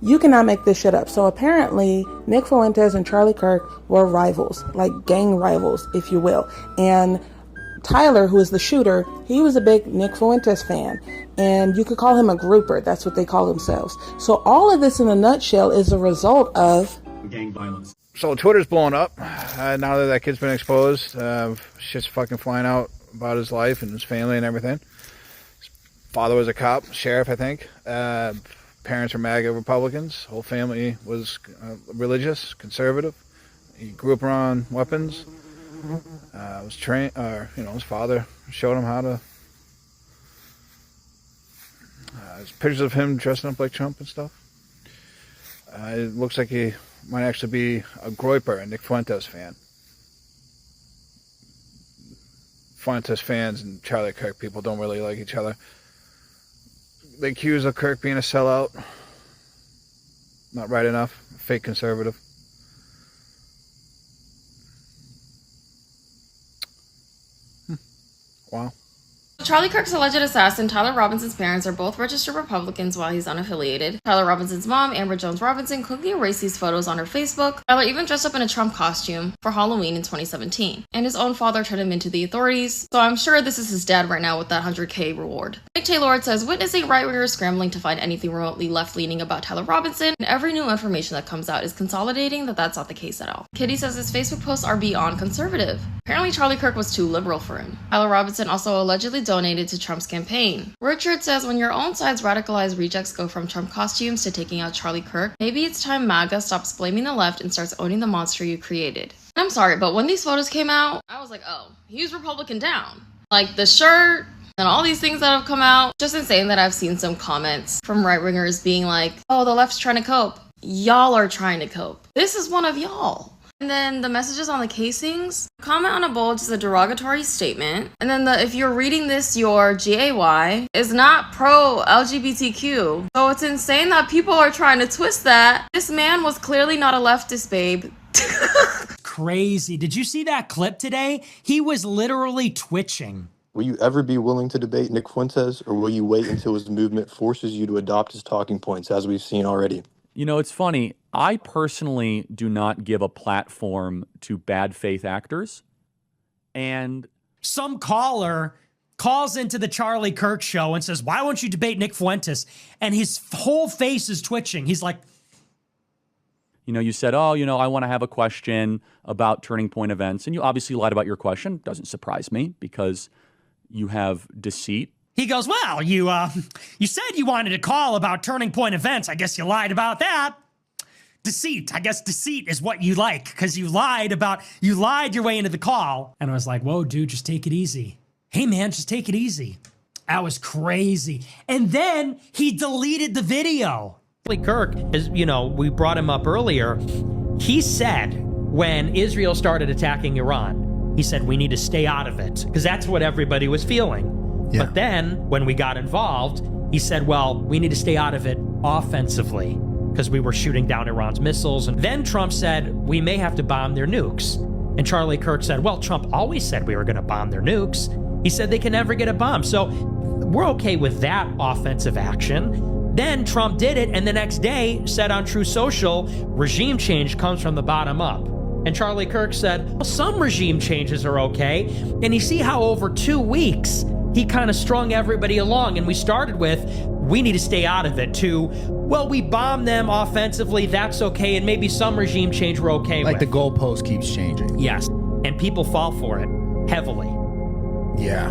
You cannot make this shit up. So apparently, Nick Fuentes and Charlie Kirk were rivals, like gang rivals, if you will. And Tyler, who is the shooter, he was a big Nick Fuentes fan. And you could call him a Groyper. That's what they call themselves. So all of this in a nutshell is a result of gang violence. So Twitter's blowing up. Now that kid's been exposed, shit's fucking flying out about his life and his family and everything. His father was a cop, sheriff, I think. Parents are MAGA Republicans. Whole family was religious, conservative. He grew up around weapons. Was trained, his father showed him how to. There's pictures of him dressing up like Trump and stuff. It looks like he might actually be a Groyper, a Nick Fuentes fan. Fuentes fans and Charlie Kirk people don't really like each other. They accuse of Kirk being a sellout. Not right enough. Fake conservative. Wow. Charlie Kirk's alleged assassin, Tyler Robinson's parents, are both registered Republicans while he's unaffiliated. Tyler Robinson's mom, Amber Jones Robinson, quickly erased these photos on her Facebook. Tyler even dressed up in a Trump costume for Halloween in 2017. And his own father turned him into the authorities, so I'm sure this is his dad right now with that $100K reward. Nick Taylor says, witnessing right-wingers scrambling to find anything remotely left-leaning about Tyler Robinson, and every new information that comes out is consolidating that that's not the case at all. Kitty says his Facebook posts are beyond conservative. Apparently Charlie Kirk was too liberal for him. Tyler Robinson also allegedly donated to Trump's campaign. Richard says when your own side's radicalized rejects go from Trump costumes to taking out Charlie Kirk, maybe it's time MAGA stops blaming the left and starts owning the monster you created. And I'm sorry, but when these photos came out, I was like, oh, he's Republican down. Like the shirt and all these things that have come out. Just insane that I've seen some comments from right-wingers being like, oh, the left's trying to cope. Y'all are trying to cope. This is one of y'all. And then the messages on the casings. Comment on a bulge is a derogatory statement. And then if you're reading this, your GAY is not pro-LGBTQ. So it's insane that people are trying to twist that. This man was clearly not a leftist, babe. Crazy. Did you see that clip today? He was literally twitching. Will you ever be willing to debate Nick Fuentes, or will you wait until his movement forces you to adopt his talking points, as we've seen already? You know, it's funny. I personally do not give a platform to bad faith actors. And some caller calls into the Charlie Kirk show and says, why won't you debate Nick Fuentes? And his whole face is twitching. He's like, you know, you said, oh, you know, I want to have a question about turning point events. And you obviously lied about your question. Doesn't surprise me because you have deceit. He goes, well, you said you wanted to call about turning point events. I guess you lied about that. Deceit. I guess deceit is what you like because you lied your way into the call. And I was like, whoa, dude, just take it easy. Hey, man, just take it easy. That was crazy. And then he deleted the video. Kirk, as you know, we brought him up earlier. He said when Israel started attacking Iran, he said we need to stay out of it because that's what everybody was feeling. Yeah. But then when we got involved, he said, well, we need to stay out of it offensively because we were shooting down Iran's missiles. And then Trump said, we may have to bomb their nukes. And Charlie Kirk said, well, Trump always said we were going to bomb their nukes. He said they can never get a bomb. So we're okay with that offensive action. Then Trump did it, and the next day said on True Social, regime change comes from the bottom up. And Charlie Kirk said, well, some regime changes are okay. And you see how over 2 weeks, he kind of strung everybody along, and we started with, we need to stay out of it, to, well, we bombed them offensively, that's okay, and maybe some regime change we're okay with. Like the goalpost keeps changing. Yes, and people fall for it, heavily. Yeah.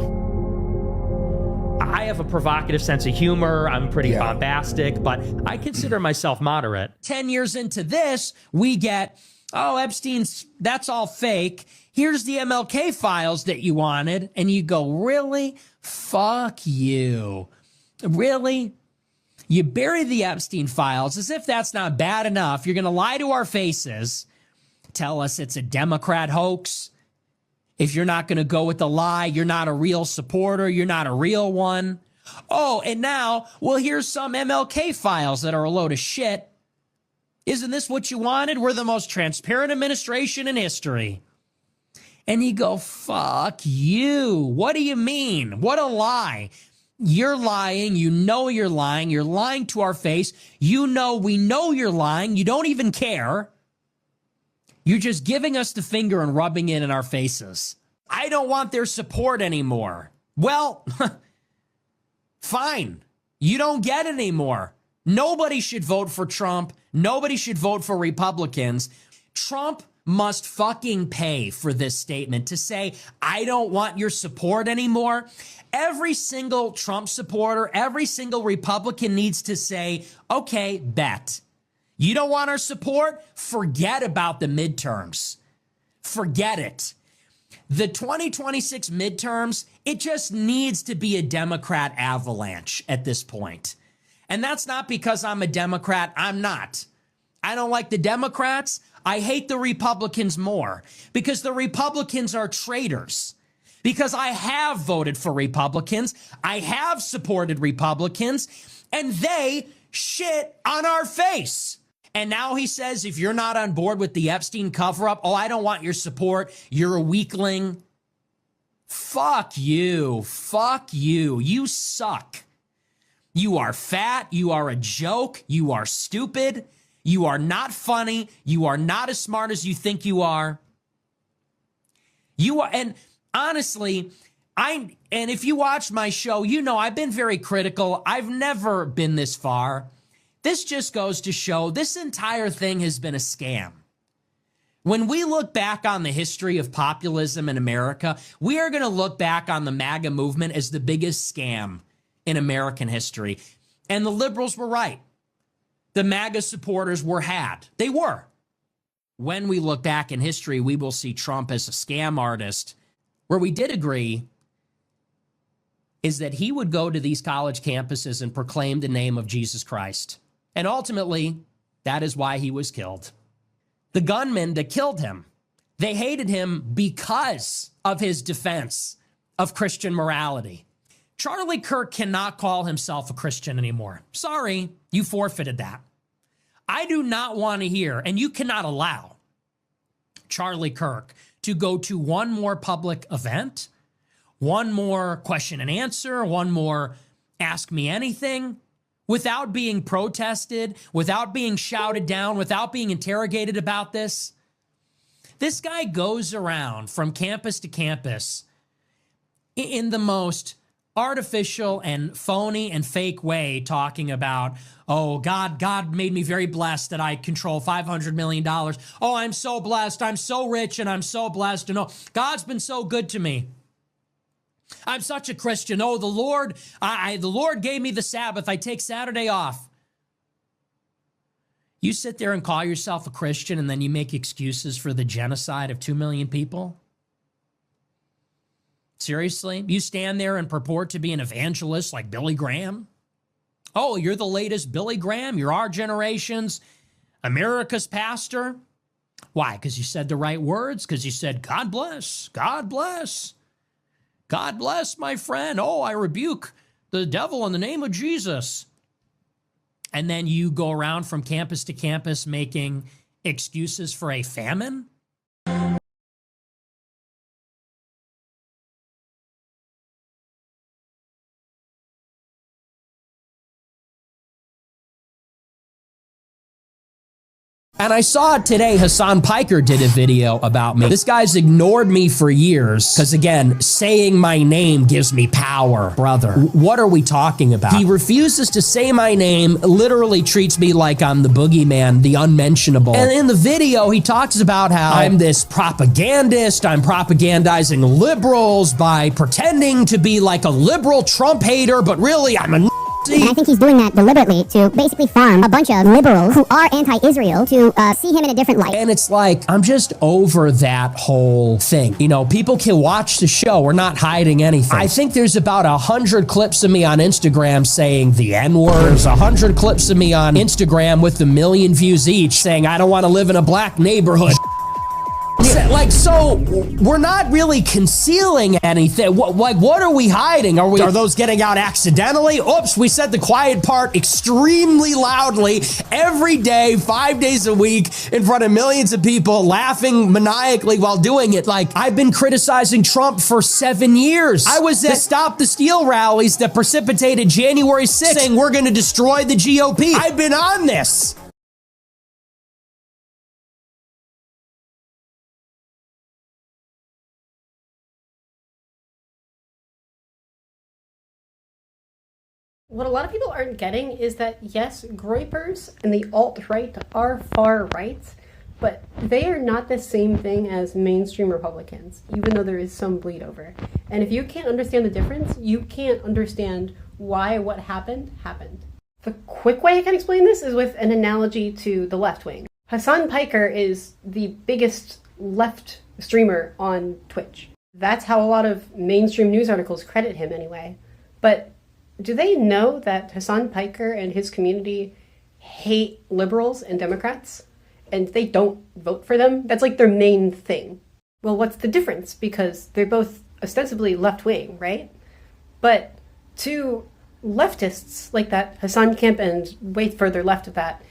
I have a provocative sense of humor, I'm pretty bombastic, but I consider myself moderate. 10 years into this, we get, oh, Epstein's, that's all fake. Here's the MLK files that you wanted. And you go, really? Fuck you. Really? You bury the Epstein files as if that's not bad enough. You're going to lie to our faces, tell us it's a Democrat hoax. If you're not going to go with the lie, you're not a real supporter. You're not a real one. Oh, and now, well, here's some MLK files that are a load of shit. Isn't this what you wanted? We're the most transparent administration in history. And you go, fuck you. What do you mean? What a lie. You're lying. You know you're lying. You're lying to our face. You know we know you're lying. You don't even care. You're just giving us the finger and rubbing it in our faces. I don't want their support anymore. Well, fine. You don't get it anymore. Nobody should vote for Trump. Nobody should vote for Republicans. Trump must fucking pay for this statement to say, I don't want your support anymore. Every single Trump supporter, every single Republican needs to say, okay, bet. You don't want our support? Forget about the midterms. Forget it. The 2026 midterms, it just needs to be a Democrat avalanche at this point. And that's not because I'm a Democrat. I'm not. I don't like the Democrats. I hate the Republicans more because the Republicans are traitors. Because I have voted for Republicans. I have supported Republicans, and they shit on our face. And now he says, if you're not on board with the Epstein cover-up, oh, I don't want your support. You're a weakling. Fuck you. Fuck you. You suck. You are fat. You are a joke. You are stupid. You are not funny. You are not as smart as you think you are. You are, and honestly, and if you watch my show, you know I've been very critical. I've never been this far. This just goes to show this entire thing has been a scam. When we look back on the history of populism in America, we are going to look back on the MAGA movement as the biggest scam in American history. And the liberals were right. The MAGA supporters were had. They were. When we look back in history, we will see Trump as a scam artist. Where we did agree is that he would go to these college campuses and proclaim the name of Jesus Christ. And ultimately, that is why he was killed. The gunmen that killed him, they hated him because of his defense of Christian morality. Charlie Kirk cannot call himself a Christian anymore. Sorry, you forfeited that. I do not want to hear, and you cannot allow Charlie Kirk to go to one more public event, one more question and answer, one more ask me anything, without being protested, without being shouted down, without being interrogated about this. This guy goes around from campus to campus in the most artificial and phony and fake way, talking about, oh, God made me very blessed that I control $500 million. Oh, I'm so blessed. I'm so rich and I'm so blessed. And oh, God's been so good to me. I'm such a Christian. Oh, the Lord gave me the Sabbath. I take Saturday off. You sit there and call yourself a Christian and then you make excuses for the genocide of 2 million people? Seriously? You stand there and purport to be an evangelist like Billy Graham? Oh, you're the latest Billy Graham? You're our generation's America's pastor? Why? Because you said the right words? Because you said, God bless, God bless. God bless, my friend. Oh, I rebuke the devil in the name of Jesus. And then you go around from campus to campus making excuses for a famine? And I saw today Hassan Piker did a video about me. This guy's ignored me for years because, again, saying my name gives me power. Brother, what are we talking about? He refuses to say my name, literally treats me like I'm the boogeyman, the unmentionable. And in the video, he talks about how I'm this propagandist. I'm propagandizing liberals by pretending to be like a liberal Trump hater, but really I'm a And I think he's doing that deliberately to basically farm a bunch of liberals who are anti-Israel to see him in a different light. And it's like, I'm just over that whole thing. You know, people can watch the show. We're not hiding anything. I think there's about 100 clips of me on Instagram saying the N-word. There's 100 clips of me on Instagram with 1 million views each saying I don't want to live in a black neighborhood. So we're not really concealing anything. What are we hiding? Are those getting out accidentally? Oops, we said the quiet part extremely loudly every day, 5 days a week, in front of millions of people, laughing maniacally while doing it. I've been criticizing Trump for 7 years. I was at Stop the Steal rallies that precipitated January 6th saying we're going to destroy the GOP. I've been on this. What a lot of people aren't getting is that, yes, Groypers and the alt-right are far right, but they are not the same thing as mainstream Republicans, even though there is some bleed over. And if you can't understand the difference, you can't understand why what happened. The quick way I can explain this is with an analogy to the left wing. Hassan Piker is the biggest left streamer on Twitch. That's how a lot of mainstream news articles credit him anyway. But do they know that Hassan Piker and his community hate liberals and Democrats? And they don't vote for them? That's their main thing. Well, what's the difference? Because they're both ostensibly left-wing, right? But to leftists like that Hassan camp and way further left of that,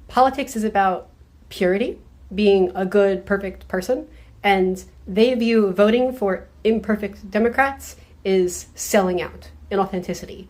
politics is about purity, being a good, perfect person, and they view voting for imperfect Democrats is selling out. Inauthenticity,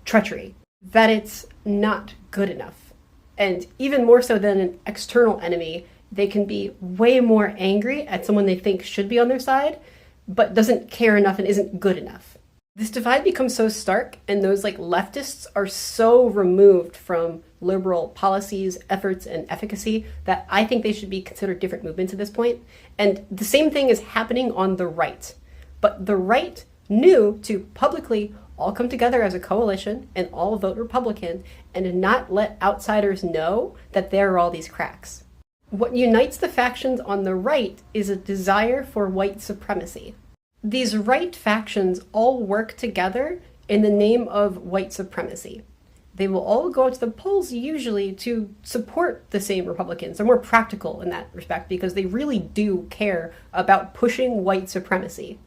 treachery, that it's not good enough. And even more so than an external enemy, they can be way more angry at someone they think should be on their side, but doesn't care enough and isn't good enough. This divide becomes so stark, and those leftists are so removed from liberal policies, efforts, and efficacy that I think they should be considered different movements at this point. And the same thing is happening on the right. But the right knew to publicly all come together as a coalition and all vote Republican and not let outsiders know that there are all these cracks. What unites the factions on the right is a desire for white supremacy. These right factions all work together in the name of white supremacy. They will all go to the polls usually to support the same Republicans. They're more practical in that respect because they really do care about pushing white supremacy.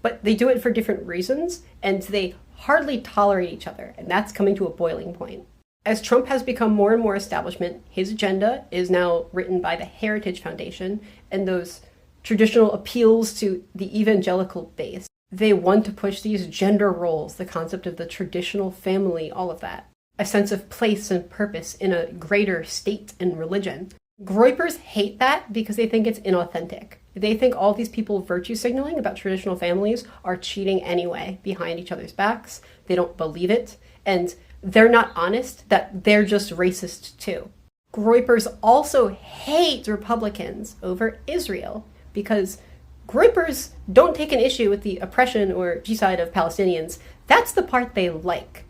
But they do it for different reasons, and they hardly tolerate each other, and that's coming to a boiling point. As Trump has become more and more establishment, his agenda is now written by the Heritage Foundation and those traditional appeals to the evangelical base. They want to push these gender roles, the concept of the traditional family, all of that. A sense of place and purpose in a greater state and religion. Groypers hate that because they think it's inauthentic. They think all these people virtue signaling about traditional families are cheating anyway behind each other's backs. They don't believe it. And they're not honest that they're just racist too. Groypers also hate Republicans over Israel because Groypers don't take an issue with the oppression or genocide of Palestinians. That's the part they like.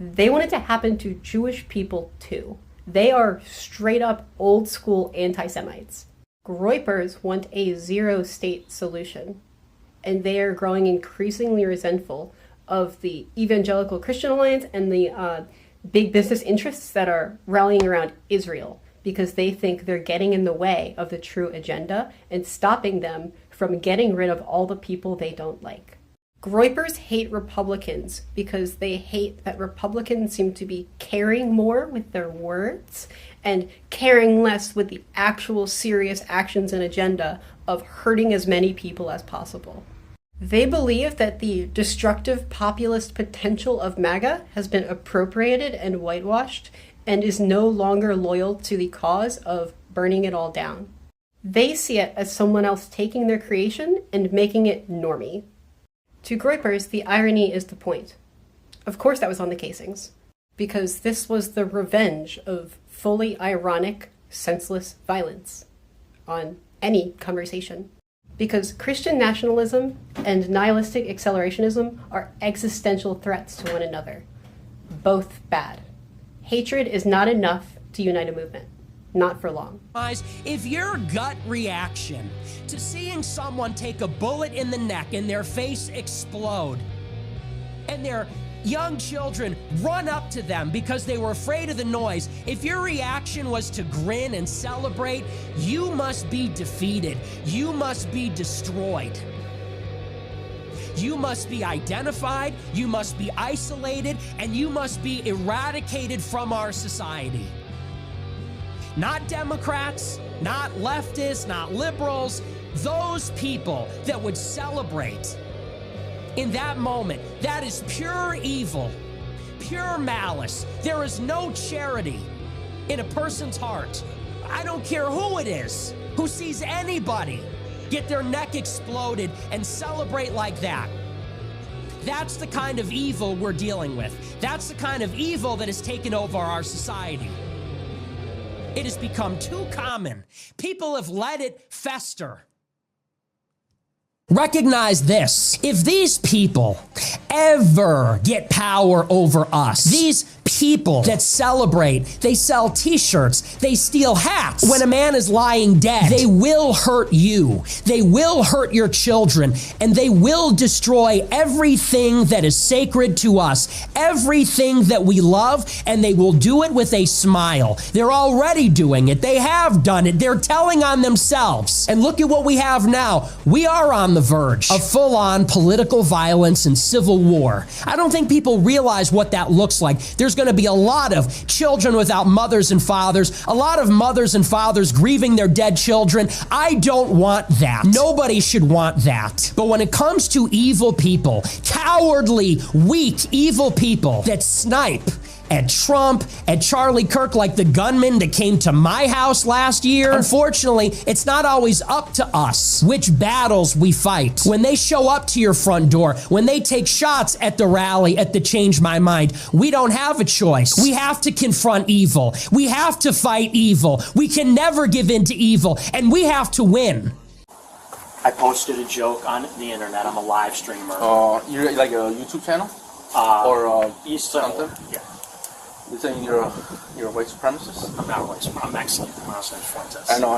They want it to happen to Jewish people too. They are straight up old school anti-Semites. Groypers want a zero-state solution, and they are growing increasingly resentful of the Evangelical Christian Alliance and the big business interests that are rallying around Israel because they think they're getting in the way of the true agenda and stopping them from getting rid of all the people they don't like. Groypers hate Republicans because they hate that Republicans seem to be caring more with their words and caring less with the actual serious actions and agenda of hurting as many people as possible. They believe that the destructive populist potential of MAGA has been appropriated and whitewashed and is no longer loyal to the cause of burning it all down. They see it as someone else taking their creation and making it normie. To Groypers, the irony is the point. Of course that was on the casings, because this was the revenge of fully ironic, senseless violence on any conversation. Because Christian nationalism and nihilistic accelerationism are existential threats to one another. Both bad. Hatred is not enough to unite a movement. Not for long. If your gut reaction to seeing someone take a bullet in the neck and their face explode, and they're young children run up to them because they were afraid of the noise. If your reaction was to grin and celebrate, you must be defeated. You must be destroyed. You must be identified, you must be isolated, and you must be eradicated from our society. Not Democrats, not leftists, not liberals, those people that would celebrate in that moment. That is pure evil, pure malice. There is no charity in a person's heart. I don't care who it is, who sees anybody get their neck exploded and celebrate like that. That's the kind of evil we're dealing with. That's the kind of evil that has taken over our society. It has become too common. People have let it fester. Recognize this. If these people ever get power over us, these people that celebrate, they sell t-shirts, they steal hats. When a man is lying dead, they will hurt you. They will hurt your children, and they will destroy everything that is sacred to us, everything that we love, and they will do it with a smile. They're already doing it. They have done it. They're telling on themselves. And look at what we have now. We are on the verge of full-on political violence and civil war. I don't think people realize what that looks like. There's going to be a lot of children without mothers and fathers, a lot of mothers and fathers grieving their dead children. I don't want that. Nobody should want that. But when it comes to evil people, cowardly, weak, evil people that snipe at Trump, at Charlie Kirk, like the gunman that came to my house last year. Unfortunately, it's not always up to us which battles we fight. When they show up to your front door, when they take shots at the rally, at the Change My Mind, we don't have a choice. We have to confront evil. We have to fight evil. We can never give in to evil, and we have to win. I posted a joke on the internet. I'm a live streamer. You're like a YouTube channel? Something? Yeah. You're saying you're a white supremacist? I'm not a white supremacist. I'm actually Fuentes. I know,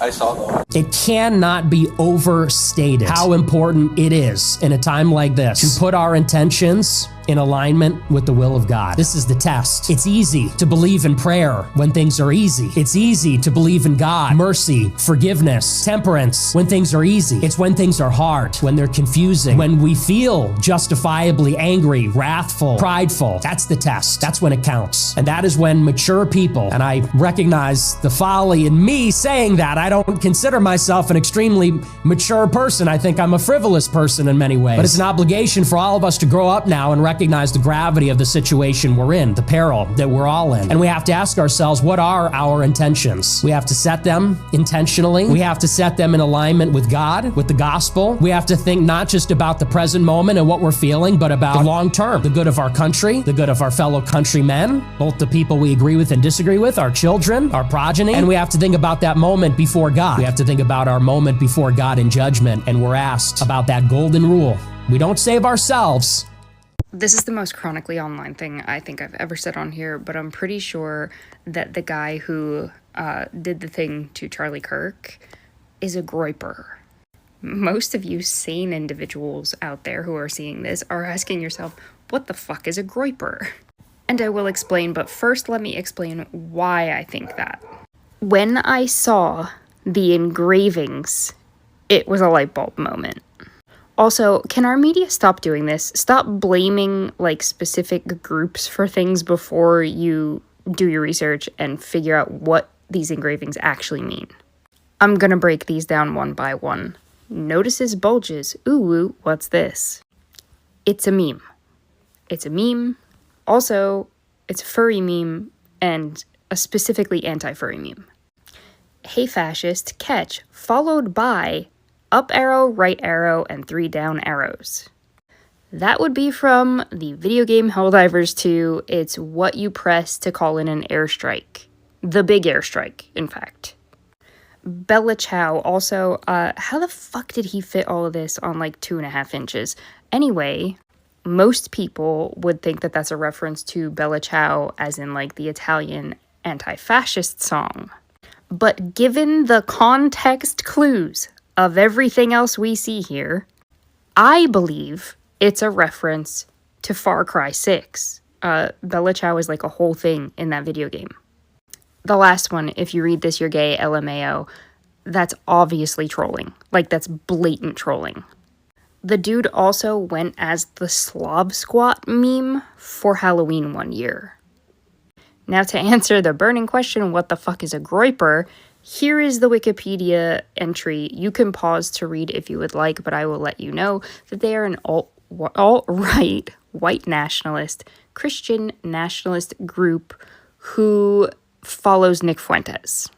I saw that. It cannot be overstated how important it is in a time like this to put our intentions in alignment with the will of God. This is the test. It's easy to believe in prayer when things are easy. It's easy to believe in God, mercy, forgiveness, temperance when things are easy. It's when things are hard, when they're confusing, when we feel justifiably angry, wrathful, prideful. That's the test. That's when it counts. And that is when mature people, and I recognize the folly in me saying that. I don't consider myself an extremely mature person. I think I'm a frivolous person in many ways. But it's an obligation for all of us to grow up now and recognize the gravity of the situation we're in, the peril that we're all in. And we have to ask ourselves, what are our intentions? We have to set them intentionally. We have to set them in alignment with God, with the gospel. We have to think not just about the present moment and what we're feeling, but about the long term, the good of our country, the good of our fellow countrymen, both the people we agree with and disagree with, our children, our progeny. And we have to think about that moment before God. We have to think about our moment before God in judgment. And we're asked about that golden rule. We don't save ourselves. This is the most chronically online thing I think I've ever said on here, but I'm pretty sure that the guy who did the thing to Charlie Kirk is a Groyper. Most of you sane individuals out there who are seeing this are asking yourself, what the fuck is a Groyper? And I will explain, but first let me explain why I think that. When I saw the engravings, it was a light bulb moment. Also, can our media stop doing this? Stop blaming, like, specific groups for things before you do your research and figure out what these engravings actually mean. I'm gonna break these down one by one. Notices bulges. Ooh, what's this? It's a meme. It's a meme. Also, it's a furry meme and a specifically anti-furry meme. Hey fascist, catch, followed by up arrow, right arrow, and 3 down arrows. That would be from the video game Helldivers 2. It's what you press to call in an airstrike. The big airstrike, in fact. Bella Chow also, how the fuck did he fit all of this on like 2.5 inches? Anyway, most people would think that that's a reference to Bella Ciao, as in like the Italian anti-fascist song. But given the context clues of everything else we see here, I believe it's a reference to Far Cry 6. Bella Ciao is like a whole thing in that video game. The last one, if you read this, you're gay, LMAO, that's obviously trolling. Like, that's blatant trolling. The dude also went as the Slob Squat meme for Halloween one year. Now, to answer the burning question, what the fuck is a Groyper? Here is the Wikipedia entry. You can pause to read if you would like, but I will let you know that they are an alt-right, white nationalist, Christian nationalist group who follows Nick Fuentes.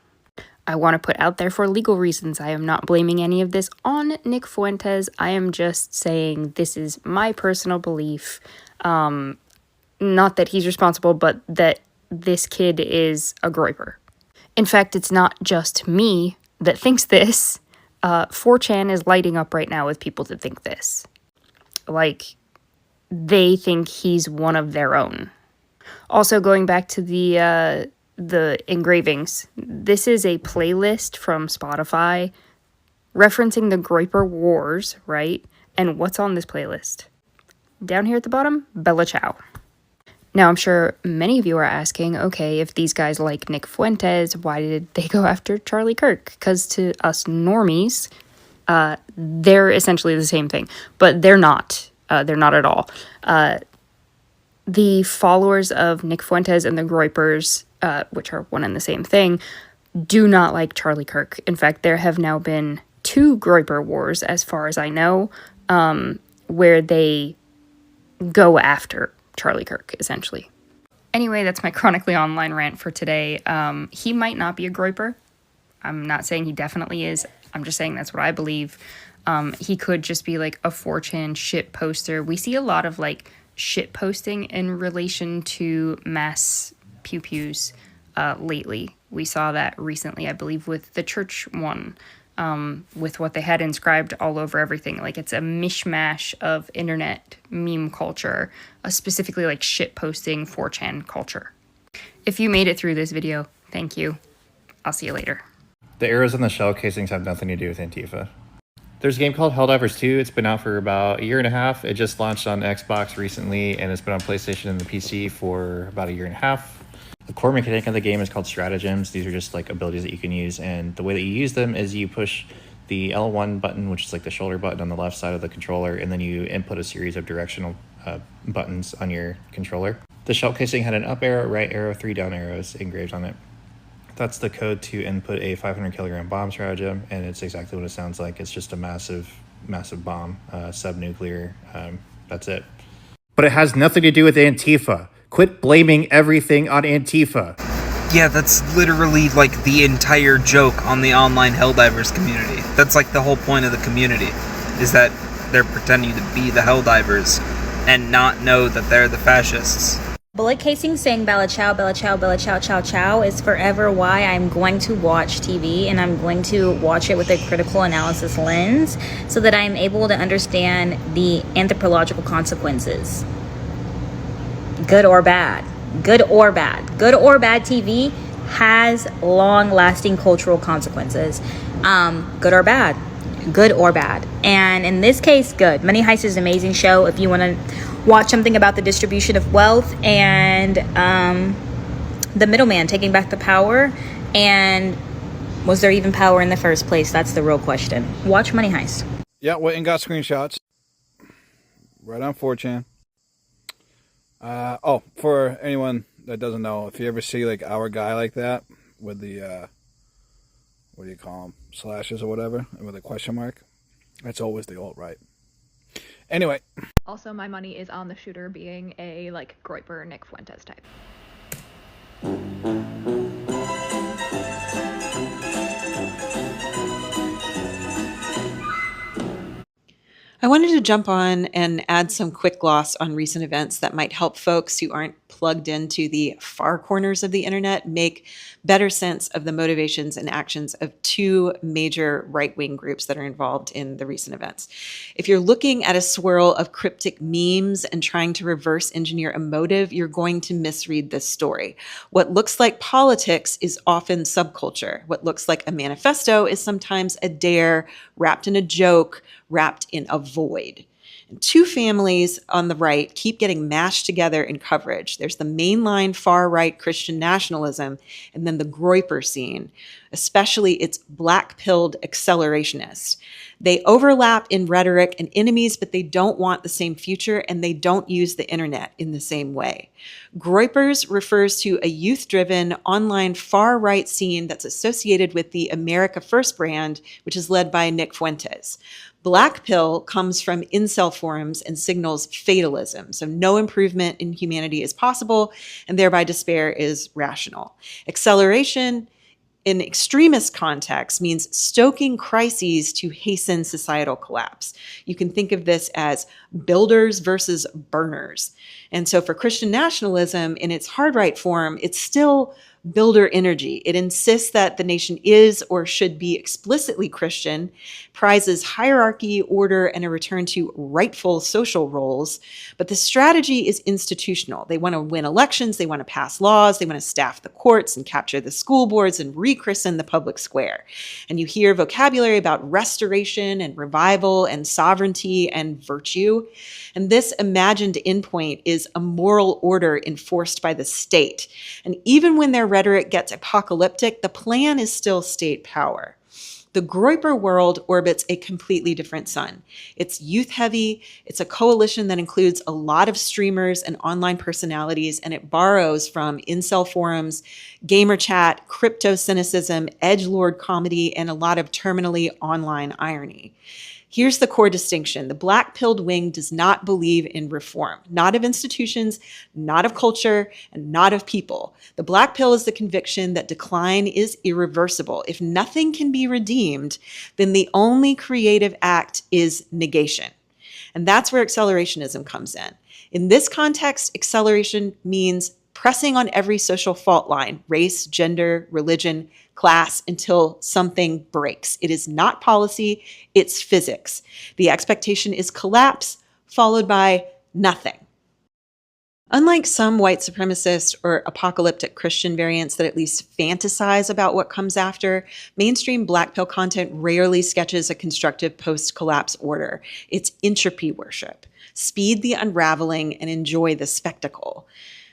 I want to put out there for legal reasons, I am not blaming any of this on Nick Fuentes. I am just saying this is my personal belief. Not that he's responsible, but that this kid is a Groyper. In fact, it's not just me that thinks this. 4chan is lighting up right now with people that think this. Like, they think he's one of their own. Also, going back to the engravings, this is a playlist from Spotify referencing the Groyper Wars, right? And what's on this playlist? Down here at the bottom, Bella Ciao. Now, I'm sure many of you are asking, okay, if these guys like Nick Fuentes, why did they go after Charlie Kirk? Because to us normies, they're essentially the same thing, but they're not. They're not at all. The followers of Nick Fuentes and the Groypers, which are one and the same thing, do not like Charlie Kirk. In fact, there have now been 2 Groyper wars, as far as I know, where they go after Charlie Kirk, essentially. Anyway, that's my chronically online rant for today. He might not be a Groyper. I'm not saying he definitely is. I'm just saying that's what I believe. He could just be like a 4chan shit poster. We see a lot of like shit posting in relation to mass pew-pews lately. We saw that recently, I believe, with the church one, with what they had inscribed all over everything. Like, it's a mishmash of internet meme culture, specifically like shit posting 4chan culture. If you made it through this video, thank you. I'll see you later. The arrows on the shell casings have nothing to do with Antifa. There's a game called Helldivers 2. It's been out for about a year and a half. It just launched on Xbox recently, and it's been on PlayStation and the PC for about a year and a half. The core mechanic of the game is called stratagems. These are just like abilities that you can use, and the way that you use them is you push the L1 button, which is like the shoulder button on the left side of the controller, and then you input a series of directional buttons on your controller. The shell casing had an up arrow, right arrow, 3 down arrows engraved on it. That's the code to input a 500 kilogram bomb stratagem, and it's exactly what it sounds like. It's just a massive bomb, subnuclear. That's it. But it has nothing to do with Antifa. Quit blaming everything on Antifa. Yeah, that's literally like the entire joke on the online Helldivers community. That's like the whole point of the community, is that they're pretending to be the Helldivers and not know that they're the fascists. Bullet casing saying Bella Ciao, Bella Ciao, Bella Ciao, Ciao, Ciao is forever why I'm going to watch TV, and I'm going to watch it with a critical analysis lens so that I'm able to understand the anthropological consequences. Good or bad. Good or bad. Good or bad TV has long-lasting cultural consequences. Good or bad. Good or bad. And in this case, good. Money Heist is an amazing show if you want to watch something about the distribution of wealth and the middleman taking back the power. And was there even power in the first place? That's the real question. Watch Money Heist. Yeah, went and got screenshots. Right on 4chan. For anyone that doesn't know, if you ever see like our guy like that with the what do you call them, slashes or whatever, with a question mark, that's always the alt-right. Anyway. Also, my money is on the shooter being a like Groyper Nick Fuentes type. I wanted to jump on and add some quick gloss on recent events that might help folks who aren't plugged into the far corners of the internet make better sense of the motivations and actions of 2 major right-wing groups that are involved in the recent events. If you're looking at a swirl of cryptic memes and trying to reverse engineer a motive, you're going to misread this story. What looks like politics is often subculture. What looks like a manifesto is sometimes a dare wrapped in a joke, wrapped in a void. And two families on the right keep getting mashed together in coverage. There's the mainline far-right Christian nationalism, and then the Groyper scene, especially its black-pilled accelerationists. They overlap in rhetoric and enemies, but they don't want the same future, and they don't use the internet in the same way. Groypers refers to a youth-driven online far-right scene that's associated with the America First brand, which is led by Nick Fuentes. Black pill comes from incel forums and signals fatalism, so no improvement in humanity is possible, and thereby despair is rational. Acceleration in extremist context means stoking crises to hasten societal collapse. You can think of this as builders versus burners. And so for Christian nationalism in its hard right form, it's still builder energy. It insists that the nation is or should be explicitly Christian, prizes hierarchy, order, and a return to rightful social roles. But the strategy is institutional. They want to win elections, they want to pass laws, they want to staff the courts and capture the school boards and rechristen the public square. And you hear vocabulary about restoration and revival and sovereignty and virtue. And this imagined endpoint is a moral order enforced by the state. And even when their rhetoric gets apocalyptic, the plan is still state power. The Groyper world orbits a completely different sun. It's youth heavy, it's a coalition that includes a lot of streamers and online personalities, and it borrows from incel forums, gamer chat, crypto cynicism, edgelord comedy, and a lot of terminally online irony. Here's the core distinction. The black-pilled wing does not believe in reform, not of institutions, not of culture, and not of people. The black pill is the conviction that decline is irreversible. If nothing can be redeemed, then the only creative act is negation. And that's where accelerationism comes in. In this context, acceleration means pressing on every social fault line, race, gender, religion, class, until something breaks. It is not policy, it's physics. The expectation is collapse, followed by nothing. Unlike some white supremacist or apocalyptic Christian variants that at least fantasize about what comes after, mainstream black pill content rarely sketches a constructive post-collapse order. It's entropy worship. Speed the unraveling and enjoy the spectacle.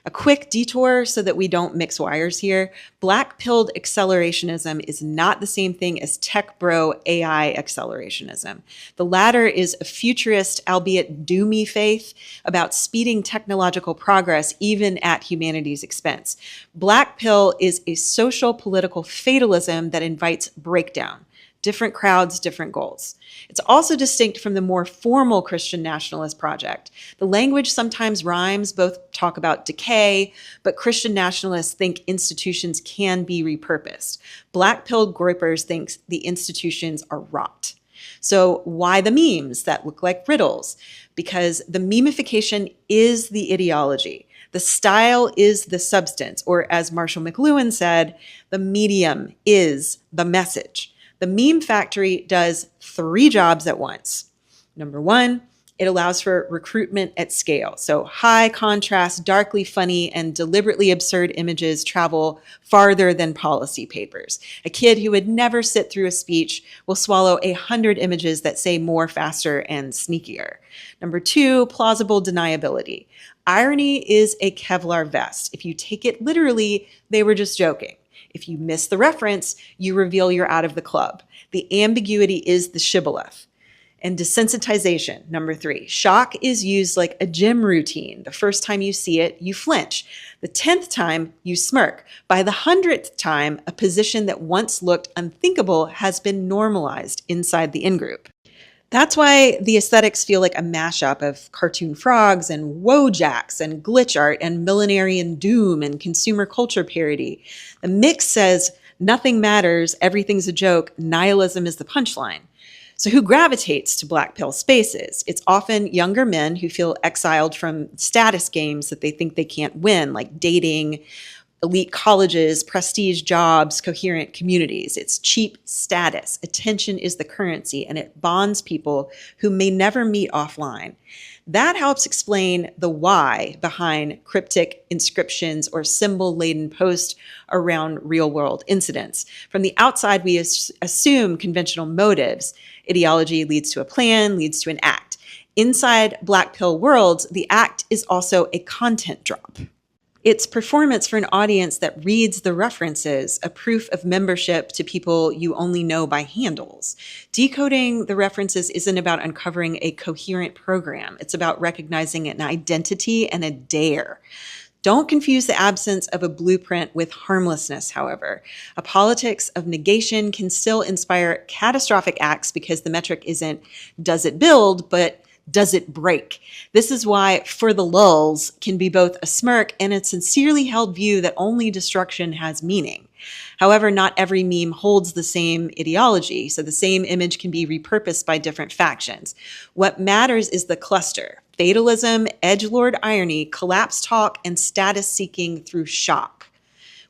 A quick detour so that we don't mix wires here. Black-pilled accelerationism is not the same thing as tech bro AI accelerationism. The latter is a futurist, albeit doomy faith about speeding technological progress even at humanity's expense. Black pill is a social political fatalism that invites breakdown. Different crowds, different goals. It's also distinct from the more formal Christian nationalist project. The language sometimes rhymes, both talk about decay, but Christian nationalists think institutions can be repurposed. Black-pilled Groypers think the institutions are rot. So why the memes that look like riddles? Because the memification is the ideology. The style is the substance, or as Marshall McLuhan said, the medium is the message. The meme factory does 3 jobs at once. Number 1, it allows for recruitment at scale. So high contrast, darkly funny, and deliberately absurd images travel farther than policy papers. A kid who would never sit through a speech will swallow 100 images that say more, faster, and sneakier. Number 2, plausible deniability. Irony is a Kevlar vest. If you take it literally, they were just joking. If you miss the reference, you reveal you're out of the club. The ambiguity is the shibboleth. And desensitization, number 3. Shock is used like a gym routine. The first time you see it, you flinch. The 10th time, you smirk. By the 100th time, a position that once looked unthinkable has been normalized inside the in-group. That's why the aesthetics feel like a mashup of cartoon frogs and Wojaks and glitch art and millenarian doom and consumer culture parody. The mix says nothing matters, everything's a joke, nihilism is the punchline. So who gravitates to black pill spaces? It's often younger men who feel exiled from status games that they think they can't win, like dating, elite colleges, prestige jobs, coherent communities. It's cheap status. Attention is the currency, and it bonds people who may never meet offline. That helps explain the why behind cryptic inscriptions or symbol-laden posts around real-world incidents. From the outside, we assume conventional motives. Ideology leads to a plan, leads to an act. Inside Black Pill worlds, the act is also a content drop. It's performance for an audience that reads the references, a proof of membership to people you only know by handles. Decoding the references isn't about uncovering a coherent program. It's about recognizing an identity and a dare. Don't confuse the absence of a blueprint with harmlessness, however. A politics of negation can still inspire catastrophic acts because the metric isn't does it build, but does it break? This is why For the Lulz can be both a smirk and a sincerely held view that only destruction has meaning. However, not every meme holds the same ideology, so the same image can be repurposed by different factions. What matters is the cluster: fatalism, edgelord irony, collapse talk, and status seeking through shock.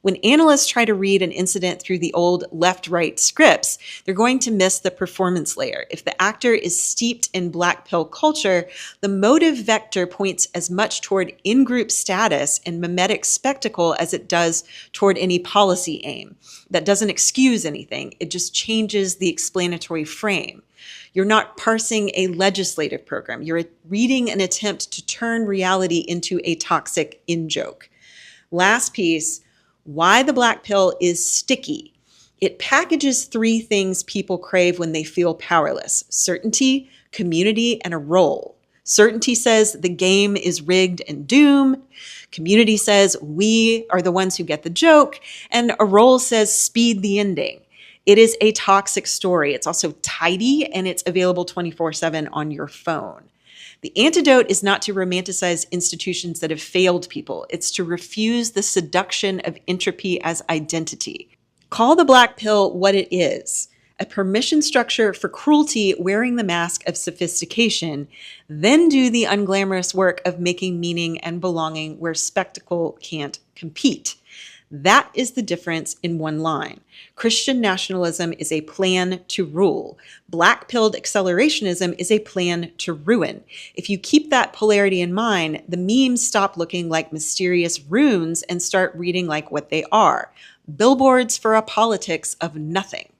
When analysts try to read an incident through the old left-right scripts, they're going to miss the performance layer. If the actor is steeped in Black Pill culture, the motive vector points as much toward in-group status and mimetic spectacle as it does toward any policy aim. That doesn't excuse anything. It just changes the explanatory frame. You're not parsing a legislative program. You're reading an attempt to turn reality into a toxic in-joke. Last piece, why the Black Pill is sticky. It packages three things people crave when they feel powerless: certainty, community, and a role. Certainty says the game is rigged and doomed. Community says we are the ones who get the joke. And a role says speed the ending. It is a toxic story. It's also tidy, and it's available 24/7 on your phone. The antidote is not to romanticize institutions that have failed people. It's to refuse the seduction of entropy as identity. Call the Black Pill what it is: a permission structure for cruelty wearing the mask of sophistication, then do the unglamorous work of making meaning and belonging where spectacle can't compete. That is the difference in one line. Christian nationalism is a plan to rule. Black-pilled accelerationism is a plan to ruin. If you keep that polarity in mind, the memes stop looking like mysterious runes and start reading like what they are: billboards for a politics of nothing.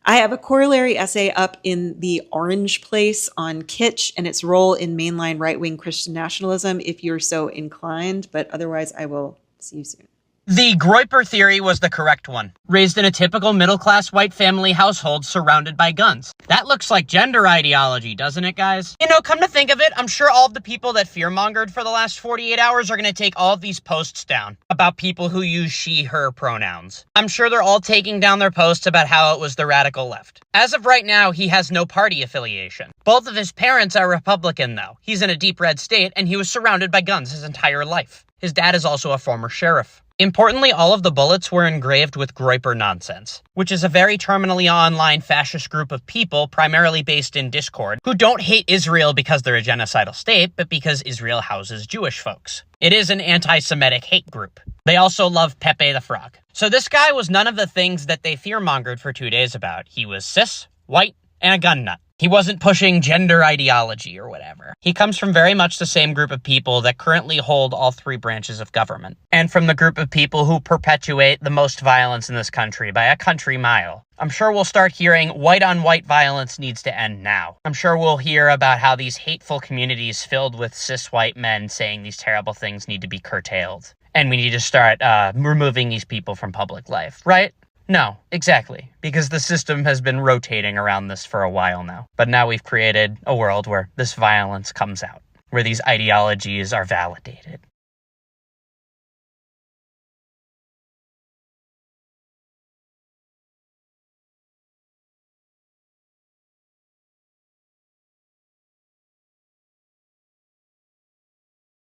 I have a corollary essay up in the orange place on kitsch and its role in mainline right-wing Christian nationalism if you're so inclined, but otherwise I will see you soon. The Groyper theory was the correct one. Raised in a typical middle-class white family household surrounded by guns. That looks like gender ideology, doesn't it, guys? You know, come to think of it, I'm sure all of the people that fear-mongered for the last 48 hours are gonna take all of these posts down about people who use she, her pronouns. I'm sure they're all taking down their posts about how it was the radical left. As of right now, he has no party affiliation. Both of his parents are Republican, though. He's in a deep red state, and he was surrounded by guns his entire life. His dad is also a former sheriff. Importantly, all of the bullets were engraved with Groyper nonsense, which is a very terminally online fascist group of people primarily based in Discord who don't hate Israel because they're a genocidal state, but because Israel houses Jewish folks. It is an anti-Semitic hate group. They also love Pepe the Frog. So this guy was none of the things that they fear-mongered for 2 days about. He was cis, white, and a gun nut. He wasn't pushing gender ideology or whatever. He comes from very much the same group of people that currently hold all three branches of government, and from the group of people who perpetuate the most violence in this country by a country mile. I'm sure we'll start hearing white-on-white violence needs to end now. I'm sure we'll hear about how these hateful communities filled with cis white men saying these terrible things need to be curtailed, and we need to start removing these people from public life, right? No, exactly, because the system has been rotating around this for a while now. But now we've created a world where this violence comes out, where these ideologies are validated.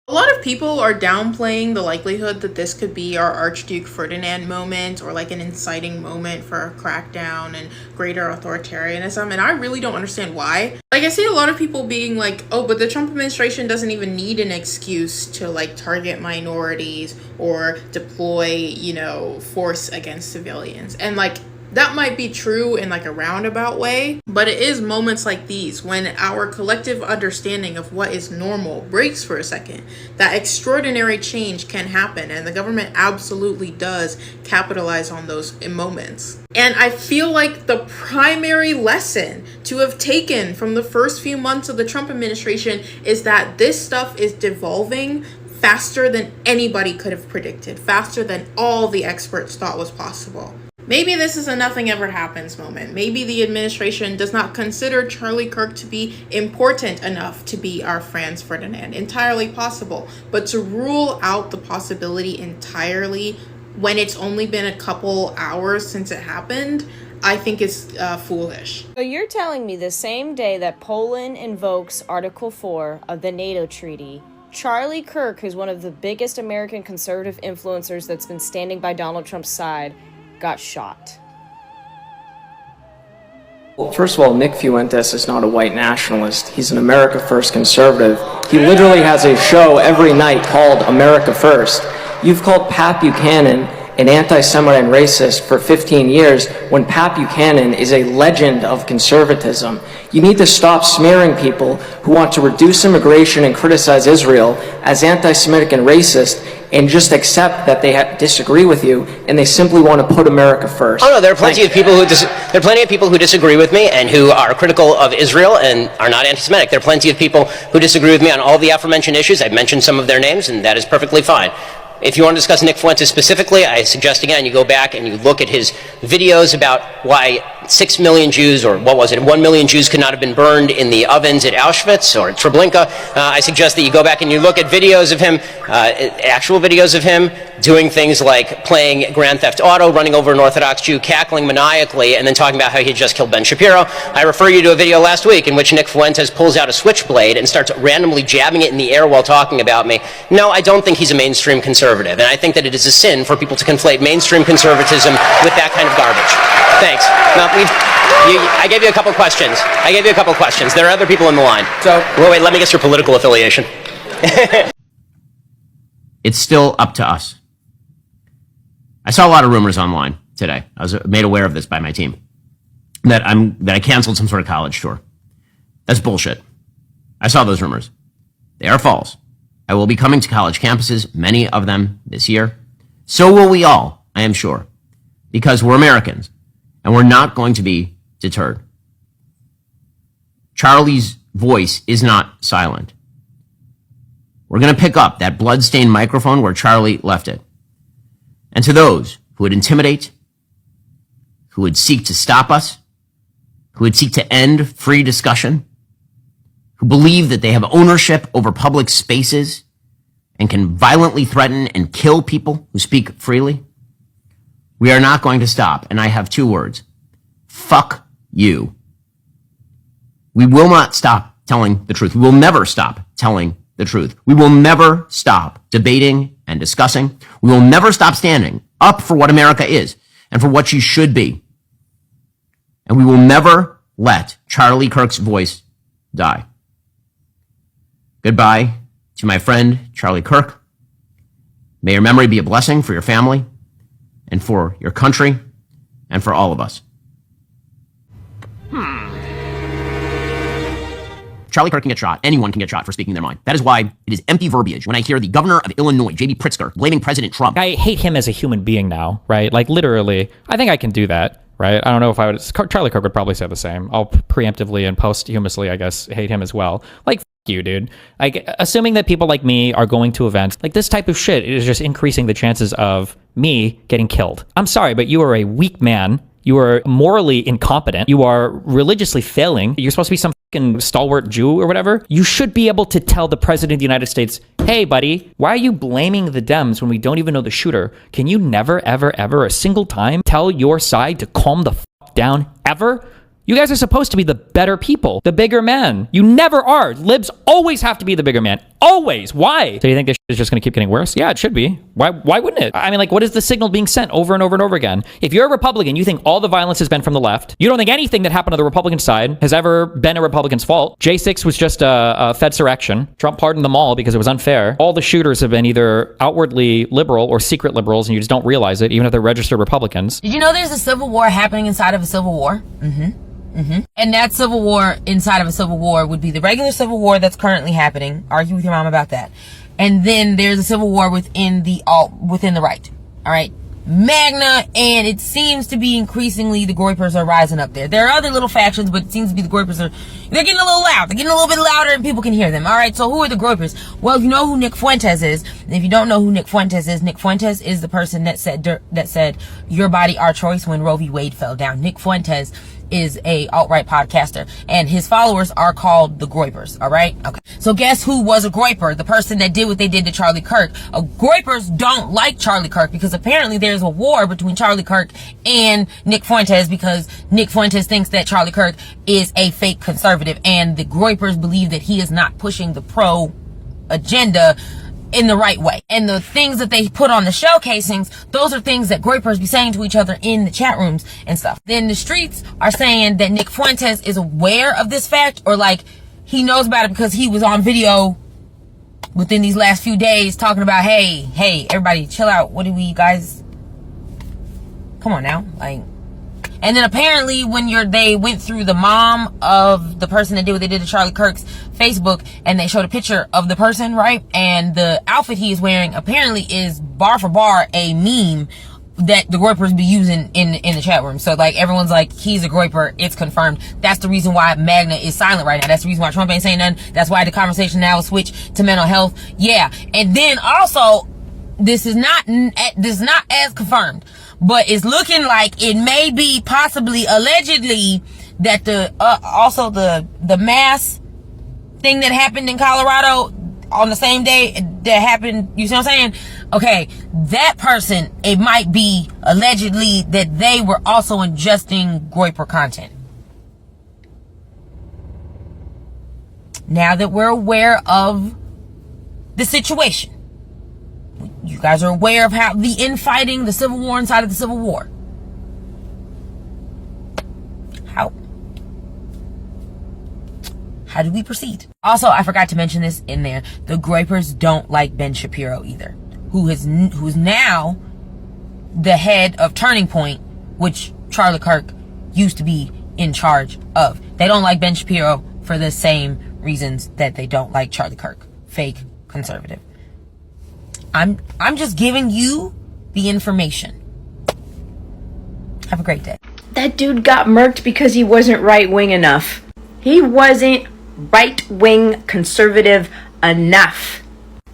A lot of people are downplaying the likelihood that this could be our Archduke Ferdinand moment, or like an inciting moment for a crackdown and greater authoritarianism, and I really don't understand why. Like, I see a lot of people being like, oh, but the Trump administration doesn't even need an excuse to like target minorities or deploy, you know, force against civilians. And like, that might be true in like a roundabout way, but it is moments like these when our collective understanding of what is normal breaks for a second that extraordinary change can happen, and the government absolutely does capitalize on those moments. And I feel like the primary lesson to have taken from the first few months of the Trump administration is that this stuff is devolving faster than anybody could have predicted, faster than all the experts thought was possible. Maybe this is a nothing ever happens moment. Maybe the administration does not consider Charlie Kirk to be important enough to be our Franz Ferdinand. Entirely possible. But to rule out the possibility entirely when it's only been a couple hours since it happened, I think is foolish. So you're telling me the same day that Poland invokes Article 4 of the NATO treaty, Charlie Kirk, who's one of the biggest American conservative influencers that's been standing by Donald Trump's side, got shot? Well, first of all, Nick Fuentes is not a white nationalist. He's an America First conservative. He literally has a show every night called America First. You've called Pat Buchanan an anti-Semite and racist for 15 years when Pat Buchanan is a legend of conservatism. You need to stop smearing people who want to reduce immigration and criticize Israel as anti-Semitic and racist and just accept that they disagree with you and they simply want to put America first. Oh no, there are plenty of people who disagree with me and who are critical of Israel and are not anti-Semitic. There are plenty of people who disagree with me on all the aforementioned issues. I've mentioned some of their names, and that is perfectly fine. If you want to discuss Nick Fuentes specifically, I suggest again you go back and you look at his videos about why 6 million Jews, or what was it, 1 million Jews could not have been burned in the ovens at Auschwitz or Treblinka. I suggest that you go back and you look at videos of him, actual videos of him doing things like playing Grand Theft Auto, running over an Orthodox Jew, cackling maniacally, and then talking about how he had just killed Ben Shapiro. I refer you to a video last week in which Nick Fuentes pulls out a switchblade and starts randomly jabbing it in the air while talking about me. No, I don't think he's a mainstream conservative, and I think that it is a sin for people to conflate mainstream conservatism with that kind of garbage. Thanks. Now, I gave you a couple questions. There are other people in the line. So, wait, let me guess your political affiliation. It's still up to us. I saw a lot of rumors online today. I was made aware of this by my team that I canceled some sort of college tour. That's bullshit. I saw those rumors. They are false. I will be coming to college campuses, many of them this year. So will we all, I am sure, because we're Americans and we're not going to be deterred. Charlie's voice is not silent. We're going to pick up that bloodstained microphone where Charlie left it. And to those who would intimidate, who would seek to stop us, who would seek to end free discussion, who believe that they have ownership over public spaces and can violently threaten and kill people who speak freely, we are not going to stop. And I have two words. Fuck you. We will not stop telling the truth. We will never stop telling the truth. We will never stop debating and discussing. We will never stop standing up for what America is and for what she should be. And we will never let Charlie Kirk's voice die. Goodbye to my friend, Charlie Kirk. May your memory be a blessing for your family and for your country and for all of us. Charlie Kirk can get shot. Anyone can get shot for speaking their mind. That is why it is empty verbiage when I hear the governor of Illinois, J.B. Pritzker, blaming President Trump. I hate him as a human being now, right? Like, literally, I think I can do that, right? I don't know if I would... Charlie Kirk would probably say the same. I'll preemptively and posthumously, I guess, hate him as well. Like, f*** you, dude. Like, assuming that people like me are going to events, like, this type of shit is just increasing the chances of me getting killed. I'm sorry, but you are a weak man. You are morally incompetent. You are religiously failing. You're supposed to be some fucking stalwart Jew or whatever. You should be able to tell the president of the United States, hey, buddy, why are you blaming the Dems when we don't even know the shooter? Can you never, ever, ever, a single time tell your side to calm the fuck down ever? You guys are supposed to be the better people, the bigger man. You never are. Libs always have to be the bigger man. Always. Why? So you think this is just going to keep getting worse? Yeah, it should be. Why wouldn't it? I mean, like, what is the signal being sent over and over and over again? If you're a Republican, you think all the violence has been from the left. You don't think anything that happened on the Republican side has ever been a Republican's fault. J6 was just a Fedsurrection. Trump pardoned them all because it was unfair. All the shooters have been either outwardly liberal or secret liberals, and you just don't realize it, even if they're registered Republicans. Did you know there's a civil war happening inside of a civil war? And that civil war inside of a civil war would be the regular civil war that's currently happening. Argue with your mom about that. And then there's a civil war within the right. All right. MAGA, and it seems to be increasingly the Groypers are rising up there. There are other little factions, but it seems to be the Groypers they're getting a little loud. They're getting a little bit louder and people can hear them. All right, so who are the Groypers? Well, you know who Nick Fuentes is. And if you don't know who Nick Fuentes is the person that said your body, our choice when Roe v. Wade fell down. Nick Fuentes is a alt-right podcaster, and his followers are called the Groypers, all right? Okay. So guess who was a Groyper? The person that did what they did to Charlie Kirk. Groypers don't like Charlie Kirk because apparently there's a war between Charlie Kirk and Nick Fuentes because Nick Fuentes thinks that Charlie Kirk is a fake conservative, and the Groypers believe that he is not pushing the pro agenda in the right way. And the things that they put on the shell casings, those are things that Groypers be saying to each other in the chat rooms and stuff. Then the streets are saying that Nick Fuentes is aware of this fact, or like he knows about it because he was on video within these last few days talking about, hey, everybody chill out. What do we guys, come on now. Like, and then apparently when they went through the mom of the person that did what they did to Charlie Kirk's Facebook, and they showed a picture of the person, right? And the outfit he is wearing apparently is bar for bar a meme that the Groypers be using in the chat room. So like everyone's like, he's a Groyper, it's confirmed. That's the reason why MAGA is silent right now. That's the reason why Trump ain't saying nothing. That's why the conversation now is switched to mental health. Yeah. And then also, this is not as confirmed, but it's looking like it may be possibly allegedly that the mass thing that happened in Colorado on the same day that happened, you see what I'm saying? Okay, that person, it might be allegedly that they were also ingesting Groyper content. Now that we're aware of the situation, you guys are aware of how the infighting, the Civil War inside of the Civil War. How do we proceed? Also, I forgot to mention this in there. The Groypers don't like Ben Shapiro either, who's now the head of Turning Point, which Charlie Kirk used to be in charge of. They don't like Ben Shapiro for the same reasons that they don't like Charlie Kirk. Fake conservative. I'm just giving you the information. Have a great day. That dude got murked because he wasn't right-wing enough. He wasn't right-wing conservative enough.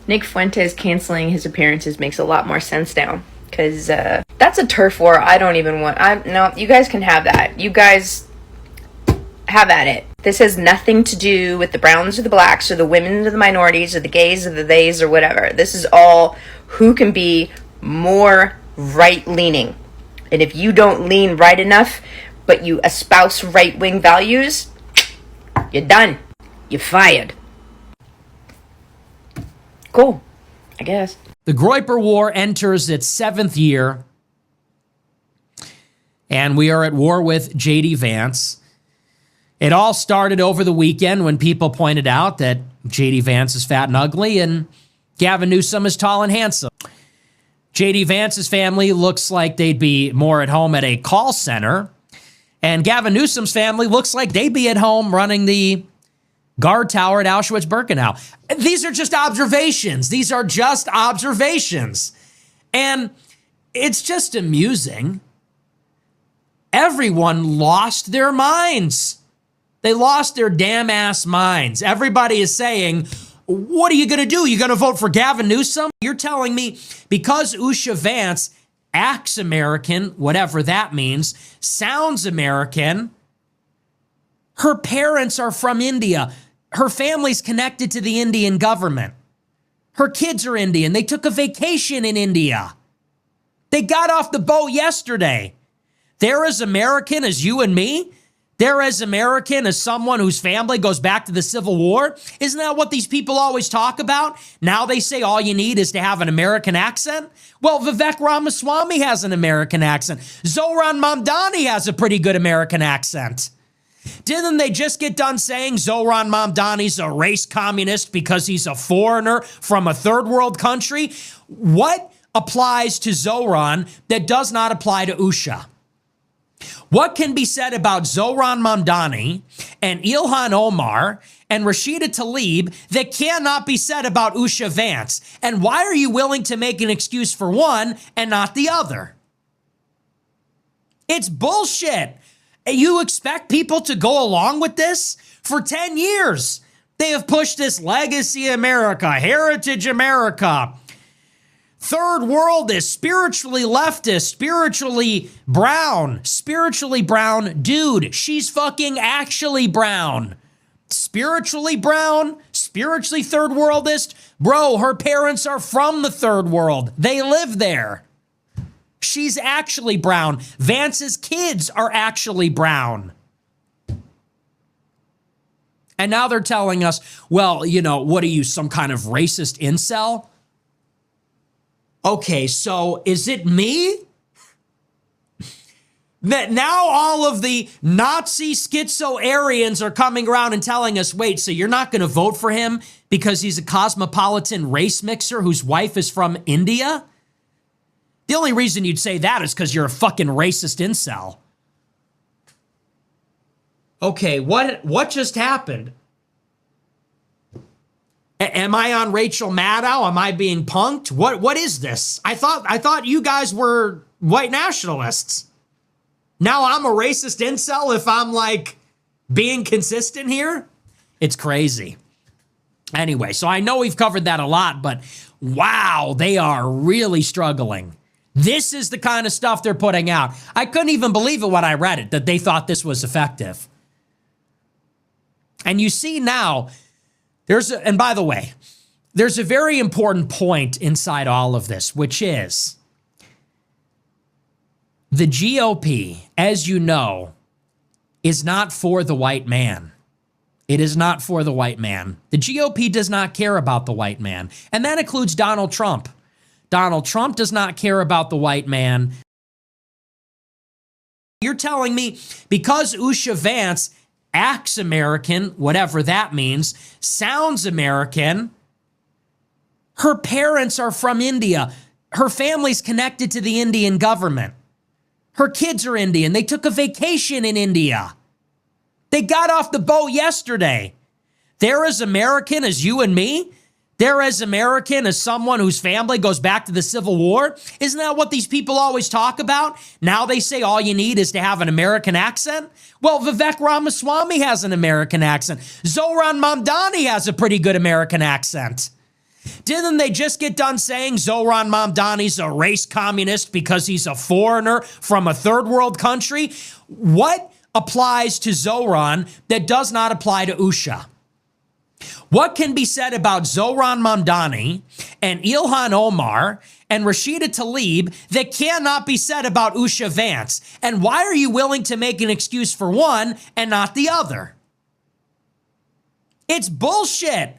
Nick Fuentes canceling his appearances makes a lot more sense now. Because that's a turf war I don't even want. No, you guys can have that. You guys have at it. This has nothing to do with the browns or the blacks or the women or the minorities or the gays or the theys or whatever. This is all who can be more right-leaning. And if you don't lean right enough, but you espouse right-wing values, you're done. You're fired. Cool, I guess. The Groyper War enters its 7th year, and we are at war with J.D. Vance. It all started over the weekend when people pointed out that J.D. Vance is fat and ugly, and Gavin Newsom is tall and handsome. J.D. Vance's family looks like they'd be more at home at a call center, and Gavin Newsom's family looks like they'd be at home running the guard tower at Auschwitz-Birkenau. These are just observations. These are just observations. And it's just amusing. Everyone lost their minds. They lost their damn ass minds. Everybody is saying, what are you going to do? You going to vote for Gavin Newsom? You're telling me because Usha Vance acts American, whatever that means, sounds American, her parents are from India, her family's connected to the Indian government, her kids are Indian, they took a vacation in India, they got off the boat yesterday. They're as American as you and me? They're as American as someone whose family goes back to the Civil War? Isn't that what these people always talk about? Now they say all you need is to have an American accent? Well, Vivek Ramaswamy has an American accent. Zohran Mamdani has a pretty good American accent. Didn't they just get done saying Zohran Mamdani's a race communist because he's a foreigner from a third world country? What applies to Zohran that does not apply to Usha? What can be said about Zohran Mamdani and Ilhan Omar and Rashida Tlaib that cannot be said about Usha Vance? And why are you willing to make an excuse for one and not the other? It's bullshit. You expect people to go along with this? For 10 years, they have pushed this legacy America, heritage America. Third world is spiritually leftist, spiritually brown. Dude, she's fucking actually brown. Spiritually brown, spiritually third worldist. Bro, her parents are from the third world. They live there. She's actually brown. Vance's kids are actually brown. And now they're telling us, well, you know, what are you, some kind of racist incel? Okay, so is it me? That now all of the Nazi schizo-Aryans are coming around and telling us, wait, so you're not going to vote for him because he's a cosmopolitan race mixer whose wife is from India? The only reason you'd say that is because you're a fucking racist incel. Okay, what just happened? Am I on Rachel Maddow? Am I being punked? What is this? I thought you guys were white nationalists. Now I'm a racist incel if I'm like being consistent here? It's crazy. Anyway, so I know we've covered that a lot, but wow, they are really struggling. This is the kind of stuff they're putting out. I couldn't even believe it when I read it, that they thought this was effective. And you see now, and by the way, there's a very important point inside all of this, which is the GOP, as you know, is not for the white man. It is not for the white man. The GOP does not care about the white man. And that includes Donald Trump. Donald Trump does not care about the white man. You're telling me because Usha Vance acts American, whatever that means, sounds American, her parents are from India. Her family's connected to the Indian government. Her kids are Indian. They took a vacation in India. They got off the boat yesterday. They're as American as you and me. They're as American as someone whose family goes back to the Civil War. Isn't that what these people always talk about? Now they say all you need is to have an American accent. Well, Vivek Ramaswamy has an American accent. Zohran Mamdani has a pretty good American accent. Didn't they just get done saying Zohran Mamdani's a race communist because he's a foreigner from a third world country? What applies to Zohran that does not apply to Usha? What can be said about Zohran Mamdani and Ilhan Omar and Rashida Tlaib that cannot be said about Usha Vance? And why are you willing to make an excuse for one and not the other? It's bullshit.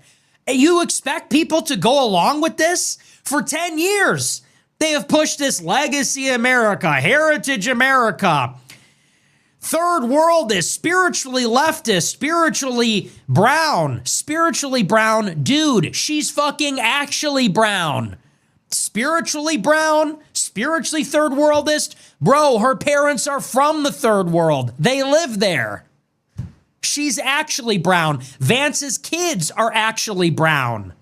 You expect people to go along with this? For 10 years, they have pushed this legacy America, heritage America. Third world is spiritually leftist, spiritually brown. Dude, she's fucking actually brown. Spiritually brown, spiritually third worldist. Bro, her parents are from the third world. They live there. She's actually brown. Vance's kids are actually brown.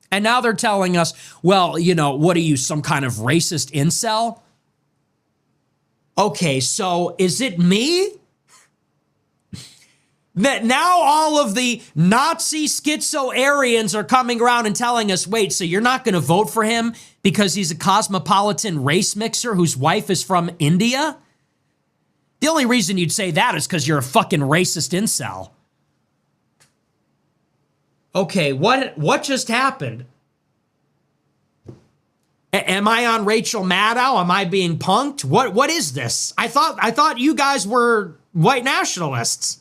And now they're telling us, well, you know, what are you, some kind of racist incel? Okay, so is it me? That now all of the Nazi schizo-Aryans are coming around and telling us, wait, so you're not going to vote for him because he's a cosmopolitan race mixer whose wife is from India? The only reason you'd say that is because you're a fucking racist incel. Okay, what just happened? Am I on Rachel Maddow? Am I being punked? What is this? I thought you guys were white nationalists.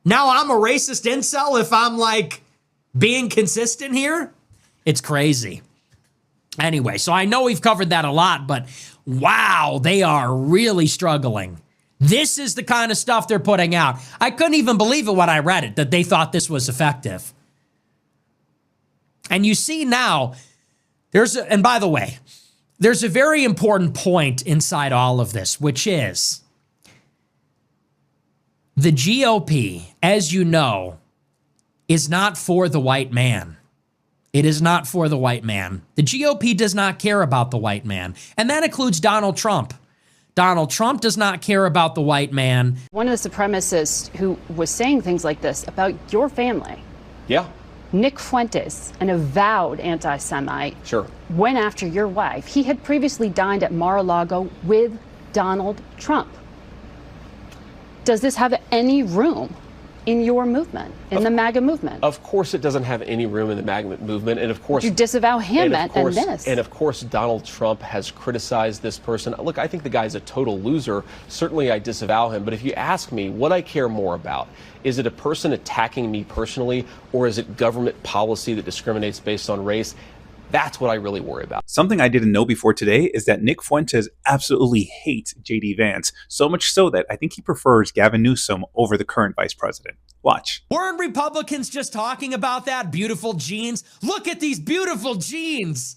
Now I'm a racist incel if I'm like being consistent here? It's crazy. Anyway, so I know we've covered that a lot, but wow, they are really struggling. This is the kind of stuff they're putting out. I couldn't even believe it when I read it, that they thought this was effective. And you see now, and by the way, there's a very important point inside all of this, which is the GOP, as you know, is not for the white man. It is not for the white man. The GOP does not care about the white man. And that includes Donald Trump. Donald Trump does not care about the white man. One of the supremacists who was saying things like this about your family. Yeah. Nick Fuentes, an avowed anti-Semite, Sure. went after your wife. He had previously dined at Mar-a-Lago with Donald Trump. Does this have any room in your movement, in the MAGA movement? Of course it doesn't have any room in the MAGA movement, and of course... You disavow him and course, this. And of course Donald Trump has criticized this person. Look, I think the guy's a total loser. Certainly I disavow him, but if you ask me what I care more about, is it a person attacking me personally, or is it government policy that discriminates based on race? That's what I really worry about. Something I didn't know before today is that Nick Fuentes absolutely hates JD Vance, so much so that I think he prefers Gavin Newsom over the current vice president. Watch. Weren't Republicans just talking about that? Beautiful genes. Look at these beautiful genes.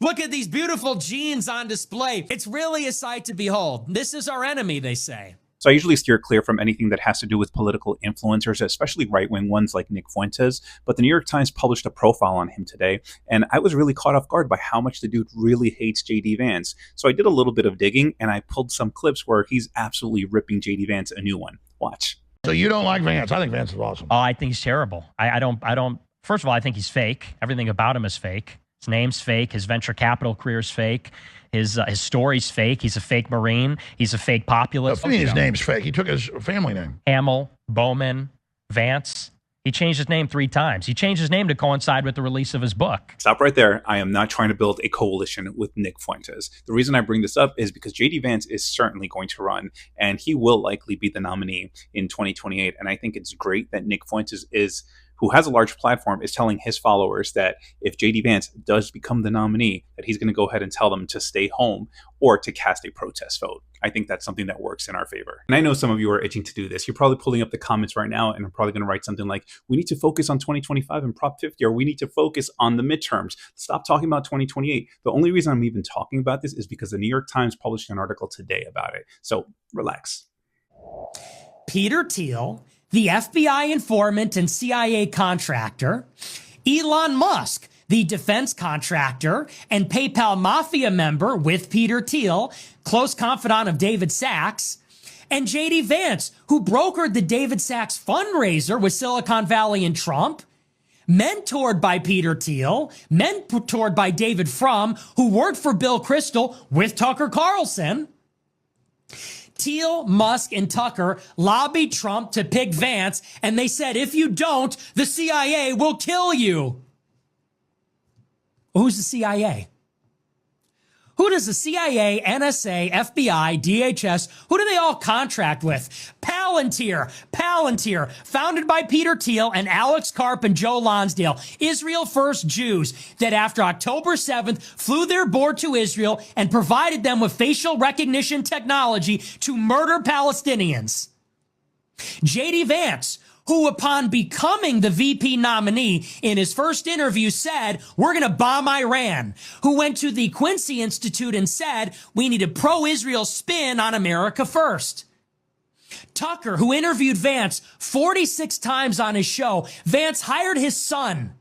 Look at these beautiful genes on display. It's really a sight to behold. This is our enemy, they say. So I usually steer clear from anything that has to do with political influencers, especially right-wing ones like Nick Fuentes. But the New York Times published a profile on him today, and I was really caught off guard by how much the dude really hates JD Vance. So I did a little bit of digging, and I pulled some clips where he's absolutely ripping JD Vance a new one. Watch. So you don't like Vance? I think Vance is awesome. Oh, I think he's terrible. I don't. First of all, I think he's fake. Everything about him is fake. His name's fake. His venture capital career is fake. His story's fake. He's a fake Marine. He's a fake populist. I mean, his name's fake. He took his family name. Hamill, Bowman, Vance. He changed his name 3 times. He changed his name to coincide with the release of his book. Stop right there. I am not trying to build a coalition with Nick Fuentes. The reason I bring this up is because JD Vance is certainly going to run, and he will likely be the nominee in 2028. And I think it's great that Nick Fuentes who has a large platform, is telling his followers that if JD Vance does become the nominee, that he's going to go ahead and tell them to stay home or to cast a protest vote. I think that's something that works in our favor. And I know some of you are itching to do this. You're probably pulling up the comments right now and are probably going to write something like, we need to focus on 2025 and Prop 50, or we need to focus on the midterms. Stop talking about 2028. The only reason I'm even talking about this is because the New York Times published an article today about it. So relax. Peter Thiel, the FBI informant and CIA contractor, Elon Musk, the defense contractor and PayPal mafia member with Peter Thiel, close confidant of David Sachs, and JD Vance, who brokered the David Sachs fundraiser with Silicon Valley and Trump, mentored by Peter Thiel, mentored by David Frum, who worked for Bill Kristol with Tucker Carlson. Thiel, Musk, and Tucker lobbied Trump to pick Vance, and they said, if you don't, the CIA will kill you. Who's the CIA? Who does the CIA, NSA, FBI, DHS, who do they all contract with? Palantir, founded by Peter Thiel and Alex Karp and Joe Lonsdale, Israel First Jews that after October 7th flew their board to Israel and provided them with facial recognition technology to murder Palestinians. JD Vance, who upon becoming the VP nominee in his first interview said, we're going to bomb Iran, who went to the Quincy Institute and said, we need a pro-Israel spin on America first. Tucker, who interviewed Vance 46 times on his show, Vance hired his son.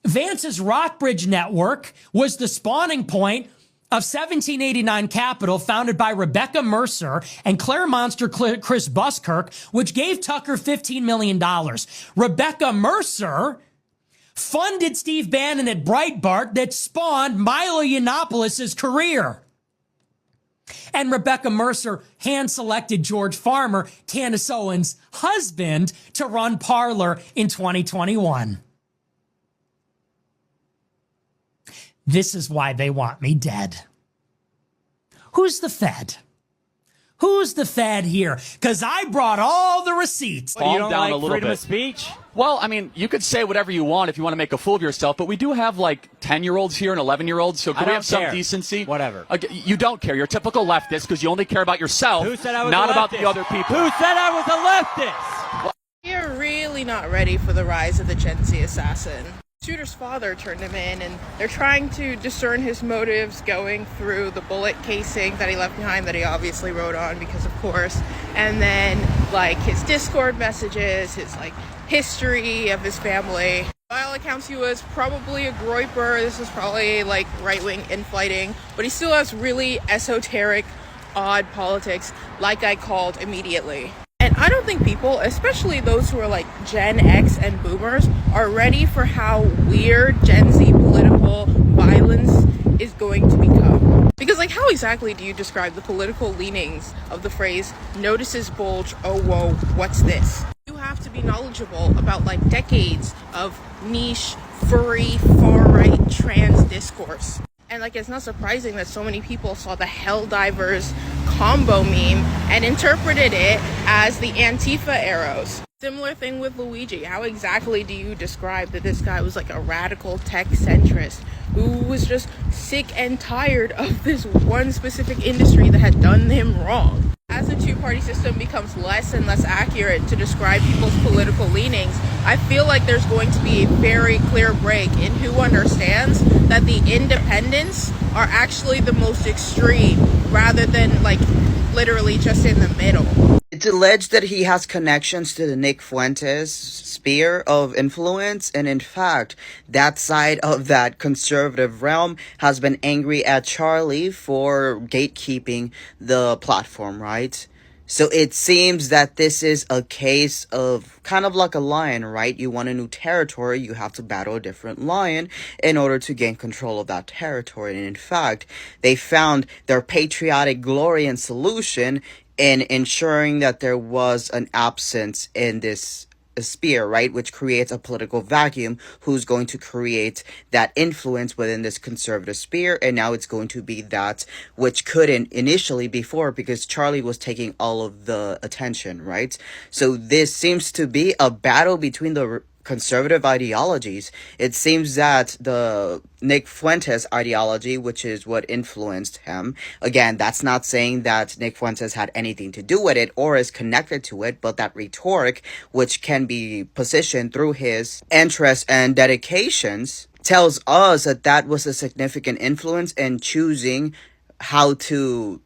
Vance's Rockbridge network was the spawning point of 1789 Capital, founded by Rebecca Mercer and Claire Monster Chris Buskirk, which gave Tucker $15 million. Rebecca Mercer funded Steve Bannon at Breitbart that spawned Milo Yiannopoulos' career. And Rebecca Mercer hand-selected George Farmer, Candace Owens' husband, to run Parler in 2021. This is why they want me dead. Who's the Fed? Who's the Fed here? Because I brought all the receipts. You don't like freedom of speech? Well, I mean, you could say whatever you want if you want to make a fool of yourself, but we do have like 10-year-olds here and 11-year-olds, so can we have some decency? Whatever. You don't care. You're a typical leftist because you only care about yourself, Who said I was not a about leftist? the other people. Who said I was a leftist? You're really not ready for the rise of the GenZ Assassin. Shooter's father turned him in, and they're trying to discern his motives going through the bullet casing that he left behind, that he obviously wrote on because of course, and then like his Discord messages, his like history of his family. By all accounts, he was probably a Groyper. This was probably like right-wing infighting, but he still has really esoteric, odd politics, like I called immediately. And I don't think people, especially those who are like Gen X and Boomers, are ready for how weird Gen Z political violence is going to become. Because like, how exactly do you describe the political leanings of the phrase, notices bulge, oh whoa, what's this? You have to be knowledgeable about like decades of niche, furry, far-right trans discourse. And like, it's not surprising that so many people saw the Helldivers combo meme and interpreted it as the Antifa arrows. Similar thing with Luigi. How exactly do you describe that this guy was like a radical tech centrist who was just sick and tired of this one specific industry that had done him wrong? As the two-party system becomes less and less accurate to describe people's political leanings, I feel like there's going to be a very clear break in who understands that the independents are actually the most extreme, rather than like literally just in the middle. It's alleged that he has connections to the Nick Fuentes sphere of influence, and in fact, that side of that conservative realm has been angry at Charlie for gatekeeping the platform, right? So it seems that this is a case of kind of like a lion, right? You want a new territory, you have to battle a different lion in order to gain control of that territory. And in fact, they found their patriotic glory and solution in ensuring that there was an absence in this sphere, right, which creates a political vacuum. Who's going to create that influence within this conservative sphere? And now it's going to be that which couldn't initially before, because Charlie was taking all of the attention, right? So this seems to be a battle between the conservative ideologies. It seems that the Nick Fuentes ideology, which is what influenced him, again, that's not saying that Nick Fuentes had anything to do with it or is connected to it, but that rhetoric, which can be positioned through his interests and dedications, tells us that that was a significant influence in choosing how to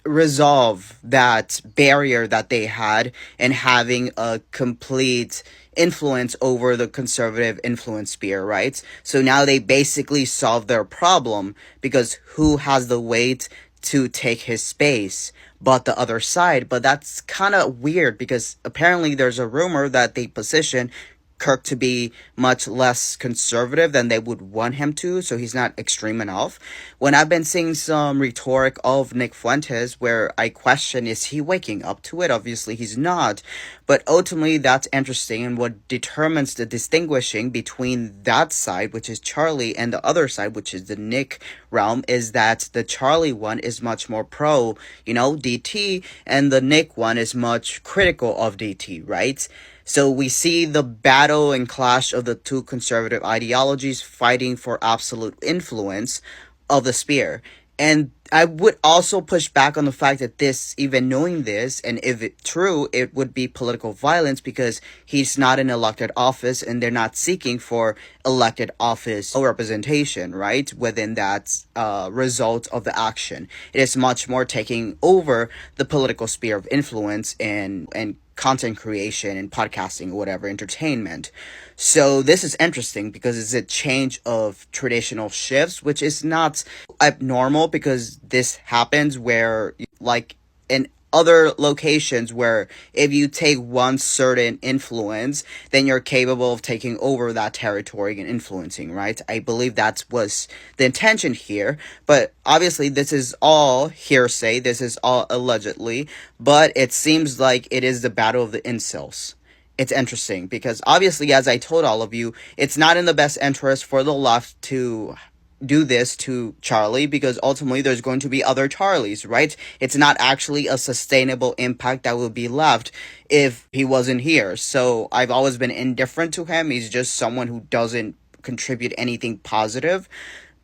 resolve that barrier that they had and having a complete influence over the conservative influence sphere, right? So now they basically solve their problem, because who has the weight to take his space but the other side? But that's kind of weird, because apparently there's a rumor that they position Kirk to be much less conservative than they would want him to, so he's not extreme enough. When I've been seeing some rhetoric of Nick Fuentes where I question, is he waking up to it? Obviously he's not, but ultimately that's interesting, and what determines the distinguishing between that side, which is Charlie, and the other side, which is the Nick realm, is that the Charlie one is much more pro, DT, and the Nick one is much critical of DT, right? So we see the battle and clash of the two conservative ideologies fighting for absolute influence of the sphere. And I would also push back on the fact that this, even knowing this, and if it's true, it would be political violence, because he's not in elected office and they're not seeking for elected office representation, right, within that result of the action. It is much more taking over the political sphere of influence and content creation and podcasting or whatever, entertainment. So this is interesting because it's a change of traditional shifts, which is not abnormal, because this happens where, like in other locations, where if you take one certain influence, then you're capable of taking over that territory and influencing, right? I believe that was the intention here, but obviously this is all hearsay, this is all allegedly, but it seems like it is the battle of the incels. It's interesting because obviously, as I told all of you, it's not in the best interest for the left to do this to Charlie, because ultimately there's going to be other Charlies, right? It's not actually a sustainable impact that will be left if he wasn't here. So I've always been indifferent to him. He's just someone who doesn't contribute anything positive,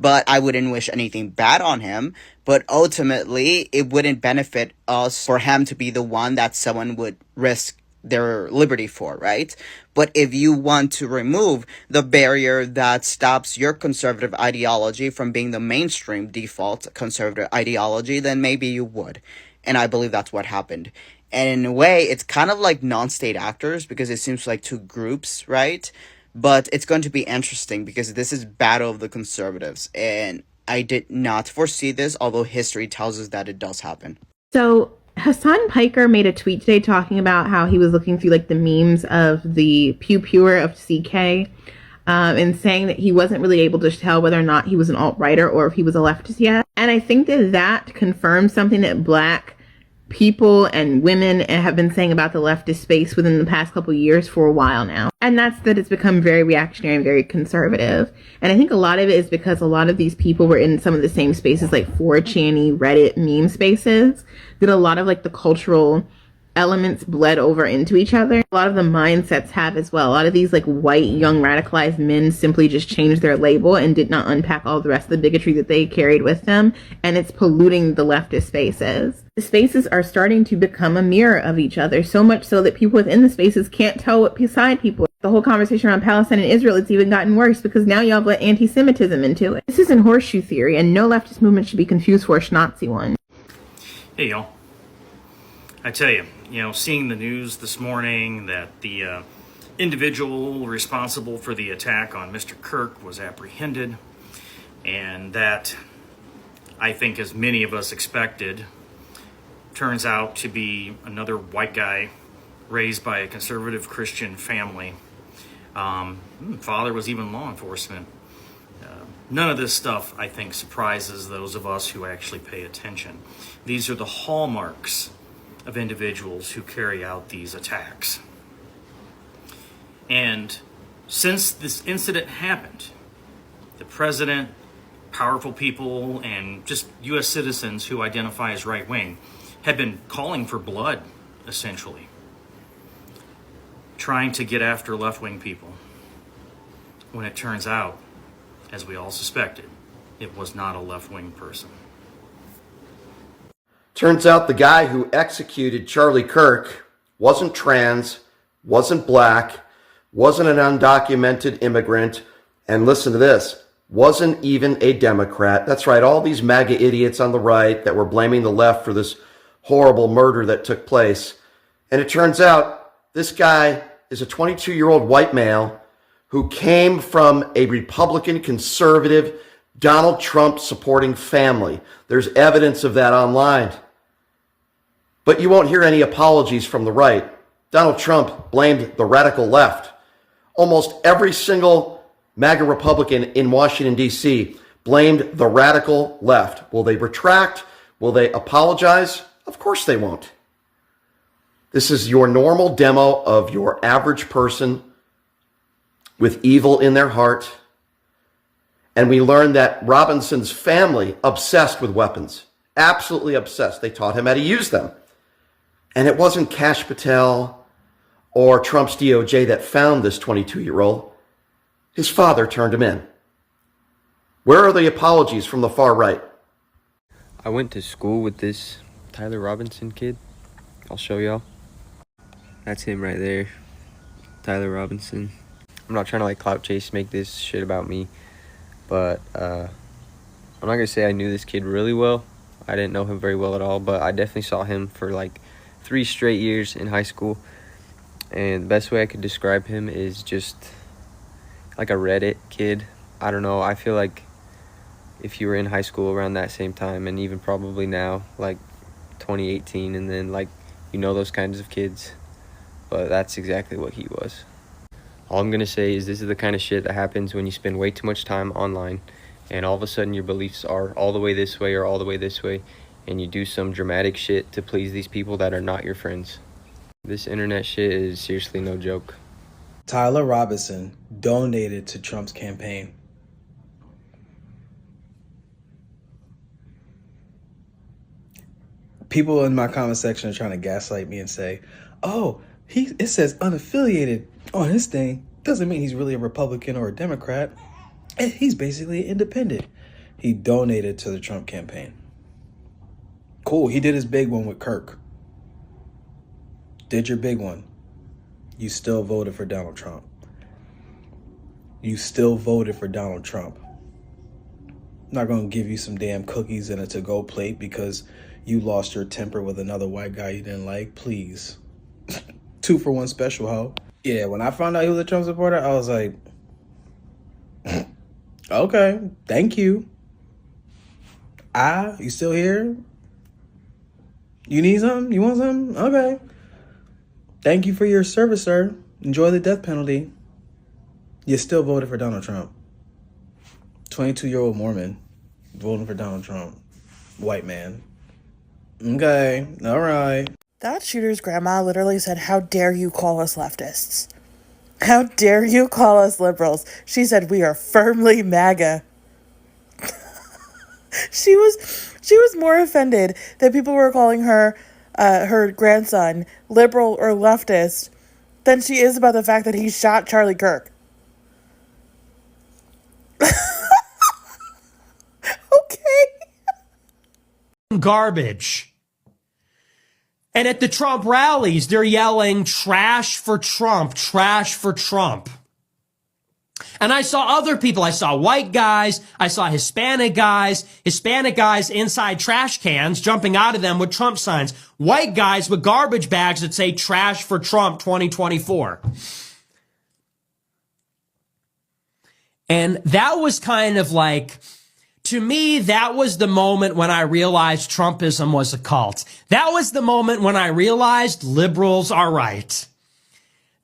but I wouldn't wish anything bad on him. But ultimately, it wouldn't benefit us for him to be the one that someone would risk their liberty for, right? But if you want to remove the barrier that stops your conservative ideology from being the mainstream default conservative ideology, then maybe you would. And I believe that's what happened. And in a way, it's kind of like non-state actors, because it seems like two groups, right? But it's going to be interesting because this is Battle of the Conservatives, and I did not foresee this, although history tells us that it does happen. So Hassan Piker made a tweet today talking about how he was looking through like the memes of the Pew Pewer of CK, and saying that he wasn't really able to tell whether or not he was an alt-righter or if he was a leftist yet. And I think that that confirms something that Black people and women have been saying about the leftist space within the past couple of years for a while now. And that's that it's become very reactionary and very conservative. And I think a lot of it is because a lot of these people were in some of the same spaces like 4chan, Reddit, meme spaces, that a lot of like the cultural elements bled over into each other. A lot of the mindsets have as well. A lot of these like white, young, radicalized men simply just changed their label and did not unpack all the rest of the bigotry that they carried with them. And it's polluting the leftist spaces. The spaces are starting to become a mirror of each other, so much so that people within the spaces can't tell what side people are. The whole conversation around Palestine and Israel, it's even gotten worse because now y'all let anti-Semitism into it. This isn't horseshoe theory, and no leftist movement should be confused for a Schnazi one. Hey, y'all. I tell you, seeing the news this morning that the individual responsible for the attack on Mr. Kirk was apprehended, and that, I think as many of us expected, turns out to be another white guy raised by a conservative Christian family. Father was even law enforcement. None of this stuff, I think, surprises those of us who actually pay attention. These are the hallmarks of individuals who carry out these attacks. And since this incident happened, the president, powerful people, and just U.S. citizens who identify as right-wing have been calling for blood, essentially, trying to get after left-wing people, when it turns out, as we all suspected, it was not a left-wing person. Turns out the guy who executed Charlie Kirk wasn't trans, wasn't black, wasn't an undocumented immigrant, and listen to this, wasn't even a Democrat. That's right, all these MAGA idiots on the right that were blaming the left for this horrible murder that took place. And it turns out this guy is a 22-year-old white male who came from a Republican conservative Donald Trump supporting family. There's evidence of that online. But you won't hear any apologies from the right. Donald Trump blamed the radical left. Almost every single MAGA Republican in Washington, D.C. blamed the radical left. Will they retract? Will they apologize? Of course they won't. This is your normal demo of your average person with evil in their heart. And we learned that Robinson's family obsessed with weapons. Absolutely obsessed. They taught him how to use them. And it wasn't Kash Patel or Trump's DOJ that found this 22-year-old. His father turned him in. Where are the apologies from the far right? I went to school with this Tyler Robinson kid. I'll show y'all. That's him right there. Tyler Robinson. I'm not trying to clout chase, make this shit about me. But I'm not going to say I knew this kid really well. I didn't know him very well at all. But I definitely saw him for 3 straight years in high school, and the best way I could describe him is just like a Reddit kid. I don't know, I feel like if you were in high school around that same time, and even probably now, 2018, and then those kinds of kids, but that's exactly what he was. All I'm gonna say is this is the kind of shit that happens when you spend way too much time online, and all of a sudden your beliefs are all the way this way or all the way this way, and you do some dramatic shit to please these people that are not your friends. This internet shit is seriously no joke. Tyler Robinson donated to Trump's campaign. People in my comment section are trying to gaslight me and say, oh, it says unaffiliated on his thing. Doesn't mean he's really a Republican or a Democrat. He's basically independent. He donated to the Trump campaign. Cool, he did his big one with Kirk. Did your big one. You still voted for Donald Trump. You still voted for Donald Trump. I'm not going to give you some damn cookies and a to-go plate because you lost your temper with another white guy you didn't like. Please. 2-for-1 special, ho. Yeah, when I found out he was a Trump supporter, I was like, okay, thank you. You still here? You need something? You want something? Okay. Thank you for your service, sir. Enjoy the death penalty. You still voted for Donald Trump. 22-year-old Mormon voting for Donald Trump. White man. Okay, all right. That shooter's grandma literally said, "How dare you call us leftists? How dare you call us liberals?" She said, "We are firmly MAGA." She was more offended that people were calling her her grandson liberal or leftist than she is about the fact that he shot Charlie Kirk. Garbage. And at the Trump rallies, they're yelling trash for Trump, trash for Trump. And I saw other people. I saw white guys. I saw Hispanic guys inside trash cans, jumping out of them with Trump signs. White guys with garbage bags that say trash for Trump 2024. And that was kind of like, to me, that was the moment when I realized Trumpism was a cult. That was the moment when I realized liberals are right.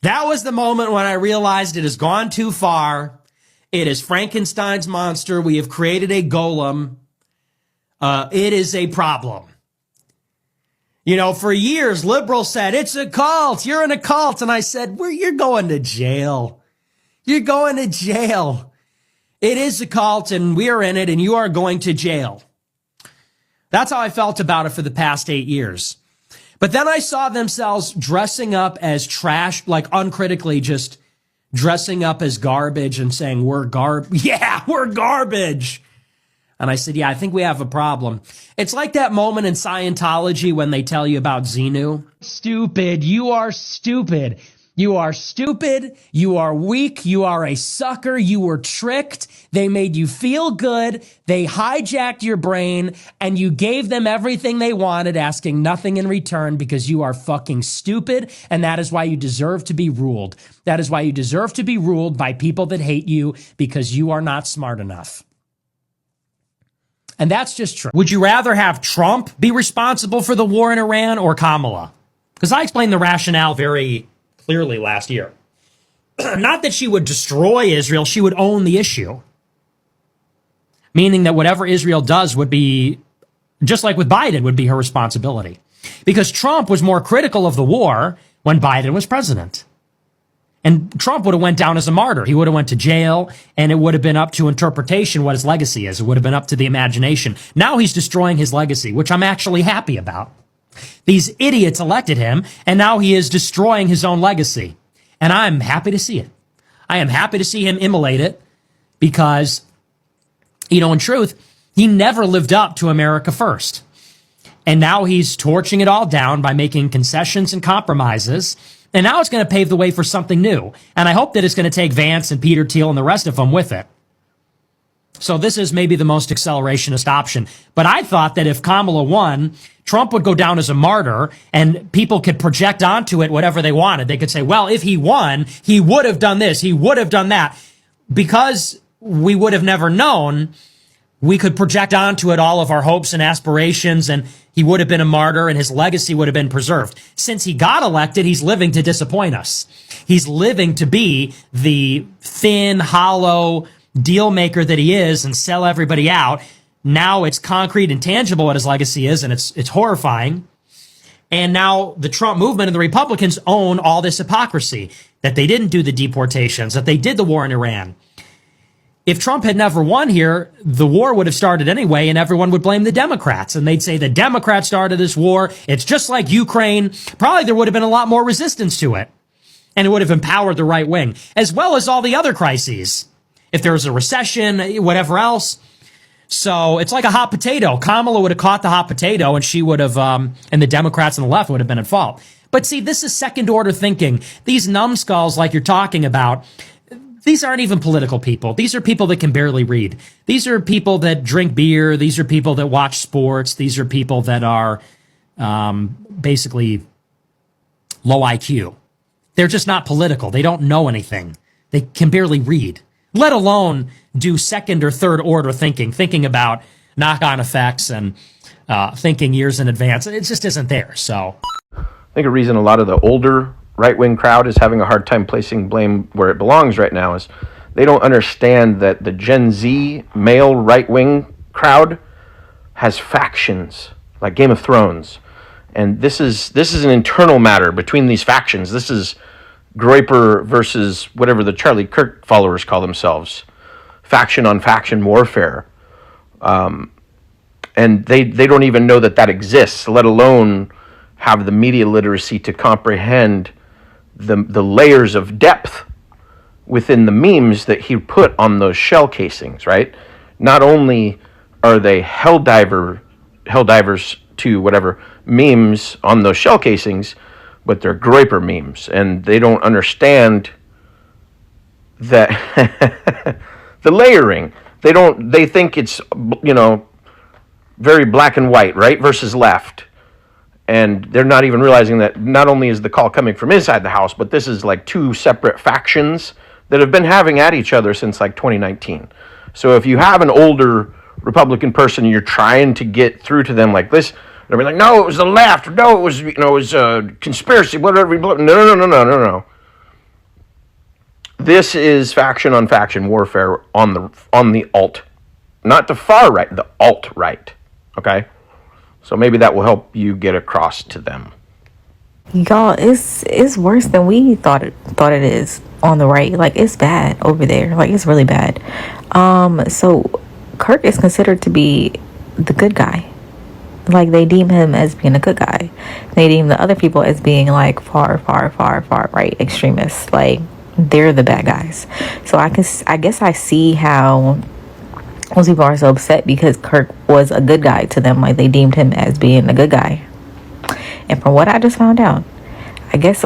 That was the moment when I realized it has gone too far. It is Frankenstein's monster. We have created a golem. It is a problem. You know, for years, liberals said, it's a cult. You're in a cult. And I said, you're going to jail. You're going to jail. It is a cult, and we are in it, and you are going to jail. That's how I felt about it for the past 8 years. But then I saw themselves dressing up as trash, like uncritically just dressing up as garbage and saying, we're garbage. Yeah, we're garbage. And I said, yeah, I think we have a problem. It's like that moment in Scientology when they tell you about Xenu. Stupid. You are stupid. You are stupid. You are weak. You are a sucker. You were tricked. They made you feel good. They hijacked your brain and you gave them everything they wanted, asking nothing in return because you are fucking stupid. And that is why you deserve to be ruled. That is why you deserve to be ruled by people that hate you because you are not smart enough. And that's just true. Would you rather have Trump be responsible for the war in Iran or Kamala? Because I explained the rationale very clearly last year. Not that she would destroy Israel, she would own the issue. Meaning that whatever Israel does would be, just like with Biden, would be her responsibility. Because Trump was more critical of the war when Biden was president. And Trump would have went down as a martyr. He would have went to jail, and it would have been up to interpretation what his legacy is. It would have been up to the imagination. Now he's destroying his legacy, which I'm actually happy about. These idiots elected him, and now he is destroying his own legacy. And I'm happy to see it. I am happy to see him immolate it because, you know, in truth, he never lived up to America first. And now he's torching it all down by making concessions and compromises. And now it's going to pave the way for something new. And I hope that it's going to take Vance and Peter Thiel and the rest of them with it. So this is maybe the most accelerationist option. But I thought that if Kamala won, Trump would go down as a martyr and people could project onto it whatever they wanted. They could say, well, if he won, he would have done this, he would have done that. Because we would have never known, we could project onto it all of our hopes and aspirations, and he would have been a martyr and his legacy would have been preserved. Since he got elected, he's living to disappoint us. He's living to be the thin, hollow deal maker that he is and sell everybody out. Now it's concrete and tangible what his legacy is, and it's horrifying. And now the Trump movement and the Republicans own all this hypocrisy, that they didn't do the deportations, that they did the war in Iran. If Trump had never won here, the war would have started anyway, and everyone would blame the Democrats. And they'd say the Democrats started this war. It's just like Ukraine. Probably there would have been a lot more resistance to it. And it would have empowered the right wing, as well as all the other crises. If there was a recession, whatever else. So it's like a hot potato. Kamala would have caught the hot potato, and she would have, and the Democrats on the left would have been at fault. But see, this is second order thinking. These numbskulls like you're talking about, these aren't even political people. These are people that can barely read. These are people that drink beer. These are people that watch sports. These are people that are basically low IQ. They're just not political. They don't know anything. They can barely read, let alone do second or third order thinking about knock-on effects and thinking years in advance. It just isn't there. So I think a reason a lot of the older right-wing crowd is having a hard time placing blame where it belongs right now is they don't understand that the Gen Z male right-wing crowd has factions like Game of Thrones. And this is an internal matter between these factions. This is Groyper versus whatever the Charlie Kirk followers call themselves. Faction on faction warfare. And they don't even know that exists, let alone have the media literacy to comprehend the layers of depth within the memes that he put on those shell casings, right? Not only are they helldivers to whatever memes on those shell casings, but they're Groyper memes, and they don't understand that the layering. They think it's, very black and white, right, versus left. And they're not even realizing that not only is the call coming from inside the house, but this is like two separate factions that have been having at each other since like 2019. So if you have an older Republican person and you're trying to get through to them like this, they'll be like, no, it was the left. No, it was, it was a conspiracy, whatever. No. This is faction on faction warfare on the alt, not the far right, the alt right. Okay, so maybe that will help you get across to them. Y'all, it's worse than we thought it is on the right. Like, it's bad over there. Like, it's really bad. So Kirk is considered to be the good guy. Like, they deem him as being a good guy. They deem the other people as being like far right extremists. Like, they're the bad guys. So I guess I see how most people are so upset because Kirk was a good guy to them. Like, they deemed him as being a good guy. And from what I just found out, I guess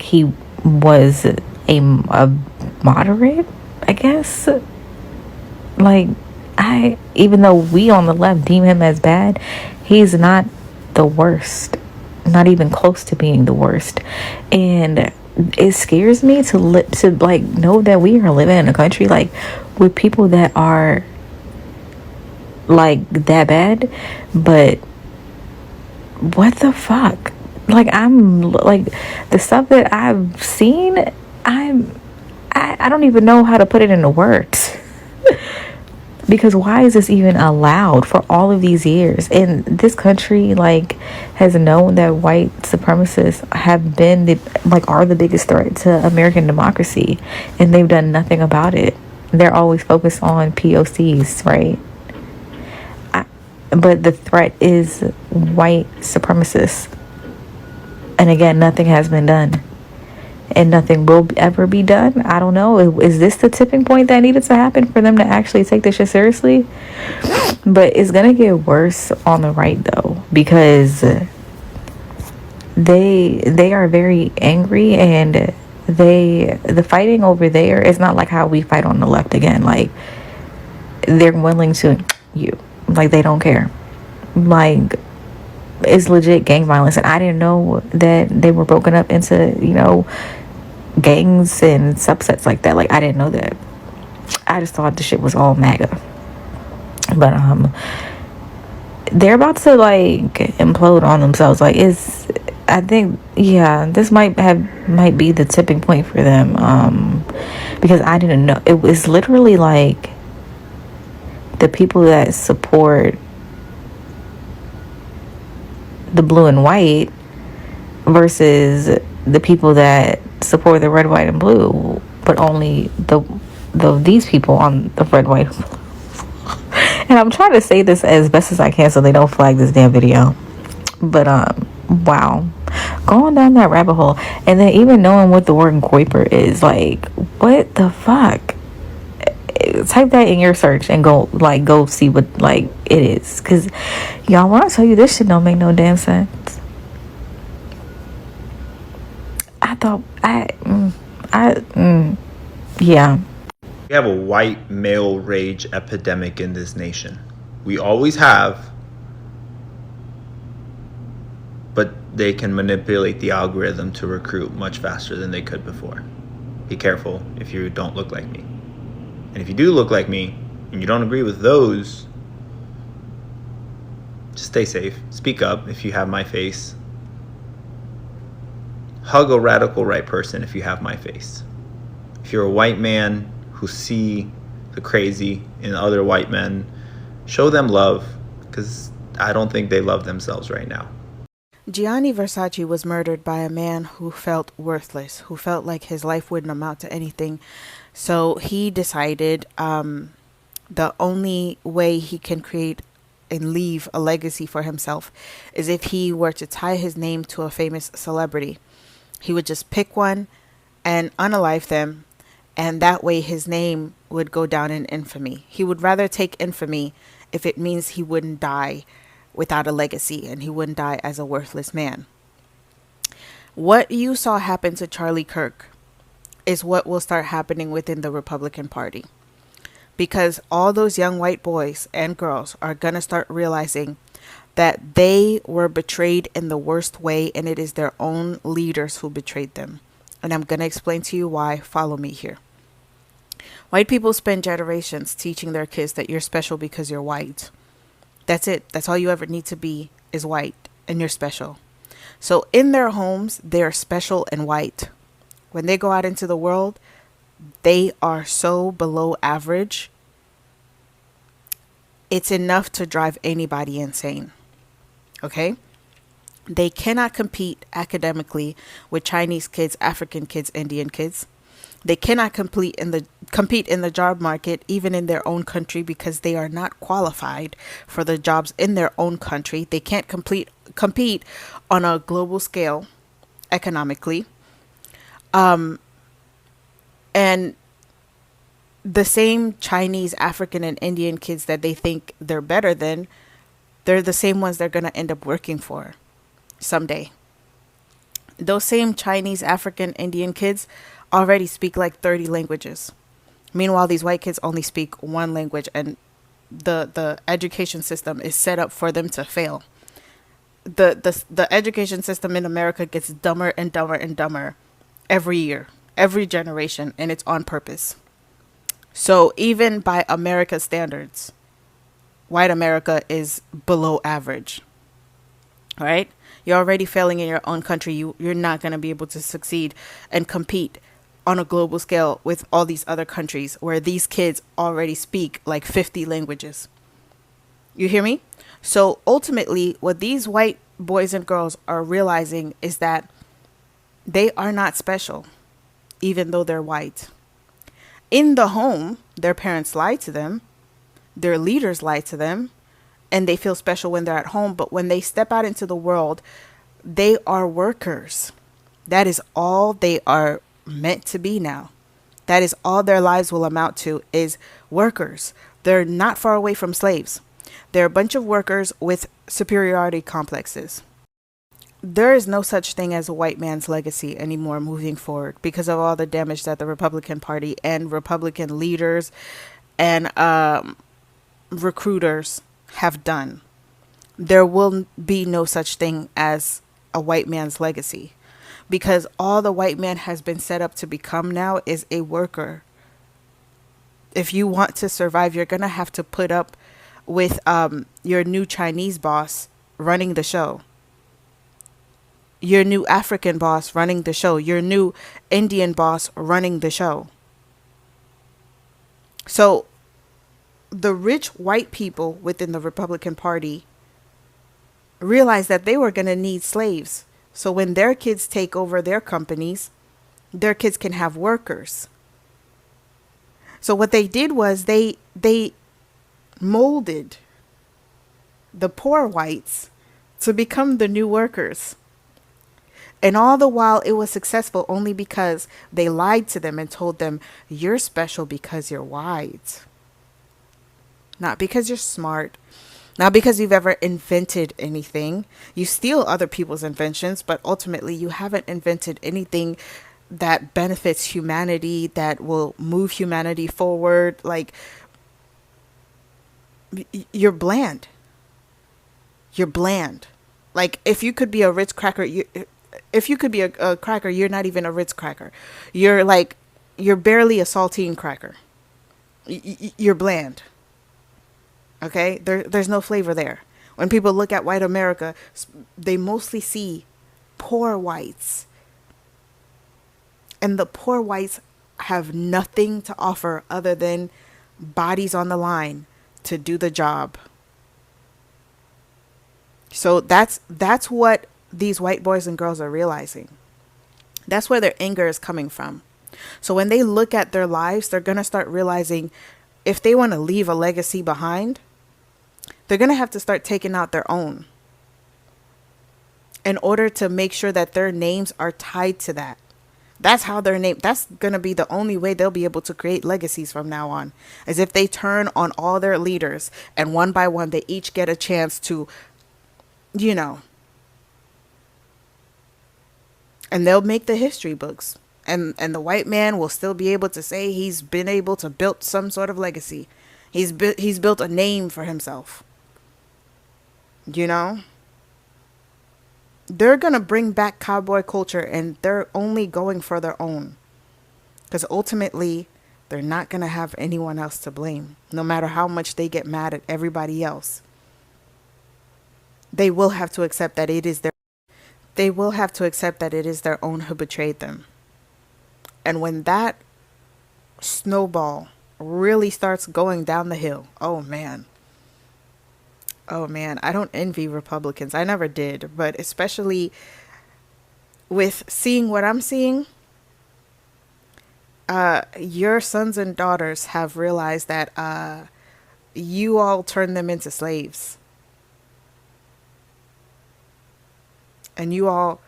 he was a moderate, I guess. Like, even though we on the left deem him as bad, he's not the worst. Not even close to being the worst. And it scares me to know that we are living in a country like with people that are like that bad. But what the fuck? Like, I'm like, the stuff that I've seen, I don't even know how to put it into words. Because why is this even allowed for all of these years? And this country has known that white supremacists have been are the biggest threat to American democracy, and they've done nothing about it. They're always focused on POCs, right? But the threat is white supremacists. And again, nothing has been done. And nothing will ever be done. I don't know. Is this the tipping point that needed to happen for them to actually take this shit seriously? But it's going to get worse on the right, though. Because they are very angry. And the fighting over there is not like how we fight on the left again. Like, they're willing to you. Like, they don't care. Like, it's legit gang violence. And I didn't know that they were broken up into, gangs and subsets like that. Like, I didn't know that. I just thought the shit was all MAGA. But, they're about to, implode on themselves. I think, this might be the tipping point for them. Because I didn't know. It was literally the people that support the blue and white versus the people that support the red, white, and blue, but only these people on the red, white, and I'm trying to say this as best as I can so they don't flag this damn video. But wow, going down that rabbit hole, and then even knowing what the word Groyper is, what the fuck? Type that in your search and go see what it is, because y'all, when I tell you this shit don't make no damn sense. Yeah. We have a white male rage epidemic in this nation. We always have. but they can manipulate the algorithm to recruit much faster than they could before. Be careful if you don't look like me. And if you do look like me and you don't agree with those, just stay safe. Speak up if you have my face. Hug a radical right person if you have my face. If you're a white man who see the crazy in other white men, show them love, because I don't think they love themselves right now. Gianni Versace was murdered by a man who felt worthless, who felt like his life wouldn't amount to anything. So he decided the only way he can create and leave a legacy for himself is if he were to tie his name to a famous celebrity. He would just pick one and unalive them, and that way his name would go down in infamy. He would rather take infamy if it means he wouldn't die without a legacy and he wouldn't die as a worthless man. What you saw happen to Charlie Kirk is what will start happening within the Republican Party. Because all those young white boys and girls are going to start realizing that they were betrayed in the worst way, and it is their own leaders who betrayed them. And I'm going to explain to you why. Follow me here. White people spend generations teaching their kids that you're special because you're white. That's it. That's all you ever need to be is white, and you're special. So in their homes, they're special and white. When they go out into the world, they are so below average. It's enough to drive anybody insane. Okay? They cannot compete academically with Chinese kids, African kids, Indian kids. They cannot compete in the job market, even in their own country, because they are not qualified for the jobs in their own country. They can't compete on a global scale economically. And the same Chinese, African, and Indian kids that they think they're better than, they're the same ones they're going to end up working for someday. Those same Chinese, African, Indian kids already speak like 30 languages. Meanwhile, these white kids only speak one language, and the education system is set up for them to fail. The education system in America gets dumber and dumber and dumber every year, every generation, and it's on purpose. So even by America's standards, white America is below average. All right? You're already failing in your own country. You're not going to be able to succeed and compete on a global scale with all these other countries where these kids already speak like 50 languages. You hear me? So ultimately, what these white boys and girls are realizing is that they are not special, even though they're white. In the home, their parents lie to them, their leaders lie to them, and they feel special when they're at home. But when they step out into the world, they are workers. That is all they are meant to be now. That is all their lives will amount to, is workers. They're not far away from slaves. They're a bunch of workers with superiority complexes. There is no such thing as a white man's legacy anymore moving forward because of all the damage that the Republican Party and Republican leaders and recruiters have done. There will be no such thing as a white man's legacy, because all the white man has been set up to become now is a worker. If you want to survive, you're going to have to put up with your new Chinese boss running the show, your new African boss running the show, your new Indian boss running the show. So the rich white people within the Republican Party realized that they were going to need slaves. So when their kids take over their companies, their kids can have workers. So what they did was they molded the poor whites to become the new workers. And all the while it was successful only because they lied to them and told them, you're special because you're white. Not because you're smart. Not because you've ever invented anything. You steal other people's inventions, but ultimately you haven't invented anything that benefits humanity, that will move humanity forward. Like, you're bland. You're bland. Like, if you could be a Ritz cracker, if you could be a cracker, you're not even a Ritz cracker. You're barely a saltine cracker. You're bland. Okay? There's no flavor there. When people look at white America, they mostly see poor whites. And the poor whites have nothing to offer other than bodies on the line to do the job. So that's what these white boys and girls are realizing. That's where their anger is coming from. So when they look at their lives, they're going to start realizing if they want to leave a legacy behind, they're going to have to start taking out their own in order to make sure that their names are tied to that. That's how their name, that's going to be the only way they'll be able to create legacies from now on, as if they turn on all their leaders and one by one, they each get a chance to, you know, and they'll make the history books, and the white man will still be able to say he's been able to build some sort of legacy. He's built a name for himself. You know, they're going to bring back cowboy culture, and they're only going for their own, because ultimately they're not going to have anyone else to blame. No matter how much they get mad at everybody else, they will have to accept that it is their own who betrayed them. And when that snowball really starts going down the hill, oh man, I don't envy Republicans. I never did, but especially with seeing what I'm seeing, your sons and daughters have realized that you all turned them into slaves. And you all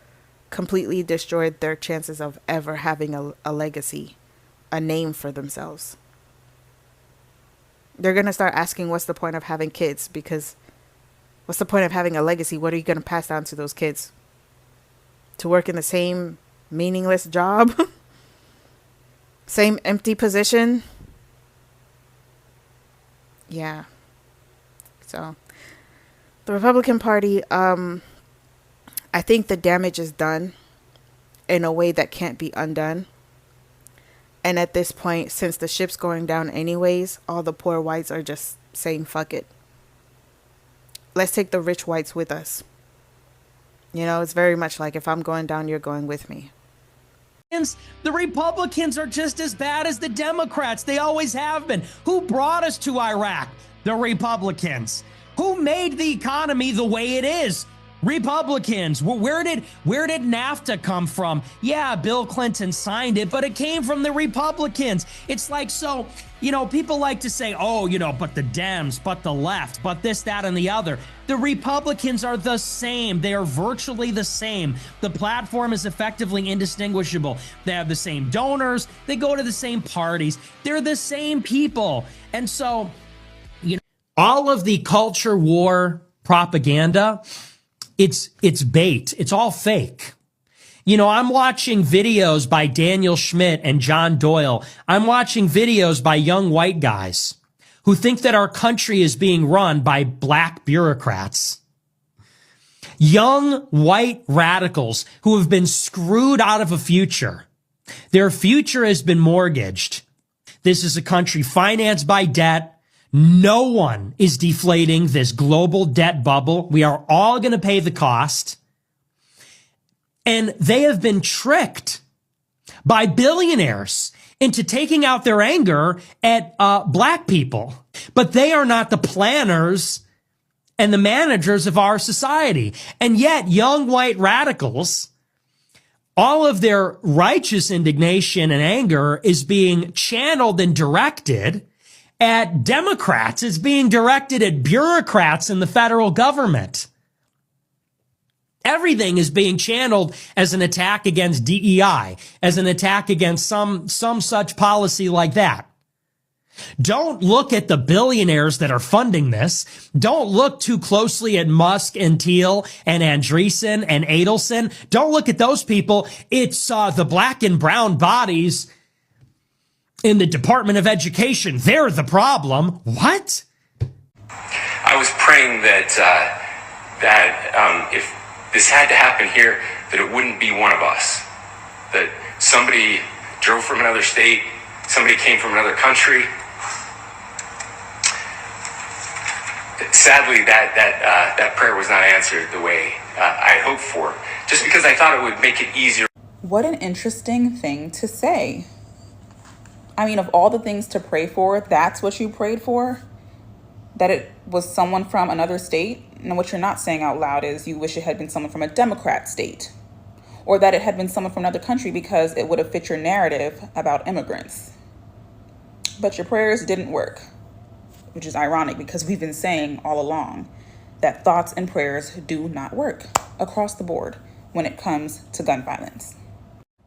completely destroyed their chances of ever having a legacy, a name for themselves. They're going to start asking, what's the point of having kids? Because what's the point of having a legacy? What are you going to pass down to those kids? To work in the same meaningless job? Same empty position? Yeah. So, the Republican Party, I think the damage is done in a way that can't be undone. And at this point, since the ship's going down anyways, all the poor whites are just saying, fuck it. Let's take the rich whites with us. You know, it's very much like, if I'm going down, you're going with me. The Republicans are just as bad as the Democrats. They always have been. Who brought us to Iraq? The Republicans. Who made the economy the way it is? Republicans. Where did NAFTA come from? Yeah, Bill Clinton signed it, but it came from the Republicans. It's like, so, you know, people like to say, oh, you know, but the Dems, but the left, but this, that, and the other. The Republicans are the same. They are virtually the same. The platform is effectively indistinguishable. They have the same donors. They go to the same parties. They're the same people. And so, you know, all of the culture war propaganda, it's bait. It's all fake. You know, I'm watching videos by Daniel Schmidt and John Doyle. I'm watching videos by young white guys who think that our country is being run by black bureaucrats. Young white radicals who have been screwed out of a future. Their future has been mortgaged. This is a country financed by debt. No one is deflating this global debt bubble. We are all going to pay the cost. And they have been tricked by billionaires into taking out their anger at black people. But they are not the planners and the managers of our society. And yet, young white radicals, all of their righteous indignation and anger is being channeled and directed at Democrats. It's being directed at bureaucrats in the federal government. Everything is being channeled as an attack against DEI, as an attack against some such policy like that. Don't look at the billionaires that are funding this. Don't look too closely at Musk and Theil and Andreessen and Adelson. Don't look at those people. It's the black and brown bodies in the Department of Education. They're the problem. What? I was praying that if this had to happen here, that it wouldn't be one of us. That somebody drove from another state, somebody came from another country. Sadly, that prayer was not answered the way I hoped for, just because I thought it would make it easier. What an interesting thing to say. I mean, of all the things to pray for, that's what you prayed for? That it was someone from another state? And what you're not saying out loud is you wish it had been someone from a Democrat state. Or that it had been someone from another country because it would have fit your narrative about immigrants. But your prayers didn't work, which is ironic because we've been saying all along that thoughts and prayers do not work across the board when it comes to gun violence.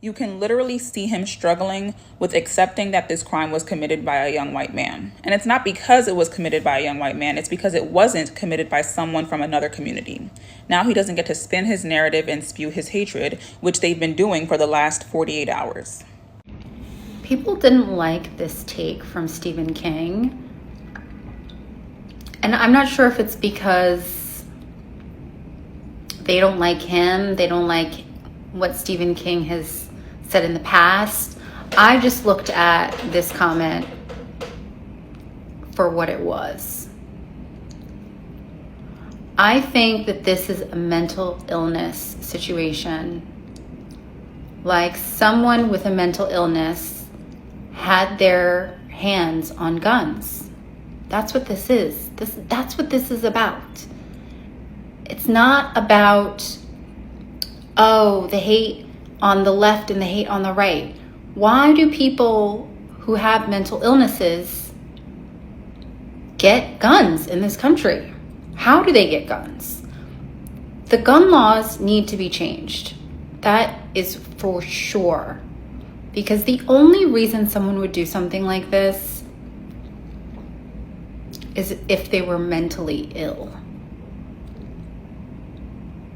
You can literally see him struggling with accepting that this crime was committed by a young white man. And it's not because it was committed by a young white man, it's because it wasn't committed by someone from another community. Now he doesn't get to spin his narrative and spew his hatred, which they've been doing for the last 48 hours. People didn't like this take from Stephen King. And I'm not sure if it's because they don't like him, they don't like what Stephen King has said in the past. I just looked at this comment for what it was. I think that this is a mental illness situation. Like someone with a mental illness had their hands on guns. That's what this is. That's what this is about. It's not about, oh, the hate on the left and the hate on the right. Why do people who have mental illnesses get guns in this country? How do they get guns? The gun laws need to be changed. That is for sure. Because the only reason someone would do something like this is if they were mentally ill.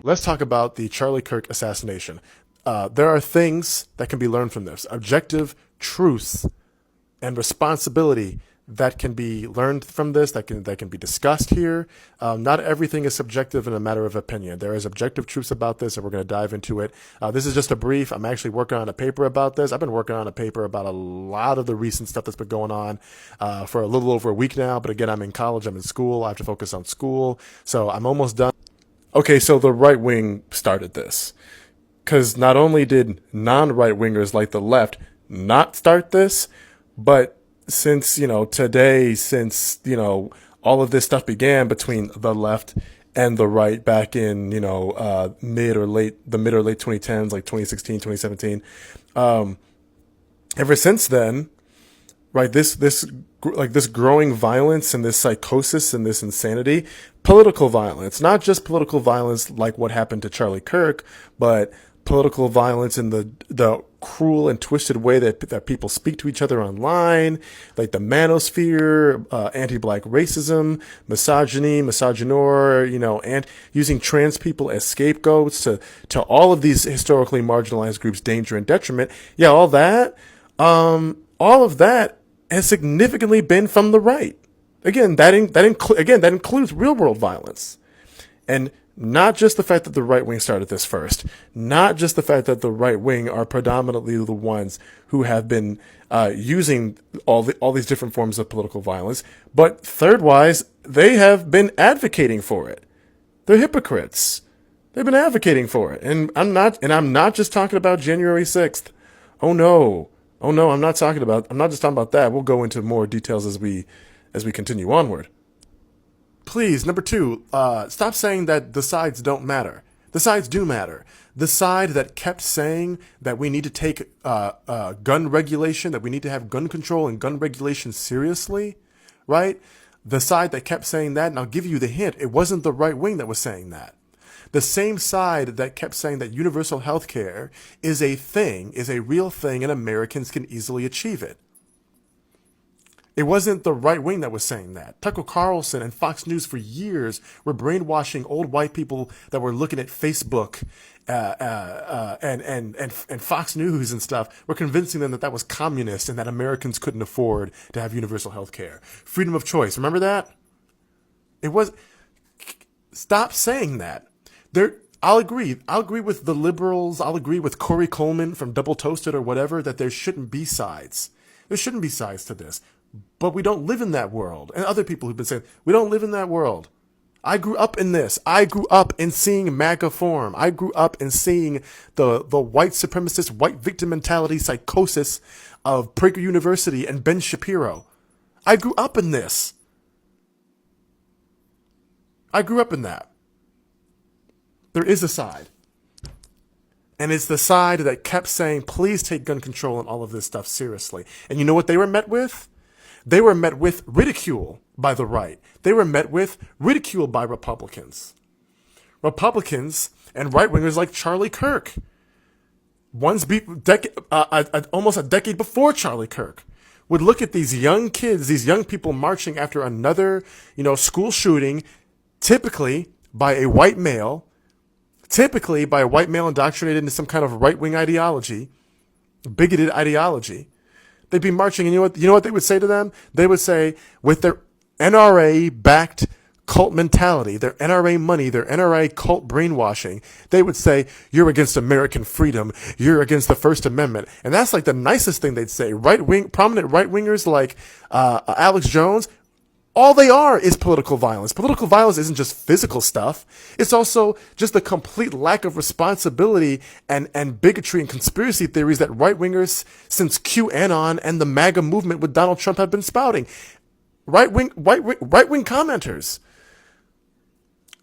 Let's talk about the Charlie Kirk assassination. There are things that can be learned from this. Objective truth and responsibility that can be learned from this, that can be discussed here. Not everything is subjective and a matter of opinion. There is objective truths about this, and we're going to dive into it. This is just a brief. I'm actually working on a paper about this. I've been working on a paper about a lot of the recent stuff that's been going on for a little over a week now. But again, I'm in college. I'm in school. I have to focus on school. So I'm almost done. Okay, so the right wing started this. Because not only did non-right wingers like the left not start this, but since, today, since, all of this stuff began between the left and the right back in, mid or late 2010s, like 2016, 2017, ever since then, right, this growing violence and this psychosis and this insanity, political violence, not just political violence like what happened to Charlie Kirk, but political violence in the cruel and twisted way that people speak to each other online, like the manosphere, anti-black racism, misogyny, misogynoir, and using trans people as scapegoats to all of these historically marginalized groups' danger and detriment. Yeah, all of that has significantly been from the right. Again, that includes real world violence. And not just the fact that the right wing started this first, not just the fact that the right wing are predominantly the ones who have been using all these different forms of political violence, but thirdwise, they have been advocating for it. They're hypocrites. They've been advocating for it, and I'm not just talking about January 6th. Oh no, I'm not just talking about that. We'll go into more details as we continue onward. Please, number 2, stop saying that the sides don't matter. The sides do matter. The side that kept saying that we need to take gun regulation, that we need to have gun control and gun regulation seriously, right? The side that kept saying that, and I'll give you the hint, it wasn't the right wing that was saying that. The same side that kept saying that universal health care is a real thing, and Americans can easily achieve it. It wasn't the right wing that was saying that. Tucker Carlson and Fox News for years were brainwashing old white people that were looking at Facebook and Fox News and stuff. Were convincing them that was communist and that Americans couldn't afford to have universal health care. Freedom of choice. Remember that? It was. Stop saying that. I'll agree. I'll agree with the liberals. I'll agree with Corey Coleman from Double Toasted or whatever that there shouldn't be sides. There shouldn't be sides to this. But we don't live in that world. And other people who've been saying, we don't live in that world. I grew up in this. I grew up in seeing MAGA form. I grew up in seeing the white supremacist, white victim mentality psychosis of Prager University and Ben Shapiro. I grew up in this. I grew up in that. There is a side. And it's the side that kept saying, please take gun control and all of this stuff seriously. And you know what they were met with? They were met with ridicule by the right. They were met with ridicule by Republicans. Republicans and right-wingers like Charlie Kirk. Almost a decade before Charlie Kirk would look at these young kids, these young people marching after another, school shooting, typically by a white male indoctrinated into some kind of right-wing ideology, bigoted ideology. They'd be marching, and you know what they would say to them? They would say, with their NRA-backed cult mentality, their NRA money, their NRA cult brainwashing, they would say, you're against American freedom, you're against the First Amendment. And that's like the nicest thing they'd say. Prominent right-wingers like Alex Jones, all they are is political violence. Political violence isn't just physical stuff. It's also just the complete lack of responsibility and bigotry and conspiracy theories that right-wingers since QAnon and the MAGA movement with Donald Trump have been spouting. Right-wing commenters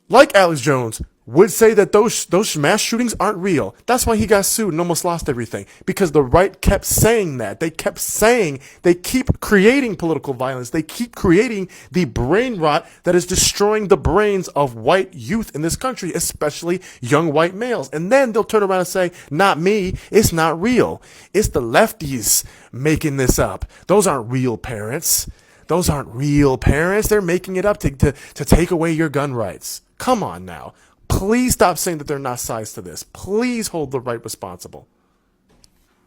like Alex Jones would say that those mass shootings aren't real. That's why he got sued and almost lost everything. Because the right kept saying that. They kept saying, they keep creating political violence. They keep creating the brain rot that is destroying the brains of white youth in this country, especially young white males. And then they'll turn around and say, not me, it's not real. It's the lefties making this up. Those aren't real parents. Those aren't real parents. They're making it up to take away your gun rights. Come on now. Please stop saying that there are not sides to this. Please hold the right responsible.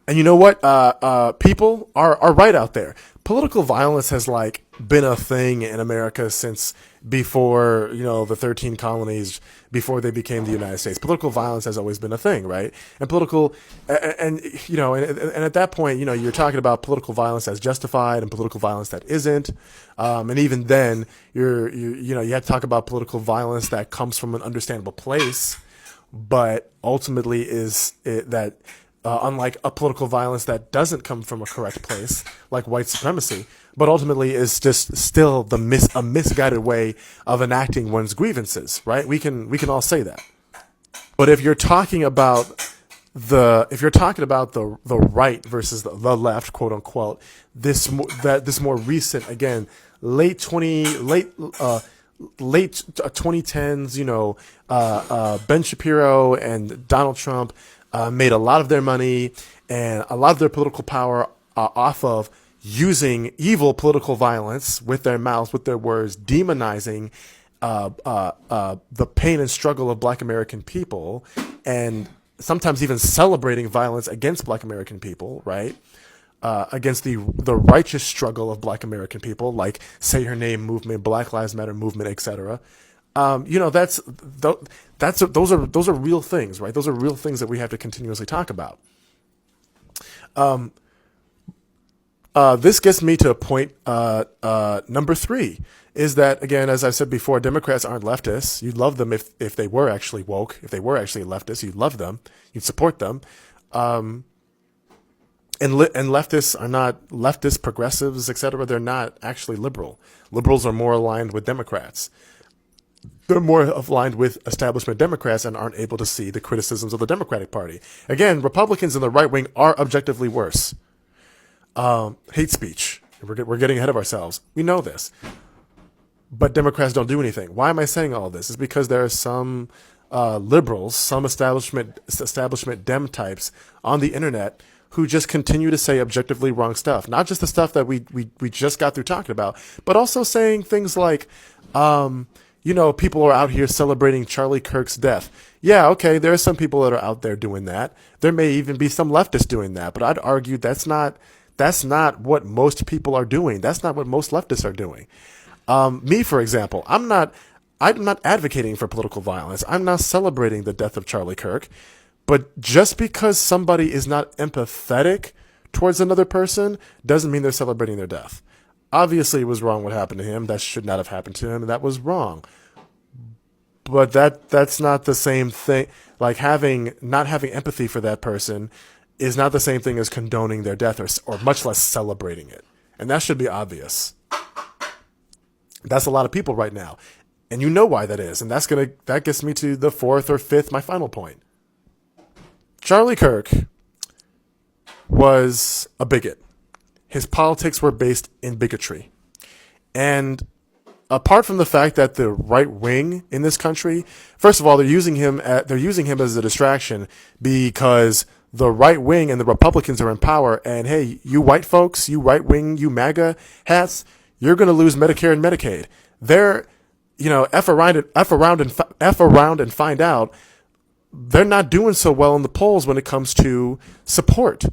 And you know what? People are right out there. Political violence has been a thing in America since before, the 13 colonies, before they became the United States. Political violence has always been a thing, right? And and at that point, you're talking about political violence that's justified and political violence that isn't. And even then, you have to talk about political violence that comes from an understandable place, but ultimately unlike a political violence that doesn't come from a correct place, like white supremacy, but ultimately is just still a misguided way of enacting one's grievances, right? We can all say that. But if you're talking about the right versus the left, quote unquote, this more recent, again, late 2010s, Ben Shapiro and Donald Trump made a lot of their money and a lot of their political power off of using evil political violence with their mouths, with their words, demonizing the pain and struggle of Black American people, and sometimes even celebrating violence against Black American people, right? Against the righteous struggle of Black American people, like Say Her Name movement, Black Lives Matter movement, etc. Those are real things, right? Those are real things that we have to continuously talk about. This gets me to point number 3, is that, again, as I said before, Democrats aren't leftists. You'd love them if they were actually woke, if they were actually leftists. You'd love them. You'd support them. And leftists are not leftists, progressives, etc. They're not actually liberal. Liberals are more aligned with Democrats. They're more aligned with establishment Democrats and aren't able to see the criticisms of the Democratic Party. Again, Republicans in the right wing are objectively worse. Hate speech. We're getting ahead of ourselves. We know this. But Democrats don't do anything. Why am I saying all this? It's because there are some liberals, some establishment Dem types on the internet who just continue to say objectively wrong stuff. Not just the stuff that we just got through talking about, but also saying things like, people are out here celebrating Charlie Kirk's death. Yeah, okay, there are some people that are out there doing that. There may even be some leftists doing that, but I'd argue that's not what most people are doing. That's not what most leftists are doing. Me, for example, I'm not I'm not advocating for political violence. I'm not celebrating the death of Charlie Kirk. But just because somebody is not empathetic towards another person doesn't mean they're celebrating their death. Obviously, it was wrong what happened to him. That should not have happened to him. That was wrong. But that's not the same thing. Like not having empathy for that person is not the same thing as condoning their death or much less celebrating it. And that should be obvious. That's a lot of people right now. And you know why that is. And that gets me to the fourth or fifth, my final point. Charlie Kirk was a bigot. His politics were based in bigotry. And apart from the fact that the right wing in this country, first of all, they're using him as a distraction because the right wing and the Republicans are in power. And hey, you white folks, you right wing, you MAGA hats, you're going to lose Medicare and Medicaid. They're, F around and find out they're not doing so well in the polls when it comes to support.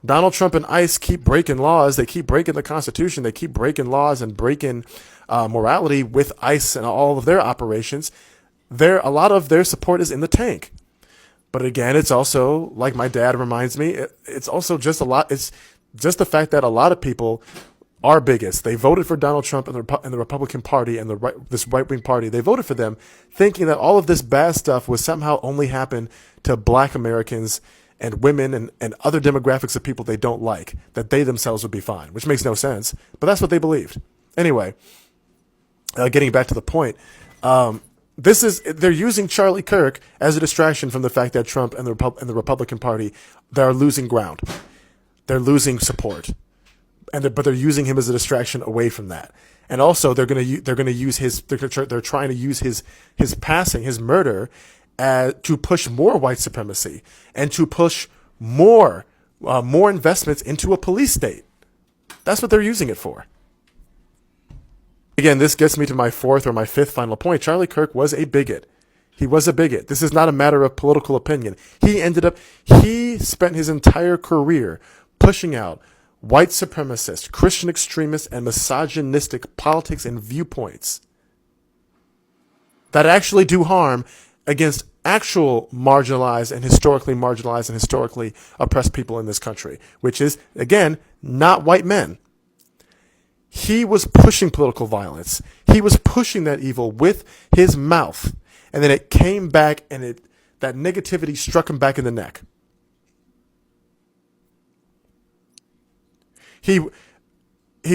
Donald Trump and ICE keep breaking laws. They keep breaking the Constitution. They keep breaking laws and breaking morality with ICE and all of their operations. A lot of their support is in the tank. But again, it's also, like my dad reminds me, it's also just it's just the fact that a lot of people are bigots. They voted for Donald Trump and the Republican Party and this right-wing party. They voted for them thinking that all of this bad stuff would somehow only happen to black Americans and women and other demographics of people they don't like, that they themselves would be fine, which makes no sense. But that's what they believed. Anyway, getting back to the point, they're using Charlie Kirk as a distraction from the fact that Trump and the Republican Party, they're losing ground. They're losing support. But they're using him as a distraction away from that. And also they're trying to use his passing, his murder, to push more white supremacy and to push more investments into a police state. That's what they're using it for. Again, this gets me to my fourth or my fifth final point. Charlie Kirk was a bigot. He was a bigot. This is not a matter of political opinion. He spent his entire career pushing out white supremacist, Christian extremist, and misogynistic politics and viewpoints that actually do harm against actual marginalized and historically oppressed people in this country, which is, again, not white men. He was pushing political violence. He was pushing that evil with his mouth. And then it came back and that negativity struck him back in the neck. He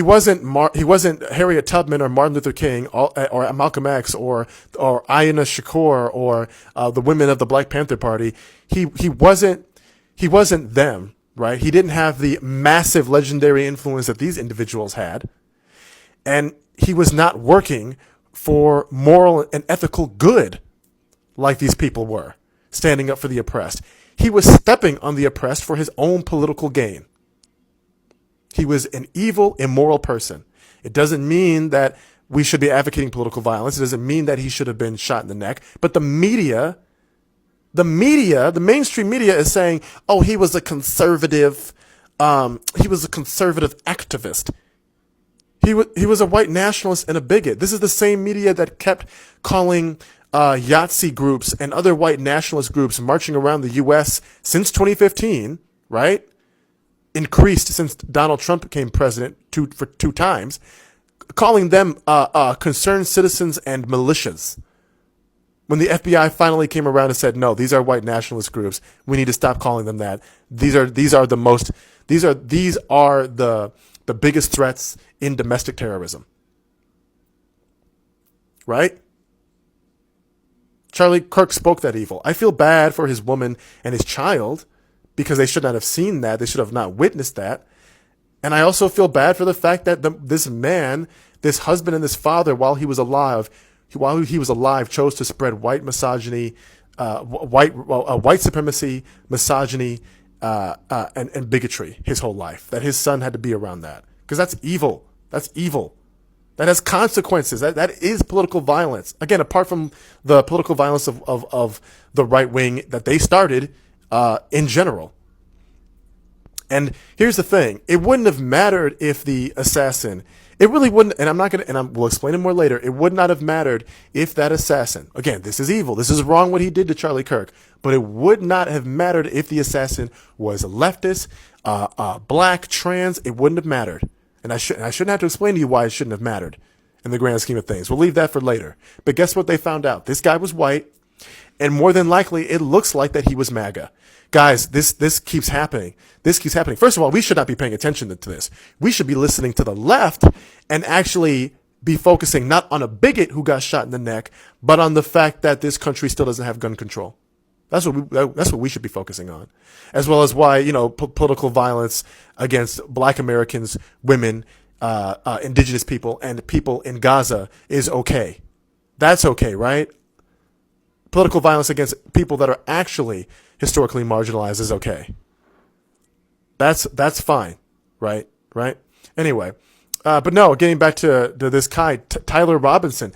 wasn't Harriet Tubman or Martin Luther King or Malcolm X or Aina Shakur or the women of the Black Panther Party. He wasn't them, right? He didn't have the massive legendary influence that these individuals had. And he was not working for moral and ethical good like these people were, standing up for the oppressed. He was stepping on the oppressed for his own political gain. He was an evil, immoral person. It doesn't mean that we should be advocating political violence. It doesn't mean that he should have been shot in the neck. But the mainstream media is saying, oh, he was a conservative activist. He was a white nationalist and a bigot. This is the same media that kept calling Yahtzee groups and other white nationalist groups marching around the U.S. since 2015, right? Increased since Donald Trump became president for two times, calling them concerned citizens and militias. When the FBI finally came around and said, no, these are white nationalist groups, we need to stop calling them that. These are the biggest threats in domestic terrorism. Right? Charlie Kirk spoke that evil. I feel bad for his woman and his child because they should not have seen that. They should have not witnessed that. And I also feel bad for the fact that this man, this husband and this father, while he was alive, chose to spread white misogyny, white supremacy, misogyny, and bigotry his whole life. That his son had to be around that. Because that's evil. That's evil. That has consequences. That is political violence. Again, apart from the political violence of the right wing that they started in general. And here's the thing. It wouldn't have mattered if the assassin, it really wouldn't, and we'll explain it more later. It would not have mattered if that assassin, again, this is evil. This is wrong what he did to Charlie Kirk, but it would not have mattered if the assassin was leftist, black, trans. It wouldn't have mattered. And I shouldn't have to explain to you why it shouldn't have mattered in the grand scheme of things. We'll leave that for later. But guess what they found out? This guy was white, and more than likely, it looks like that he was MAGA. Guys, this keeps happening. This keeps happening. First of all, we should not be paying attention to this. We should be listening to the left and actually be focusing not on a bigot who got shot in the neck, but on the fact that this country still doesn't have gun control. That's what we should be focusing on, as well as why, political violence against Black Americans, women, indigenous people, and people in Gaza is okay. That's okay, right? Political violence against people that are actually historically marginalized is okay. That's fine, right? Anyway, but no, getting back to this guy, Tyler Robinson,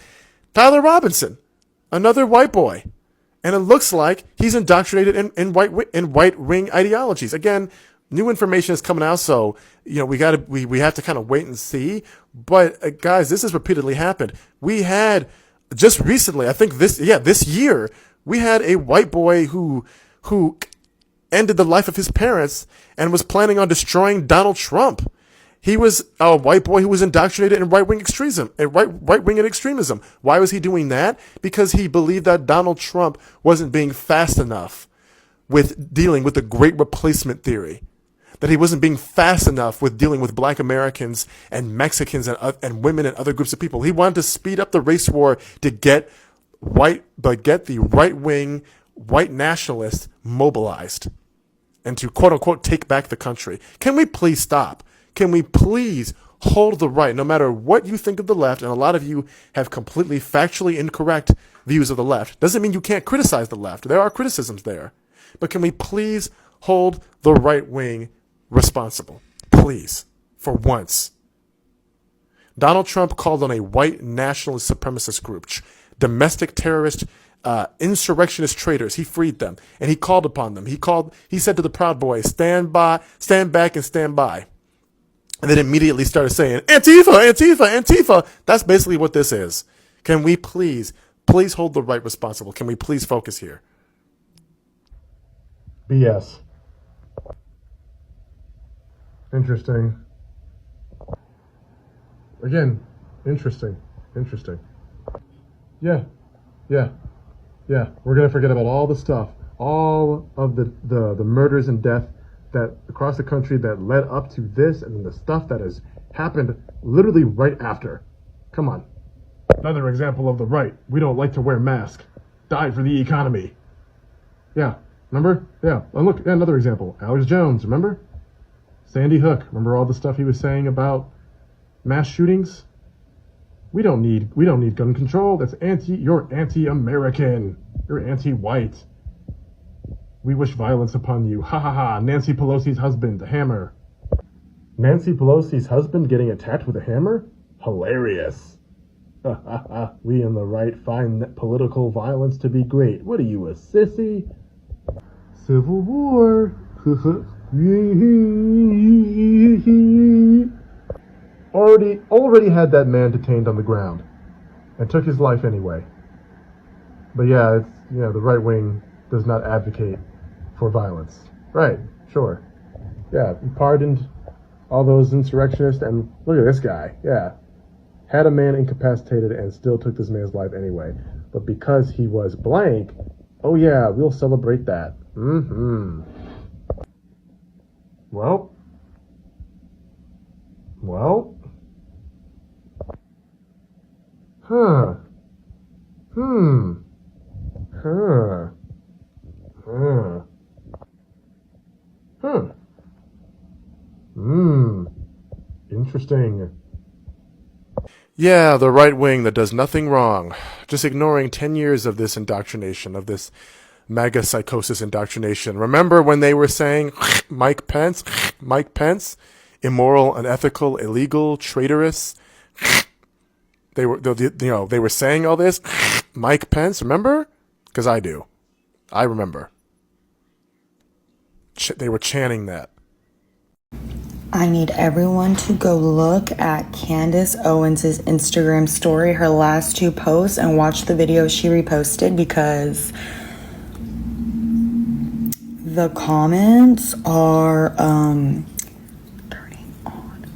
another white boy. And it looks like he's indoctrinated in right wing ideologies. Again, new information is coming out, so we have to kind of wait and see. But guys, this has repeatedly happened. We had just recently, I think this year, we had a white boy who ended the life of his parents and was planning on destroying Donald Trump. He was a white boy who was indoctrinated in right-wing extremism. Why was he doing that? Because he believed that Donald Trump wasn't being fast enough with dealing with the Great Replacement theory. That he wasn't being fast enough with dealing with Black Americans and Mexicans and women and other groups of people. He wanted to speed up the race war to get the right-wing white nationalists mobilized and to quote-unquote take back the country. Can we please stop? Can we please hold the right, no matter what you think of the left, and a lot of you have completely factually incorrect views of the left. Doesn't mean you can't criticize the left. There are criticisms there. But can we please hold the right wing responsible? Please. For once. Donald Trump called on a white nationalist supremacist group, domestic terrorist, insurrectionist traitors. He freed them, and he called upon them. He said to the Proud Boys, stand back and stand by. And then immediately started saying, Antifa, Antifa, Antifa. That's basically what this is. Can we please hold the right responsible? Can we please focus here? BS. Interesting. Again, interesting. Yeah. We're going to forget about all the stuff, all of the murders and death that across the country that led up to this, and the stuff that has happened literally right after. Come on. Another example of the right. We don't like to wear masks. Died for the economy. Yeah. Remember? Yeah. And look, another example. Alex Jones, remember? Sandy Hook. Remember all the stuff he was saying about mass shootings? We don't need gun control. You're anti-American. You're anti-white. We wish violence upon you. Ha ha ha. Nancy Pelosi's husband, the hammer. Nancy Pelosi's husband getting attacked with a hammer? Hilarious. Ha ha ha. We in the right find political violence to be great. What are you, a sissy? Civil War. Already had that man detained on the ground and took his life anyway. But yeah, the right wing does not advocate for violence. Right, sure. Yeah, he pardoned all those insurrectionists, and look at this guy. Yeah. Had a man incapacitated and still took this man's life anyway. But because he was blank, oh yeah, we'll celebrate that. Well. Interesting. Yeah, the right wing that does nothing wrong, just ignoring 10 years of this indoctrination, of this MAGA psychosis indoctrination. Remember when they were saying Mike Pence, immoral, unethical, illegal, traitorous? They were saying all this. Mike Pence, remember? Because I do. I remember. They were chanting that. I need everyone to go look at Candace Owens' Instagram story, her last 2 posts, and watch the video she reposted, because the comments are turning on.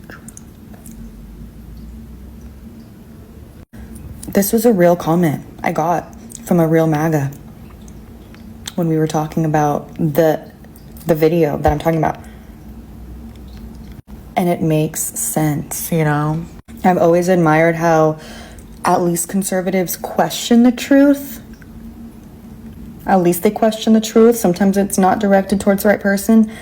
This was a real comment I got from a real MAGA when we were talking about the video that I'm talking about. And it makes sense, you know? I've always admired how at least conservatives question the truth. At least they question the truth. Sometimes it's not directed towards the right person.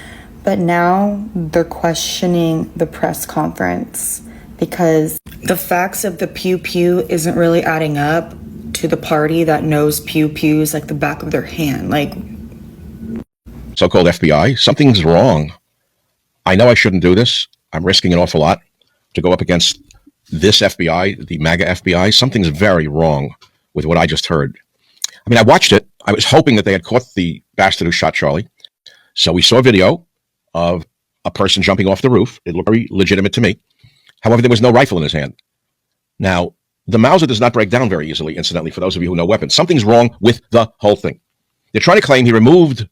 But now they're questioning the press conference because the facts of the pew pew isn't really adding up to the party that knows pew pews like the back of their hand. Like, so-called FBI, something's wrong. I know I shouldn't do this. I'm risking an awful lot to go up against this FBI, the MAGA FBI. Something's very wrong with what I just heard. I mean, I watched it. I was hoping that they had caught the bastard who shot Charlie. So we saw a video of a person jumping off the roof. It looked very legitimate to me. However, there was no rifle in his hand. Now, the Mauser does not break down very easily, incidentally, for those of you who know weapons. Something's wrong with the whole thing. They're trying to claim he removed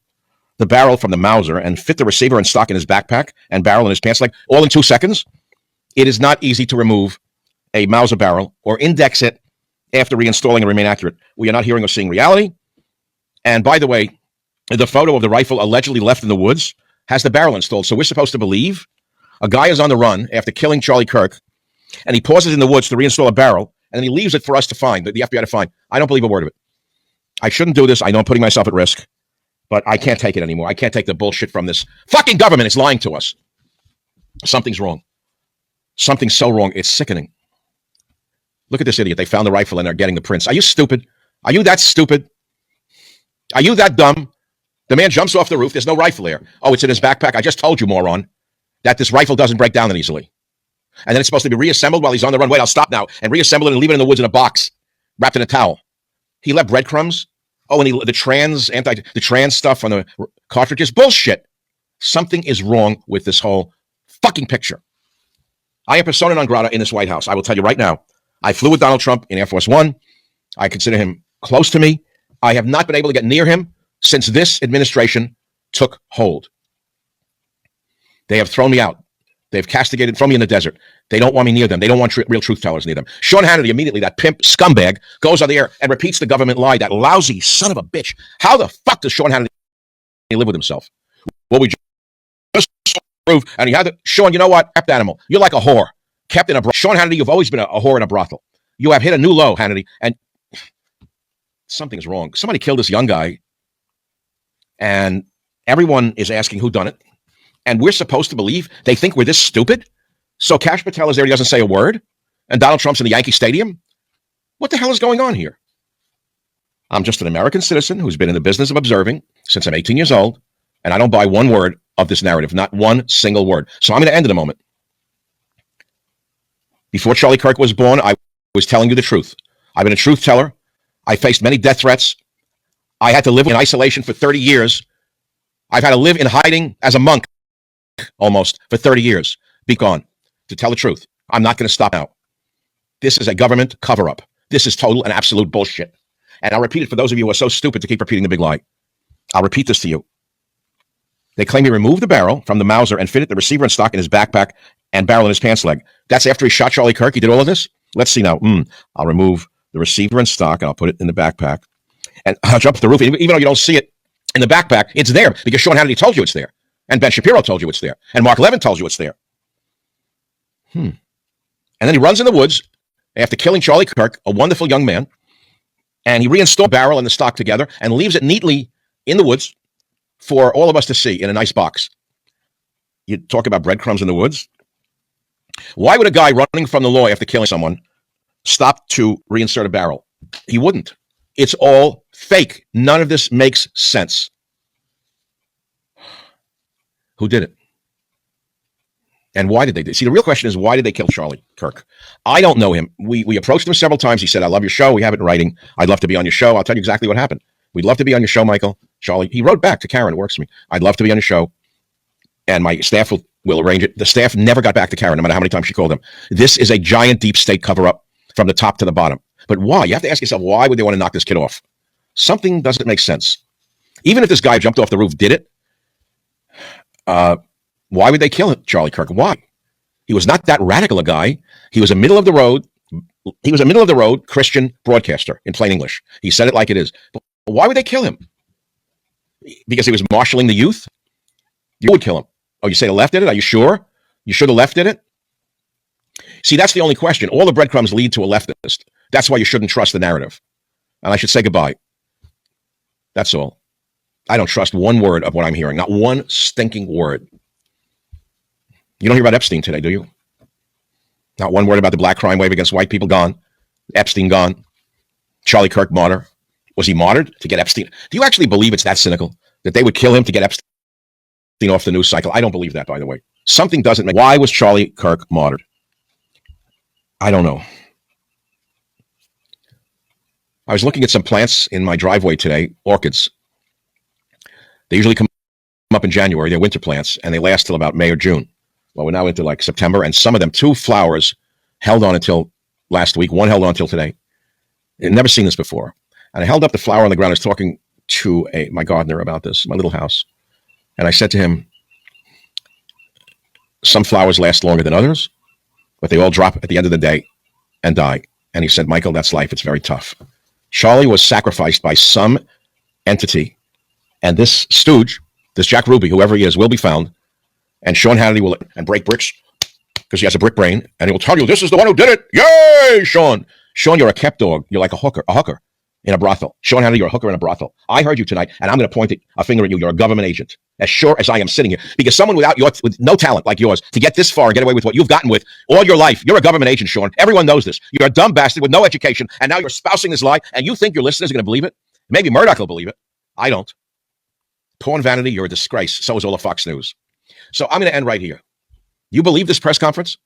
the barrel from the Mauser and fit the receiver and stock in his backpack and barrel in his pants leg all in 2 seconds. It is not easy to remove a Mauser barrel or index it after reinstalling and remain accurate. We are not hearing or seeing reality. And by the way, the photo of the rifle allegedly left in the woods has the barrel installed. So we're supposed to believe a guy is on the run after killing Charlie Kirk, and he pauses in the woods to reinstall a barrel, and then he leaves it for us to find, the FBI to find. I don't believe a word of it. I shouldn't do this. I know I'm putting myself at risk. But I can't take it anymore. I can't take the bullshit from this fucking government. It's lying to us. Something's wrong. Something's so wrong. It's sickening. Look at this idiot. They found the rifle and they're getting the prints. Are you stupid? Are you that stupid? Are you that dumb? The man jumps off the roof. There's no rifle there. Oh, it's in his backpack. I just told you, moron, that this rifle doesn't break down that easily. And then it's supposed to be reassembled while he's on the run. Wait, I'll stop now. And reassemble it and leave it in the woods in a box, wrapped in a towel. He left breadcrumbs. Oh, and the trans stuff on the cartridges. Bullshit. Something is wrong with this whole fucking picture. I am persona non grata in this White House. I will tell you right now. I flew with Donald Trump in Air Force One. I consider him close to me. I have not been able to get near him since this administration took hold. They have thrown me out. They've castigated, thrown me in the desert. They don't want me near them. They don't want real truth tellers near them. Sean Hannity immediately, that pimp scumbag, goes on the air and repeats the government lie, that lousy son of a bitch. How the fuck does Sean Hannity live with himself? Well, we just proved, and he had to, Sean, you know what? F the animal. You're like a whore. Kept in a brothel. Sean Hannity, you've always been a whore in a brothel. You have hit a new low, Hannity, and something's wrong. Somebody killed this young guy, and everyone is asking who done it. And we're supposed to believe they think we're this stupid? So Kash Patel is there, he doesn't say a word, and Donald Trump's in the Yankee Stadium? What the hell is going on here? I'm just an American citizen who's been in the business of observing since I'm 18 years old, and I don't buy one word of this narrative, not one single word. So I'm going to end in a moment. Before Charlie Kirk was born, I was telling you the truth. I've been a truth teller. I faced many death threats. I had to live in isolation for 30 years. I've had to live in hiding as a monk almost for 30 years. Be gone. To tell the truth, I'm not going to stop now. This is a government cover-up. This is total and absolute bullshit. And I'll repeat it for those of you who are so stupid to keep repeating the big lie. I'll repeat this to you. They claim he removed the barrel from the Mauser and fitted the receiver and stock in his backpack and barrel in his pants leg. That's after he shot Charlie Kirk. He did all of this? Let's see now. I'll remove the receiver and stock and I'll put it in the backpack. And I'll jump the roof. Even though you don't see it in the backpack, it's there because Sean Hannity told you it's there. And Ben Shapiro told you it's there. And Mark Levin told you it's there. And then he runs in the woods after killing Charlie Kirk, a wonderful young man, and he reinstalled the barrel and the stock together and leaves it neatly in the woods for all of us to see in a nice box. You talk about breadcrumbs in the woods? Why would a guy running from the law after killing someone stop to reinsert a barrel? He wouldn't. It's all fake. None of this makes sense. Who did it? And why did they do it? See, the real question is, why did they kill Charlie Kirk? I don't know him. We approached him several times. He said, I love your show. We have it in writing. I'd love to be on your show. I'll tell you exactly what happened. We'd love to be on your show, Michael. Charlie. He wrote back to Karen, who works for me. I'd love to be on your show. And my staff will We'll arrange it. The staff never got back to Karen, no matter how many times she called them. This is a giant deep state cover-up from the top to the bottom. But why? You have to ask yourself, why would they want to knock this kid off? Something doesn't make sense. Even if this guy jumped off the roof, did it, why would they kill Charlie Kirk? Why? He was not that radical a guy. He was a middle of the road Christian broadcaster in plain English. He said it like it is. But why would they kill him? Because he was marshaling the youth? You would kill him. Oh, you say the left did it? Are you sure? You sure the left did it? See, that's the only question. All the breadcrumbs lead to a leftist. That's why you shouldn't trust the narrative. And I should say goodbye. That's all. I don't trust one word of what I'm hearing. Not one stinking word. You don't hear about Epstein today, do you? Not one word about the black crime wave against white people. Gone. Epstein gone. Charlie Kirk martyr. Was he martyred to get Epstein? Do you actually believe it's that cynical that they would kill him to get Epstein off the news cycle? I don't believe that, by the way. Something doesn't make. Why was Charlie Kirk martyred? I don't know. I was looking at some plants in my driveway today, orchids. They usually come up in January. They're winter plants, and they last till about May or June. Well, we're now into like September, and some of them, 2 flowers held on until last week. 1 held on until today. I've never seen this before. And I held up the flower on the ground. I was talking to my gardener about this, my little house. And I said to him, some flowers last longer than others, but they all drop at the end of the day and die. And he said, Michael, that's life. It's very tough. Charlie was sacrificed by some entity. And this stooge, this Jack Ruby, whoever he is, will be found. And Sean Hannity will and break bricks because he has a brick brain. And he will tell you, this is the one who did it. Yay, Sean. Sean, you're a kept dog. You're like a hooker in a brothel. Sean Hannity, you're a hooker in a brothel. I heard you tonight, and I'm going to point a finger at you. You're a government agent, as sure as I am sitting here. Because someone with no talent like yours to get this far and get away with what you've gotten with all your life, you're a government agent, Sean. Everyone knows this. You're a dumb bastard with no education, and now you're espousing this lie, and you think your listeners are going to believe it? Maybe Murdoch will believe it. I don't. Porn vanity, you're a disgrace. So is all of Fox News. So I'm going to end right here. You believe this press conference?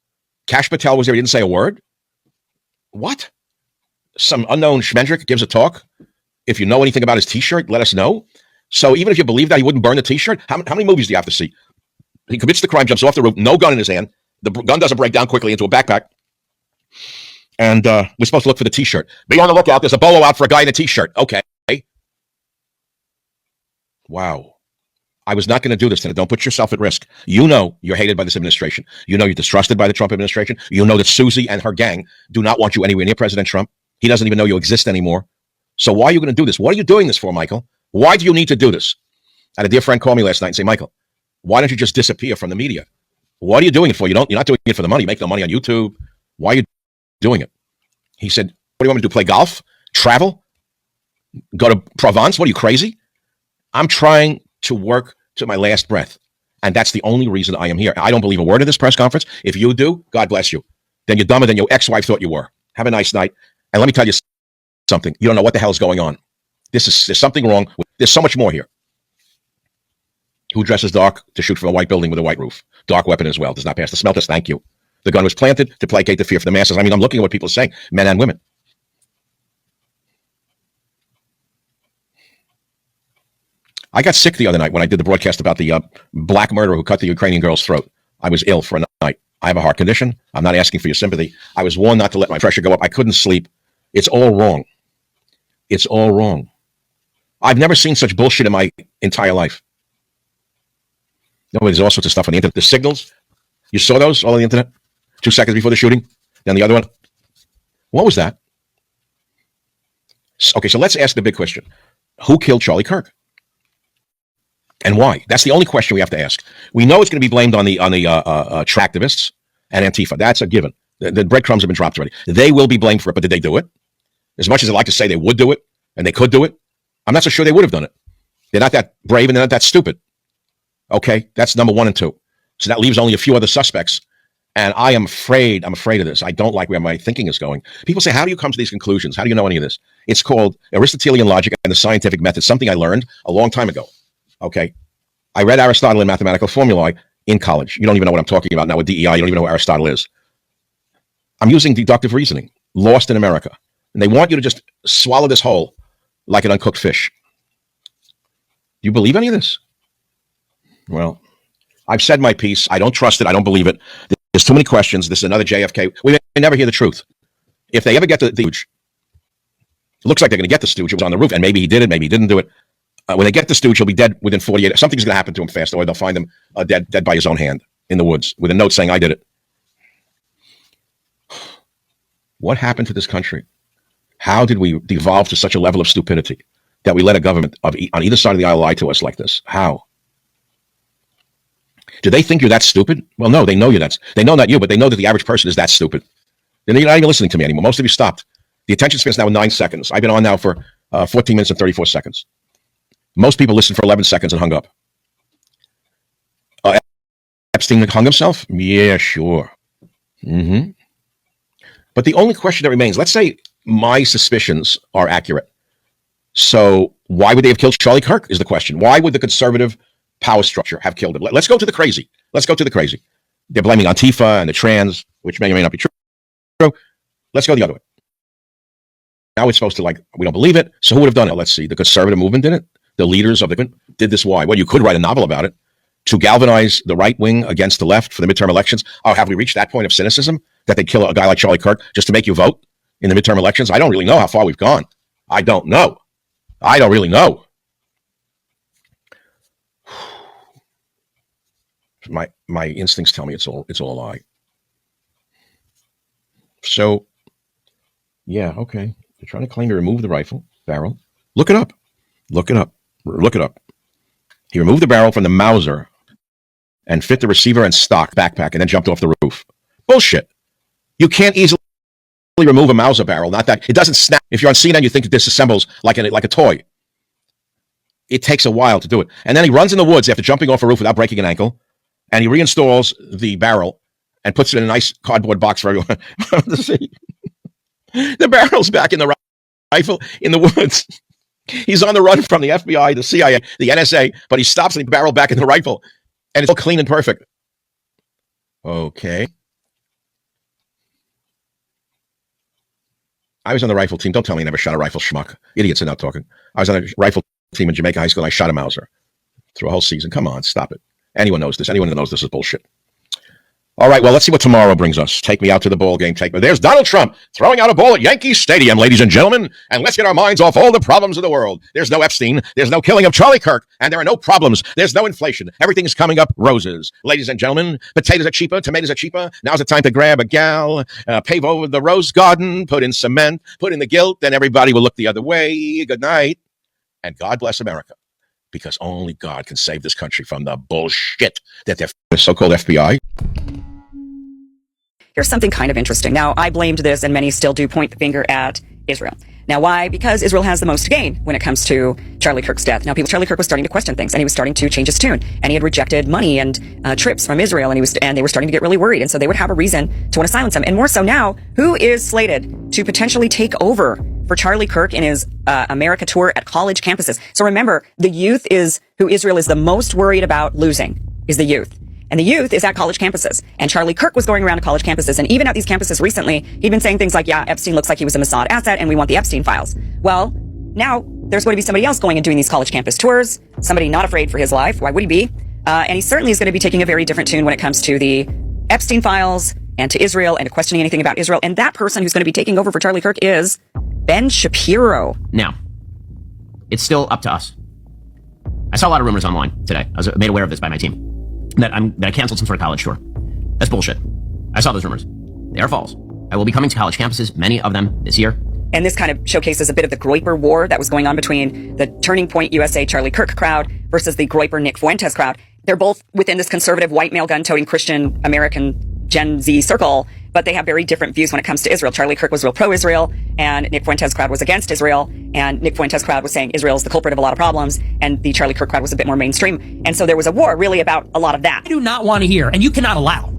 Kash Patel was there. He didn't say a word. What? Some unknown Schmendrick gives a talk. If you know anything about his T-shirt, let us know. So even if you believe that he wouldn't burn the T-shirt, how many movies do you have to see? He commits the crime, jumps off the roof, no gun in his hand. The gun doesn't break down quickly into a backpack. And we're supposed to look for the T-shirt. Be on the lookout. There's a bolo out for a guy in a T-shirt. Okay. Wow. I was not going to do this tonight. Don't put yourself at risk. You know you're hated by this administration. You know you're distrusted by the Trump administration. You know that Susie and her gang do not want you anywhere near President Trump. He doesn't even know you exist anymore. So why are you going to do this? What are you doing this for, Michael? Why do you need to do this? I had a dear friend call me last night and say, Michael, why don't you just disappear from the media? What are you doing it for? You're not doing it for the money. You make no money on YouTube. Why are you doing it? He said, what do you want me to do? Play golf? Travel? Go to Provence? What are you, crazy? I'm trying to work to my last breath. And that's the only reason I am here. I don't believe a word of this press conference. If you do, God bless you. Then you're dumber than your ex-wife thought you were. Have a nice night. And let me tell you something. You don't know what the hell is going on. There's something wrong. There's so much more here. Who dresses dark to shoot from a white building with a white roof? Dark weapon as well. Does not pass the smell test. Thank you. The gun was planted to placate the fear for the masses. I mean, I'm looking at what people are saying, men and women. I got sick the other night when I did the broadcast about the black murderer who cut the Ukrainian girl's throat. I was ill for a night. I have a heart condition. I'm not asking for your sympathy. I was warned not to let my pressure go up. I couldn't sleep. It's all wrong. It's all wrong. I've never seen such bullshit in my entire life. No, there's all sorts of stuff on the internet. The signals, you saw those all on the internet? 2 seconds before the shooting? Then the other one? What was that? Okay, so let's ask the big question. Who killed Charlie Kirk? And why? That's the only question we have to ask. We know it's going to be blamed on the activists and Antifa. That's a given. The breadcrumbs have been dropped already. They will be blamed for it, but did they do it? As much as I'd like to say they would do it, and they could do it, I'm not so sure they would have done it. They're not that brave, and they're not that stupid. Okay? That's number 1 and 2. So that leaves only a few other suspects. And I am afraid of this. I don't like where my thinking is going. People say, how do you come to these conclusions? How do you know any of this? It's called Aristotelian logic and the scientific method, something I learned a long time ago. Okay? I read Aristotle and mathematical formulae in college. You don't even know what I'm talking about now with DEI. You don't even know who Aristotle is. I'm using deductive reasoning, lost in America. And they want you to just swallow this whole like an uncooked fish. Do you believe any of this? Well, I've said my piece. I don't trust it. I don't believe it. There's too many questions. This is another JFK. We may never hear the truth. If they ever get the stooge, it looks like they're going to get the stooge. It was on the roof, and maybe he did it, maybe he didn't do it. When they get the stooge, he'll be dead within 48 hours. Something's going to happen to him fast, or they'll find him dead by his own hand in the woods with a note saying, I did it. What happened to this country? How did we devolve to such a level of stupidity that we let a government on either side of the aisle lie to us like this? How? Do they think you're that stupid? Well, no, they know you're that. They know not you, but they know that the average person is that stupid. You're not even listening to me anymore. Most of you stopped. The attention span is now 9 seconds. I've been on now for 14 minutes and 34 seconds. Most people listened for 11 seconds and hung up. Epstein hung himself? Yeah, sure. But the only question that remains, let's say my suspicions are accurate. So why would they have killed Charlie Kirk is the question. Why would the conservative power structure have killed him? Let's go to the crazy. They're blaming Antifa and the trans, which may or may not be true. Let's go the other way. Now it's supposed to we don't believe it. So who would have done it? Let's see. The conservative movement did it. The leaders of the movement did this. Why? Well, you could write a novel about it to galvanize the right wing against the left for the midterm elections. Oh, have we reached that point of cynicism that they kill a guy like Charlie Kirk just to make you vote in the midterm elections? I don't really know how far we've gone. I don't really know. My instincts tell me it's all a lie. So, yeah, okay. They're trying to claim he removed the rifle barrel. Look it up. He removed the barrel from the Mauser and fit the receiver and stock backpack and then jumped off the roof. Bullshit. You can't easily remove a Mauser barrel. Not that it doesn't snap. If you're on CNN, you think it disassembles like a toy. It takes a while to do it. And then he runs in the woods after jumping off a roof without breaking an ankle, and he reinstalls the barrel and puts it in a nice cardboard box for everyone to see. The barrel's back in the rifle in the woods. He's on the run from the FBI, the CIA, the NSA, but he stops and he barrel back in the rifle, and it's all clean and perfect. Okay. I was on the rifle team. Don't tell me you never shot a rifle, schmuck. Idiots are not talking. I was on a rifle team in Jamaica High School, and I shot a Mauser through a whole season. Come on, stop it. Anyone knows this. Anyone that knows this is bullshit. All right, well, let's see what tomorrow brings us. Take me out to the ball game. There's Donald Trump throwing out a ball at Yankee Stadium, ladies and gentlemen, and let's get our minds off all the problems of the world. There's no Epstein. There's no killing of Charlie Kirk, and there are no problems. There's no inflation. Everything is coming up roses. Ladies and gentlemen, potatoes are cheaper. Tomatoes are cheaper. Now's the time to grab a gal, pave over the rose garden, put in cement, put in the gilt, and everybody will look the other way. Good night, and God bless America, because only God can save this country from the bullshit that the so-called FBI. Here's something kind of interesting. Now, I blamed this, and many still do point the finger at Israel. Now, why? Because Israel has the most to gain when it comes to Charlie Kirk's death. Now, Charlie Kirk was starting to question things, and he was starting to change his tune, and he had rejected money and trips from Israel, and they were starting to get really worried, and so they would have a reason to want to silence him. And more so now, who is slated to potentially take over for Charlie Kirk in his America tour at college campuses? So remember, the youth is who Israel is the most worried about losing, is the youth. And the youth is at college campuses. And Charlie Kirk was going around to college campuses. And even at these campuses recently, he'd been saying things like, yeah, Epstein looks like he was a Mossad asset and we want the Epstein files. Well, now there's going to be somebody else going and doing these college campus tours. Somebody not afraid for his life. Why would he be? And he certainly is going to be taking a very different tune when it comes to the Epstein files and to Israel and to questioning anything about Israel. And that person who's going to be taking over for Charlie Kirk is Ben Shapiro. Now, it's still up to us. I saw a lot of rumors online today. I was made aware of this by my team. That I canceled some sort of college tour. That's bullshit. I saw those rumors. They are false. I will be coming to college campuses, many of them this year. And this kind of showcases a bit of the Groyper war that was going on between the Turning Point USA Charlie Kirk crowd versus the Groyper Nick Fuentes crowd. They're both within this conservative white male gun-toting Christian American Gen Z circle, but they have very different views when it comes to Israel. Charlie Kirk was real pro-Israel, and Nick Fuentes' crowd was against Israel, and Nick Fuentes' crowd was saying Israel's the culprit of a lot of problems, and the Charlie Kirk crowd was a bit more mainstream. And so there was a war really about a lot of that. I do not want to hear, and you cannot allow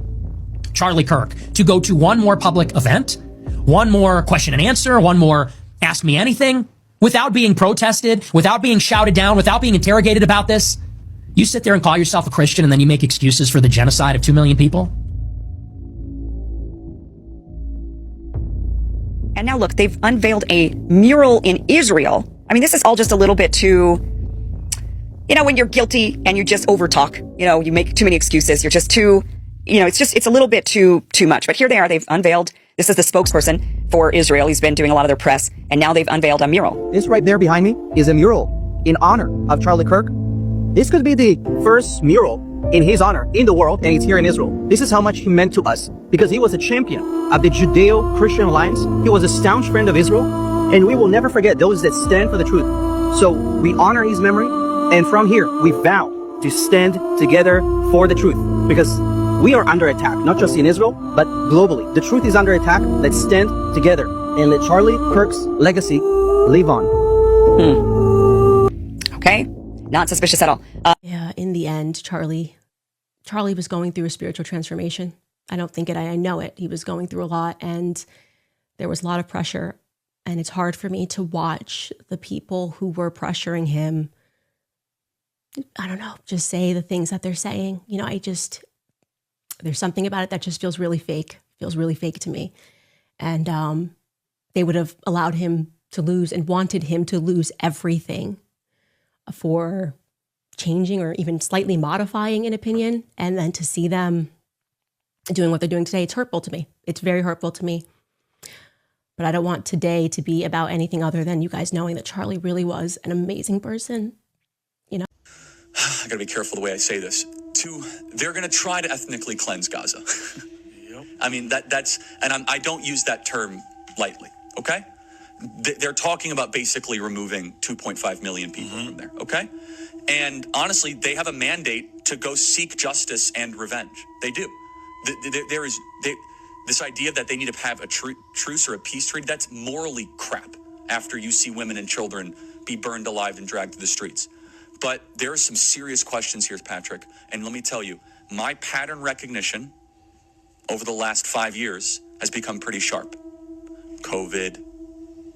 Charlie Kirk to go to one more public event, one more question and answer, one more ask me anything, without being protested, without being shouted down, without being interrogated about this. You sit there and call yourself a Christian, and then you make excuses for the genocide of 2 million people? And now look, they've unveiled a mural in Israel. I mean, this is all just a little bit too You know, when you're guilty and you just overtalk, you know, you make too many excuses. You're just too, you know, it's a little bit too much. But here they are. They've unveiled. This is the spokesperson for Israel. He's been doing a lot of their press, and now they've unveiled a mural. This right there behind me is a mural in honor of Charlie Kirk. This could be the first mural in his honor in the world, and it's here in Israel. This is how much he meant to us, because he was a champion of the Judeo-Christian alliance. He was a staunch friend of Israel, and we will never forget those that stand for the truth. So we honor his memory, and from here, we vow to stand together for the truth, because we are under attack, not just in Israel, but globally. The truth is under attack. Let's stand together and let Charlie Kirk's legacy live on. Okay, not suspicious at all. Yeah, in the end, Charlie was going through a spiritual transformation. I don't think it, I know it. He was going through a lot, and there was a lot of pressure. And it's hard for me to watch the people who were pressuring him, I don't know, just say the things that they're saying. You know, there's something about it that just feels really fake to me. And they would have allowed him to lose and wanted him to lose everything for changing or even slightly modifying an opinion. And then to see them doing what they're doing today, it's hurtful to me. It's very hurtful to me. But I don't want today to be about anything other than you guys knowing that Charlie really was an amazing person. You know, I gotta be careful the way I say this. They're gonna try to ethnically cleanse Gaza. I mean, I don't use that term lightly, okay? They're talking about basically removing 2.5 million people from there, okay? And honestly, they have a mandate to go seek justice and revenge. They do. This idea that they need to have a truce or a peace treaty, that's morally crap after you see women and children be burned alive and dragged to the streets. But there are some serious questions here, Patrick. And let me tell you, my pattern recognition over the last 5 years has become pretty sharp. COVID,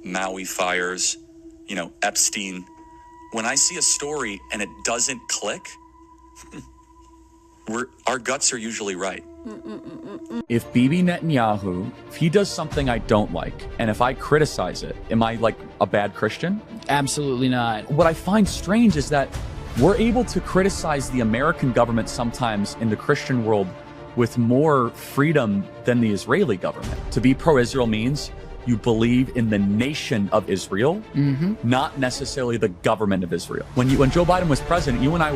Maui fires, Epstein. When I see a story and it doesn't click, our guts are usually right. If Bibi Netanyahu, if he does something I don't like, and if I criticize it, am I like a bad Christian? Absolutely not. What I find strange is that we're able to criticize the American government sometimes in the Christian world with more freedom than the Israeli government. To be pro-Israel means you believe in the nation of Israel, not necessarily the government of Israel. When Joe Biden was president, you and I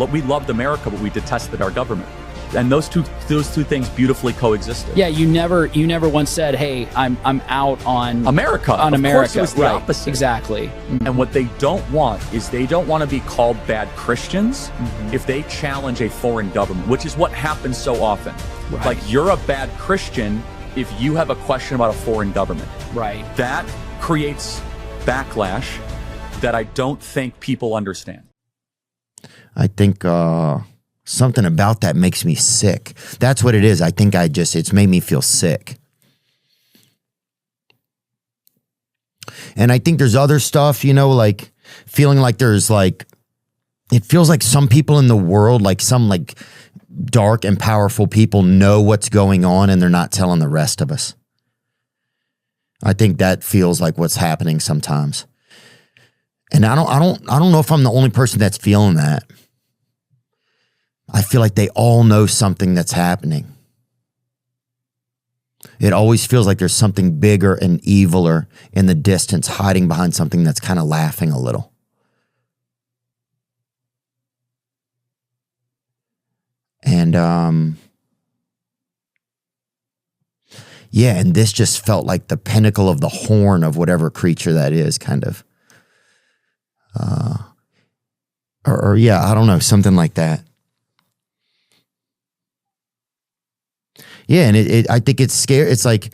we loved America, but we detested our government. And those two things beautifully coexisted. Yeah, you never once said, "Hey, I'm out on America." On of America, course it was the right? opposite. Exactly. And what they don't want is they don't want to be called bad Christians if they challenge a foreign government, which is what happens so often. Right. Like, you're a bad Christian if you have a question about a foreign government. Right. That creates backlash that I don't think people understand. I think something about that makes me sick. That's what it is. I think it's made me feel sick. And I think there's other stuff, like feeling like there's like, it feels like some people in the world, like some like dark and powerful people know what's going on and they're not telling the rest of us. I think that feels like what's happening sometimes. And I don't know if I'm the only person that's feeling that. I feel like they all know something that's happening. It always feels like there's something bigger and eviler in the distance hiding behind something that's kind of laughing a little. And yeah, and this just felt like the pinnacle of the horn of whatever creature that is, kind of. Or yeah, I don't know, something like that. Yeah, and I think it's scary. It's like,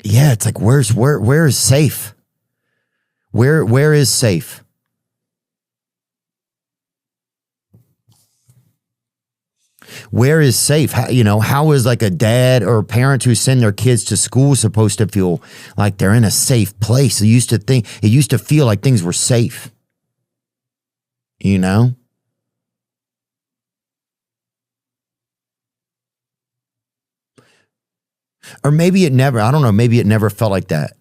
yeah, it's like where is safe? Where is safe? Where is safe? How is like a dad or a parent who send their kids to school supposed to feel like they're in a safe place? It used to feel like things were safe. Or maybe it never, I don't know, maybe it never felt like that.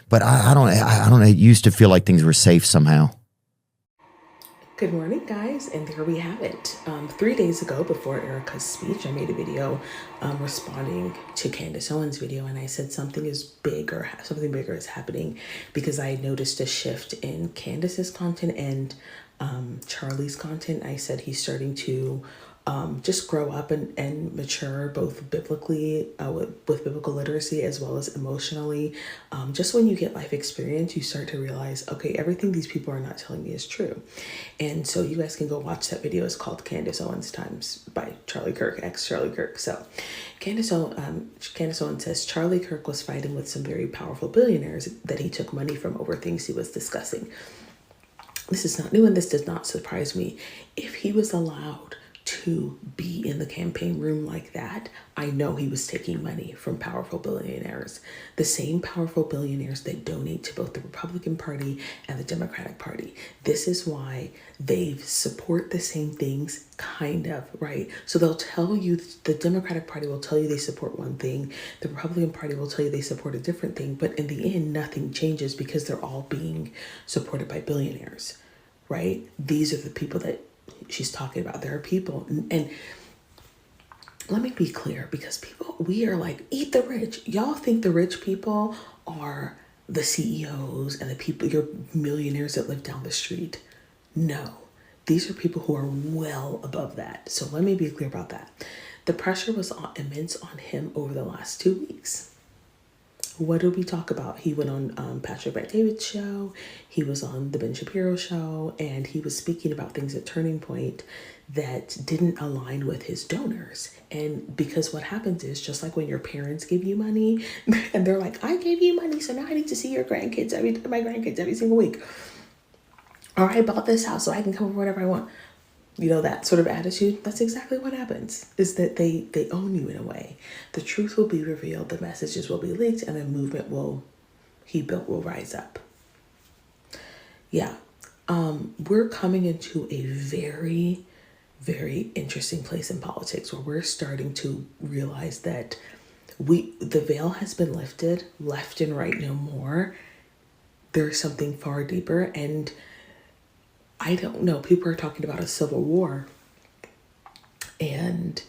But I don't know. It used to feel like things were safe somehow. Good morning, guys, and there we have it. 3 days ago, before Erica's speech, I made a video responding to Candace Owens' video, and I said something bigger is happening because I noticed a shift in Candace's content and Charlie's content. I said he's starting to just grow up and mature, both biblically, with biblical literacy, as well as emotionally. Just when you get life experience, you start to realize, okay, everything these people are not telling me is true. And so you guys can go watch that video. It's called Candace Owens Times by Charlie Kirk, ex-Charlie Kirk. So Candace Owens says Charlie Kirk was fighting with some very powerful billionaires that he took money from over things he was discussing. This is not new, and this does not surprise me. If he was allowed to be in the campaign room like that, I know he was taking money from powerful billionaires, the same powerful billionaires that donate to both the Republican Party and the Democratic Party. This is why they support the same things, kind of, right? So they'll tell you, the Democratic Party will tell you they support one thing, the Republican Party will tell you they support a different thing, but in the end, nothing changes because they're all being supported by billionaires, right? These are the people that she's talking about. There are people, and let me be clear, because we are like, eat the rich. Y'all think the rich people are the CEOs and the people, your millionaires that live down the street. No, these are people who are well above that. So let me be clear about that. The pressure was immense on him over the last 2 weeks. What did we talk about? He went on Patrick Bet-David's show. He was on the Ben Shapiro show, and he was speaking about things at Turning Point that didn't align with his donors. And because what happens is, just like when your parents give you money and they're like, I gave you money, so now I need to see my grandkids every single week. Or I bought this house so I can come over whenever I want. You know, that sort of attitude, that's exactly what happens, is that they own you in a way. The truth will be revealed, the messages will be leaked, and the movement he built will rise up. Yeah, we're coming into a very, very interesting place in politics where we're starting to realize that the veil has been lifted, left and right no more. There's something far deeper, and I don't know, people are talking about a civil war, and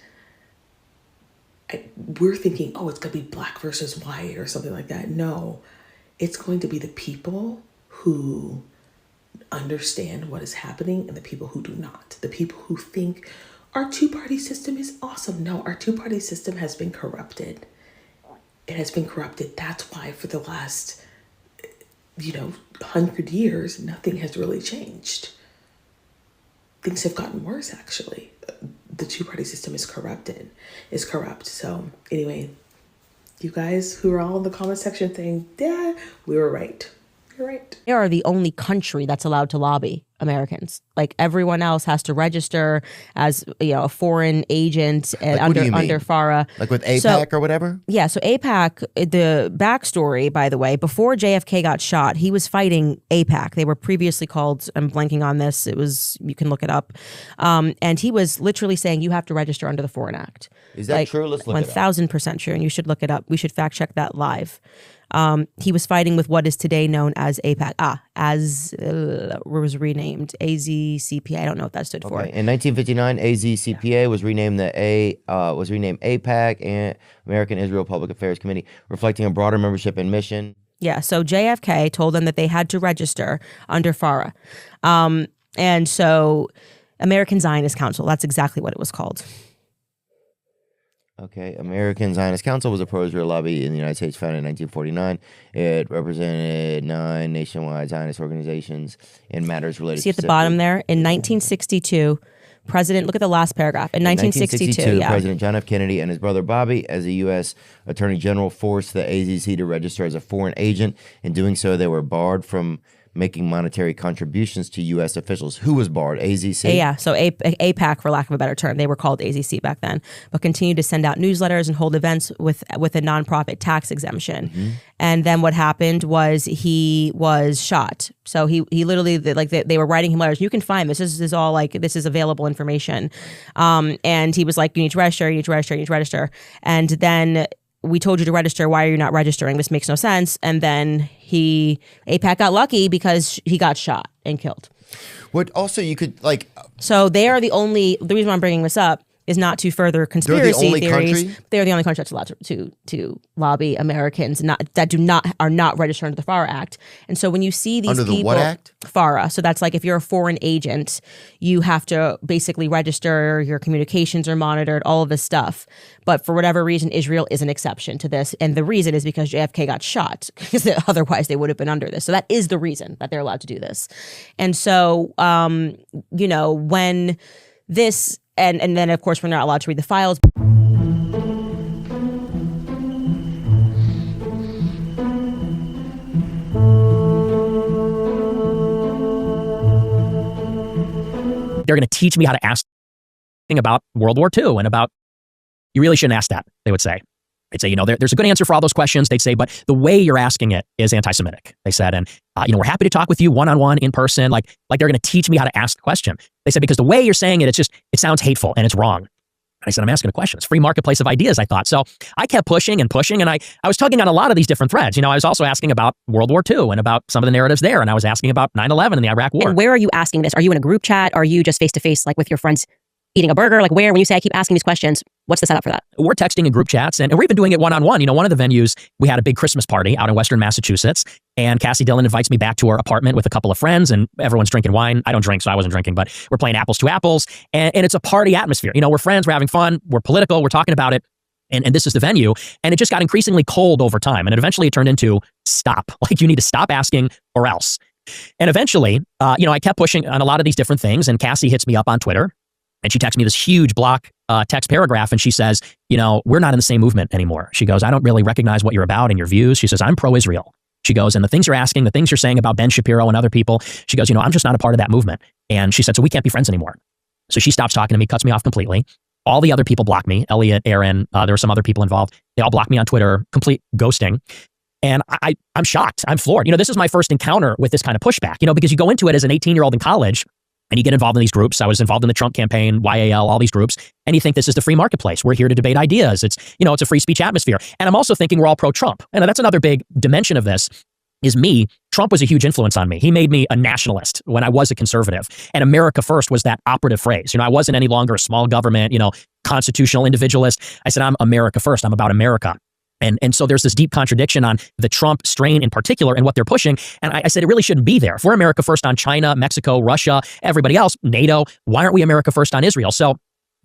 we're thinking, oh, it's going to be black versus white or something like that. No, it's going to be the people who understand what is happening and the people who do not. The people who think our two-party system is awesome. No, our two-party system has been corrupted. It has been corrupted. That's why for the last, 100 years, nothing has really changed. Things have gotten worse, actually. The two-party system is corrupt. So anyway, you guys who are all in the comment section saying, yeah, we were right. You're right. They are the only country that's allowed to lobby Americans. Like, everyone else has to register as, a foreign agent and under FARA. Like with AIPAC or whatever? Yeah, so AIPAC, the backstory, by the way, before JFK got shot, he was fighting AIPAC. They were previously called, I'm blanking on this, you can look it up. And he was literally saying you have to register under the Foreign Act. Is that true? Let's look it up. 1000% true, and you should look it up. We should fact check that live. He was fighting with what is today known as AIPAC. Was renamed AZCPA. I don't know what that stood for. In 1959, AZCPA was renamed AIPAC and American Israel Public Affairs Committee, reflecting a broader membership and mission. Yeah, so JFK told them that they had to register under FARA. And so American Zionist Council, that's exactly what it was called. Okay, American Zionist Council was a pro-Israel lobby in the United States founded in 1949. It represented 9 nationwide Zionist organizations in matters related to... See at the bottom there? In 1962, look at the last paragraph. In 1962, President John F. Kennedy and his brother Bobby, as a U.S. Attorney General, forced the AZC to register as a foreign agent. In doing so, they were barred from making monetary contributions to U.S. officials. Who was barred? AZC? Yeah, so AIPAC, for lack of a better term. They were called AZC back then, but continued to send out newsletters and hold events with a nonprofit tax exemption. Mm-hmm. And then what happened was he was shot. So he literally, they were writing him letters. You can find this. This is available information. And he was like, you need to register. And then we told you to register. Why are you not registering? This makes no sense. And then AIPAC got lucky because he got shot and killed. What also you could So they are the reason why I'm bringing this up is not to further conspiracy theories. Country? They're the only country that's allowed to lobby Americans are not registered under the FARA Act. And so when you see these under the people, what act? FARA. So that's like if you're a foreign agent, you have to basically register, your communications are monitored, all of this stuff. But for whatever reason, Israel is an exception to this. And the reason is because JFK got shot, because otherwise they would have been under this. So that is the reason that they're allowed to do this. And so, when this, and then of course we're not allowed to read the files. They're going to teach me how to ask about World War II and about, you really shouldn't ask that, they would say. They'd say, there's a good answer for all those questions. They'd say, but the way you're asking it is anti-Semitic. They said, and, we're happy to talk with you one-on-one in person. Like they're going to teach me how to ask the question. They said, because the way you're saying it, it sounds hateful and it's wrong. And I said, I'm asking a question. It's a free marketplace of ideas, I thought. So I kept pushing and pushing, and I was tugging on a lot of these different threads. I was also asking about World War II and about some of the narratives there, and I was asking about 9/11 and the Iraq War. And where are you asking this? Are you in a group chat? Are you just face-to-face, like with your friends eating a burger? Like when you say I keep asking these questions, what's the setup for that? We're texting in group chats, and we're even doing it one-on-one. One of the venues, we had a big Christmas party out in Western Massachusetts, and Cassie Dillon invites me back to her apartment with a couple of friends, and everyone's drinking wine. I don't drink, so I wasn't drinking, but we're playing apples to apples, and it's a party atmosphere. We're friends, we're having fun, we're political, we're talking about it, and this is the venue, and it just got increasingly cold over time, and it turned into stop. Like, you need to stop asking or else. And eventually, I kept pushing on a lot of these different things, and Cassie hits me up on Twitter, and she texts me this huge block text paragraph, and she says, we're not in the same movement anymore. She goes, I don't really recognize what you're about and your views. She says, I'm pro-Israel. She goes, and the things you're asking, the things you're saying about Ben Shapiro and other people, she goes, I'm just not a part of that movement. And she said, so we can't be friends anymore. So she stops talking to me, cuts me off completely. All the other people block me. Elliot, Aaron, there were some other people involved. They all block me on Twitter, complete ghosting. And I'm shocked. I'm floored. This is my first encounter with this kind of pushback, because you go into it as an 18-year-old in college, and you get involved in these groups. I was involved in the Trump campaign, YAL, all these groups. And you think this is the free marketplace. We're here to debate ideas. It's a free speech atmosphere. And I'm also thinking we're all pro-Trump. And that's another big dimension of this is me. Trump was a huge influence on me. He made me a nationalist when I was a conservative. And America first was that operative phrase. I wasn't any longer a small government, constitutional individualist. I said, I'm America first. I'm about America. And so there's this deep contradiction on the Trump strain in particular and what they're pushing. And I said, it really shouldn't be there. If we're America first on China, Mexico, Russia, everybody else, NATO, why aren't we America first on Israel? So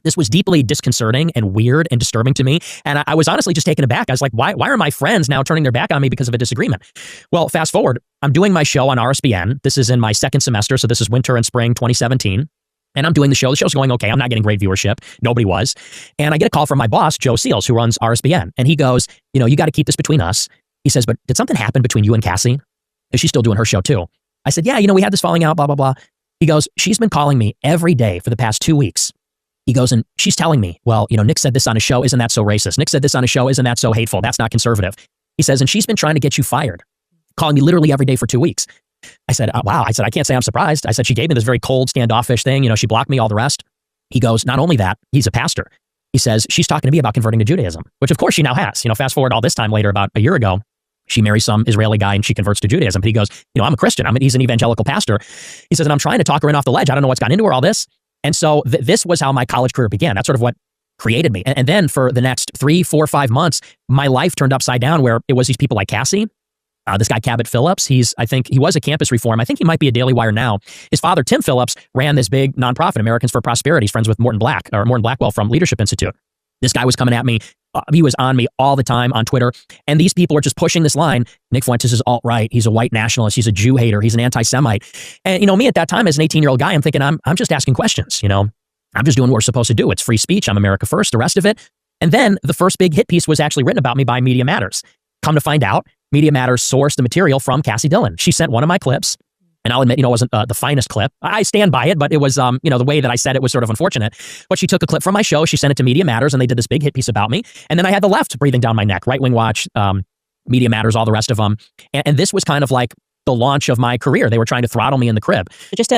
this was deeply disconcerting and weird and disturbing to me. And I was honestly just taken aback. I was like, why are my friends now turning their back on me because of a disagreement? Well, fast forward, I'm doing my show on RSBN. This is in my second semester. So this is winter and spring 2017. And I'm doing the show. The show's going okay. I'm not getting great viewership. Nobody was. And I get a call from my boss, Joe Seals, who runs RSBN. And he goes, you got to keep this between us. He says, but did something happen between you and Cassie? Is she still doing her show too? I said, yeah, we had this falling out, blah, blah, blah. He goes, she's been calling me every day for the past 2 weeks. He goes, and she's telling me, well, Nick said this on a show. Isn't that so racist? Nick said this on a show. Isn't that so hateful? That's not conservative. He says, and she's been trying to get you fired, calling me literally every day for 2 weeks. I said, wow. I said, I can't say I'm surprised. I said, she gave me this very cold, standoffish thing. She blocked me, all the rest. He goes, not only that, he's a pastor. He says, she's talking to me about converting to Judaism, which of course she now has. Fast forward all this time later, about a year ago, she marries some Israeli guy and she converts to Judaism. But he goes, I'm a Christian. He's an evangelical pastor. He says, and I'm trying to talk her in off the ledge. I don't know what's gone into her, all this. And so this was how my college career began. That's sort of what created me. And then for the next 3, 4, 5 months, my life turned upside down, where it was these people like Cassie, this guy, Cabot Phillips, I think he was a campus reform. I think he might be a Daily Wire now. His father, Tim Phillips, ran this big nonprofit, Americans for Prosperity. He's friends with Morton Blackwell from Leadership Institute. This guy was coming at me. He was on me all the time on Twitter. And these people are just pushing this line. Nick Fuentes is alt-right. He's a white nationalist. He's a Jew hater. He's an anti-Semite. And, me at that time as an 18-year-old guy, I'm thinking, I'm just asking questions. I'm just doing what we're supposed to do. It's free speech. I'm America first, the rest of it. And then the first big hit piece was actually written about me by Media Matters. Come to find out, Media Matters sourced the material from Cassie Dillon. She sent one of my clips, and I'll admit, it wasn't the finest clip. I stand by it, but it was, the way that I said it was sort of unfortunate. But she took a clip from my show, she sent it to Media Matters, and they did this big hit piece about me. And then I had the left breathing down my neck, Right Wing Watch, Media Matters, all the rest of them. And this was kind of like the launch of my career. They were trying to throttle me in the crib.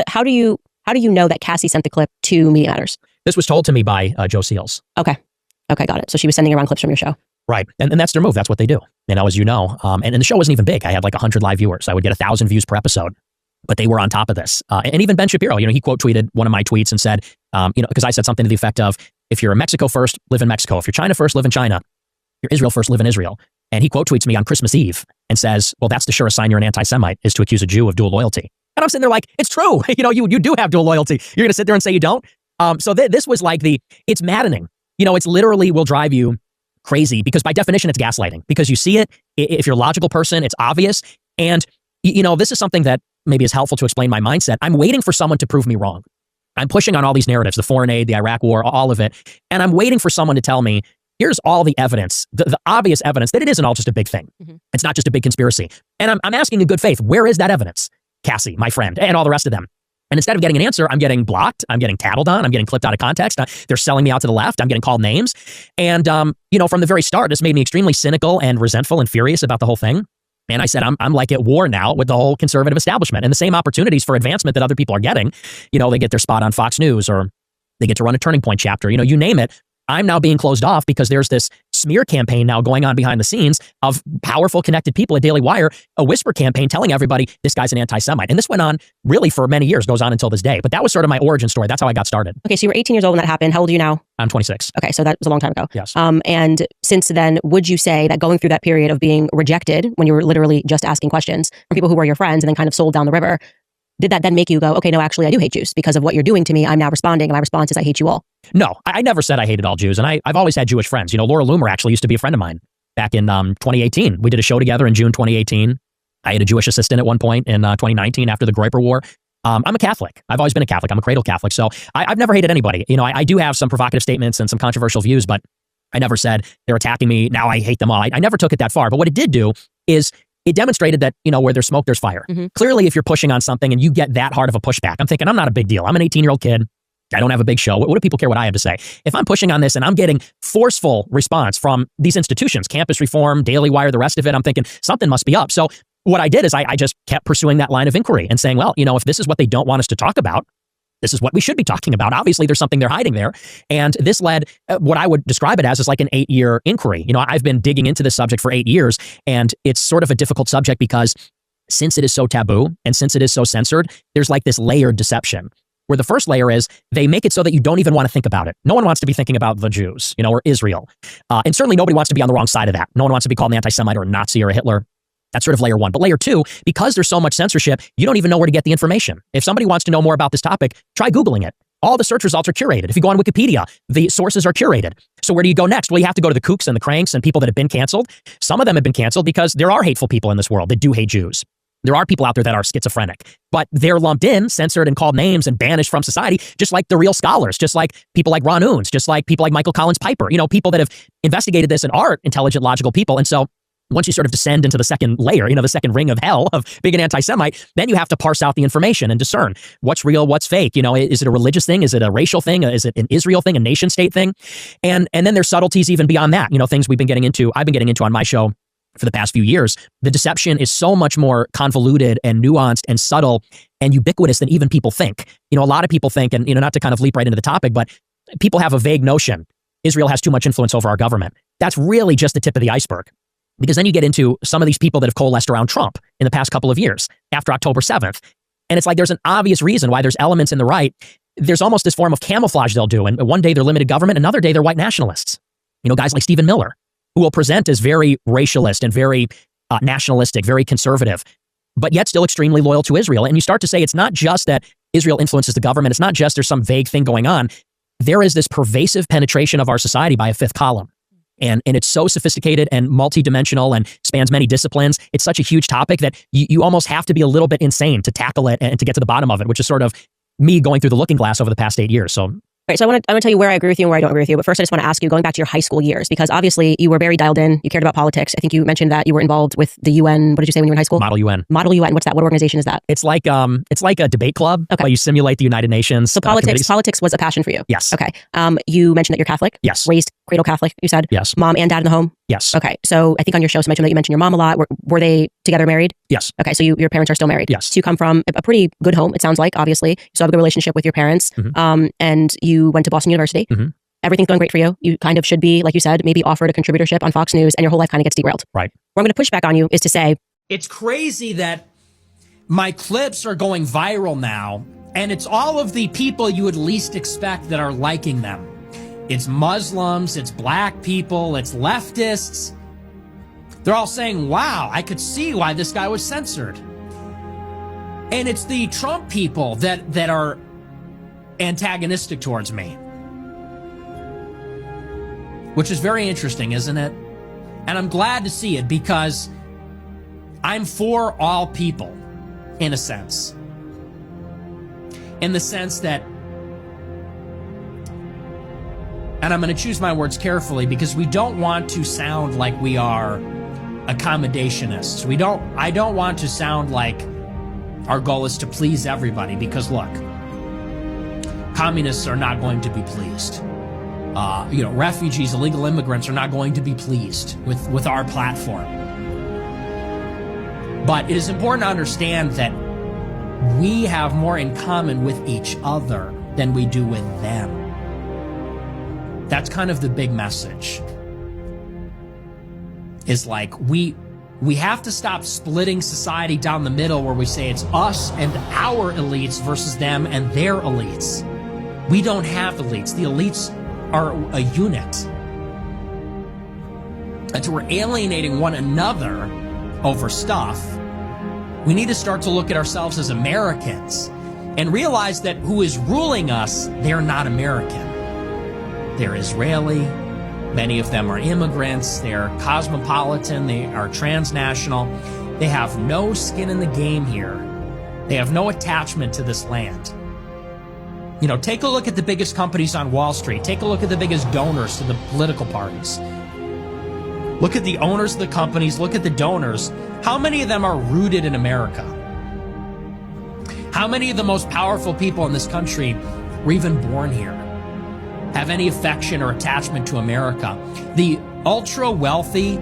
How do you know that Cassie sent the clip to Media Matters? This was told to me by Joe Seals. Okay, got it. So she was sending around clips from your show. Right. And that's their move. That's what they do. As you know, and the show wasn't even big. I had like 100 live viewers. I would get 1,000 views per episode. But they were on top of this. And even Ben Shapiro, he quote tweeted one of my tweets and said, because I said something to the effect of, if you're Mexico first, live in Mexico. If you're China first, live in China. If you're Israel first, live in Israel. And he quote tweets me on Christmas Eve and says, well, that's the surest sign you're an anti-Semite, is to accuse a Jew of dual loyalty. And I'm sitting there like, it's true. You do have dual loyalty. You're going to sit there and say you don't? So this was like it's maddening. It's literally will drive you crazy because by definition, it's gaslighting. Because you see it, if you're a logical person, it's obvious. And, this is something that maybe is helpful to explain my mindset. I'm waiting for someone to prove me wrong. I'm pushing on all these narratives, the foreign aid, the Iraq war, all of it. And I'm waiting for someone to tell me, here's all the evidence, the obvious evidence that it isn't all just a big thing. Mm-hmm. It's not just a big conspiracy. And I'm asking in good faith, where is that evidence? Cassie, my friend, and all the rest of them. And instead of getting an answer, I'm getting blocked. I'm getting tattled on. I'm getting clipped out of context. They're selling me out to the left. I'm getting called names. And, from the very start, this made me extremely cynical and resentful and furious about the whole thing. And I said, I'm like at war now with the whole conservative establishment, and the same opportunities for advancement that other people are getting. They get their spot on Fox News, or they get to run a Turning Point chapter. You name it. I'm now being closed off because there's this smear campaign now going on behind the scenes of powerful, connected people at Daily Wire, a whisper campaign telling everybody this guy's an anti-Semite. And this went on really for many years, goes on until this day. But that was sort of my origin story. That's how I got started. Okay, so you were 18 years old when that happened. How old are you now? I'm 26. Okay, so that was a long time ago. Yes. And since then, would you say that going through that period of being rejected when you were literally just asking questions from people who were your friends and then kind of sold down the river, did that then make you go, okay, no, actually, I do hate Jews because of what you're doing to me. I'm now responding, and my response is, I hate you all. No, I never said I hated all Jews, and I've always had Jewish friends. Laura Loomer actually used to be a friend of mine back in 2018. We did a show together in June 2018. I had a Jewish assistant at one point in 2019 after the Groyper War. I'm a Catholic. I've always been a Catholic. I'm a cradle Catholic. So I've never hated anybody. I do have some provocative statements and some controversial views, but I never said they're attacking me. Now I hate them all. I never took it that far. But what it did do is it demonstrated that, where there's smoke, there's fire. Mm-hmm. Clearly, if you're pushing on something and you get that hard of a pushback, I'm thinking, I'm not a big deal. I'm an 18-year-old kid. I don't have a big show. What do people care what I have to say? If I'm pushing on this and I'm getting forceful response from these institutions, Campus Reform, Daily Wire, the rest of it, I'm thinking something must be up. So what I did is I just kept pursuing that line of inquiry and saying, well, if this is what they don't want us to talk about, this is what we should be talking about. Obviously, there's something they're hiding there. And this led, what I would describe it as is like an 8-year inquiry. I've been digging into this subject for 8 years, and it's sort of a difficult subject because since it is so taboo and since it is so censored, there's like this layered deception. Where the first layer is they make it so that you don't even want to think about it. No one wants to be thinking about the Jews, or Israel. And certainly nobody wants to be on the wrong side of that. No one wants to be called an anti-Semite or a Nazi or a Hitler. That's sort of layer one. But layer two, because there's so much censorship, you don't even know where to get the information. If somebody wants to know more about this topic, try Googling it. All the search results are curated. If you go on Wikipedia, the sources are curated. So where do you go next? Well, you have to go to the kooks and the cranks and people that have been canceled. Some of them have been canceled because there are hateful people in this world that do hate Jews. There are people out there that are schizophrenic, but they're lumped in, censored, and called names and banished from society, just like the real scholars, just like people like Ron Owens, just like people like Michael Collins Piper, people that have investigated this and are intelligent, logical people. And so once you sort of descend into the second layer, the second ring of hell of being an anti-Semite, then you have to parse out the information and discern what's real, what's fake. Is it a religious thing? Is it a racial thing? Is it an Israel thing, a nation state thing? And then there's subtleties even beyond that, things I've been getting into on my show for the past few years. The deception is so much more convoluted and nuanced and subtle and ubiquitous than even people think. A lot of people think, and not to kind of leap right into the topic, but people have a vague notion. Israel has too much influence over our government. That's really just the tip of the iceberg. Because then you get into some of these people that have coalesced around Trump in the past couple of years after October 7th. And it's like there's an obvious reason why there's elements in the right. There's almost this form of camouflage they'll do. And one day they're limited government, another day they're white nationalists. Guys like Stephen Miller, who will present as very racialist and very nationalistic, very conservative, but yet still extremely loyal to Israel. And you start to say it's not just that Israel influences the government. It's not just there's some vague thing going on. There is this pervasive penetration of our society by a fifth column. And it's so sophisticated and multidimensional and spans many disciplines. It's such a huge topic that you almost have to be a little bit insane to tackle it and to get to the bottom of it, which is sort of me going through the looking glass over the past 8 years. So Right, so I want to tell you where I agree with you and where I don't agree with you. But first, I just want to ask you, going back to your high school years, because obviously you were very dialed in. You cared about politics. I think you mentioned that you were involved with the UN. What did you say when you were in high school? Model UN. Model UN. What's that? What organization is that? It's like a debate club. Okay. But you simulate the United Nations. So politics was a passion for you. Yes. Okay. You mentioned that you're Catholic. Yes. Raised cradle Catholic. You said. Yes. Mom and dad in the home. Yes. Okay. So I think on your show, somebody told me that you mentioned your mom a lot. Were they together married? Yes. Okay. So your parents are still married. Yes. So you come from a pretty good home. It sounds like, obviously, you still have a good relationship with your parents. Mm-hmm. And you went to Boston University. Mm-hmm. everything's going great for you. You kind of should be, like you said, maybe offered a contributorship on Fox News and your whole life kind of gets derailed. Right. Where I'm going to push back on you is to say, it's crazy that my clips are going viral now, and it's all of the people you would least expect that are liking them. It's Muslims, it's black people, it's leftists. They're all saying, wow, I could see why this guy was censored. And it's the Trump people that are antagonistic towards me. Which is very interesting, isn't it? And I'm glad to see it because I'm for all people, in a sense. In the sense that, and I'm going to choose my words carefully because we don't want to sound like we are accommodationists. I don't want to sound like our goal is to please everybody because look, communists are not going to be pleased. Refugees, illegal immigrants are not going to be pleased with our platform. But it is important to understand that we have more in common with each other than we do with them. That's kind of the big message. Is like we have to stop splitting society down the middle where we say it's us and our elites versus them and their elites. We don't have elites. The elites are a unit. And so we're alienating one another over stuff. We need to start to look at ourselves as Americans and realize that who is ruling us, they're not American. They're Israeli. Many of them are immigrants. They're cosmopolitan. They are transnational. They have no skin in the game here. They have no attachment to this land. Take a look at the biggest companies on Wall Street. Take a look at the biggest donors to the political parties. Look at the owners of the companies. Look at the donors. How many of them are rooted in America? How many of the most powerful people in this country were even born here? Have any affection or attachment to America? The ultra wealthy,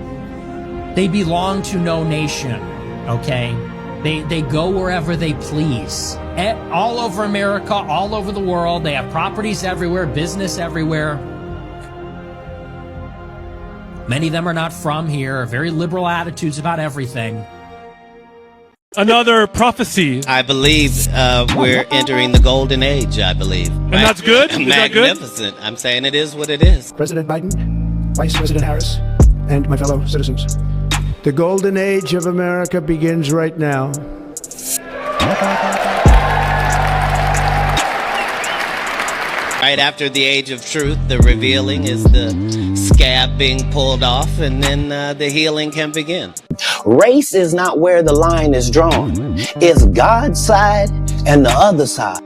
they belong to no nation, okay? They go wherever they please. All over America, all over the world. They have properties everywhere, business everywhere. Many of them are not from here, very liberal attitudes about everything. Another prophecy. I believe we're entering the golden age, I believe. And that's good? Is that good? Magnificent. I'm saying it is what it is. President Biden, Vice President Harris, and my fellow citizens. The golden age of America begins right now. Right after the age of truth, the revealing is the scab being pulled off, and then the healing can begin. Race is not where the line is drawn. It's God's side and the other side.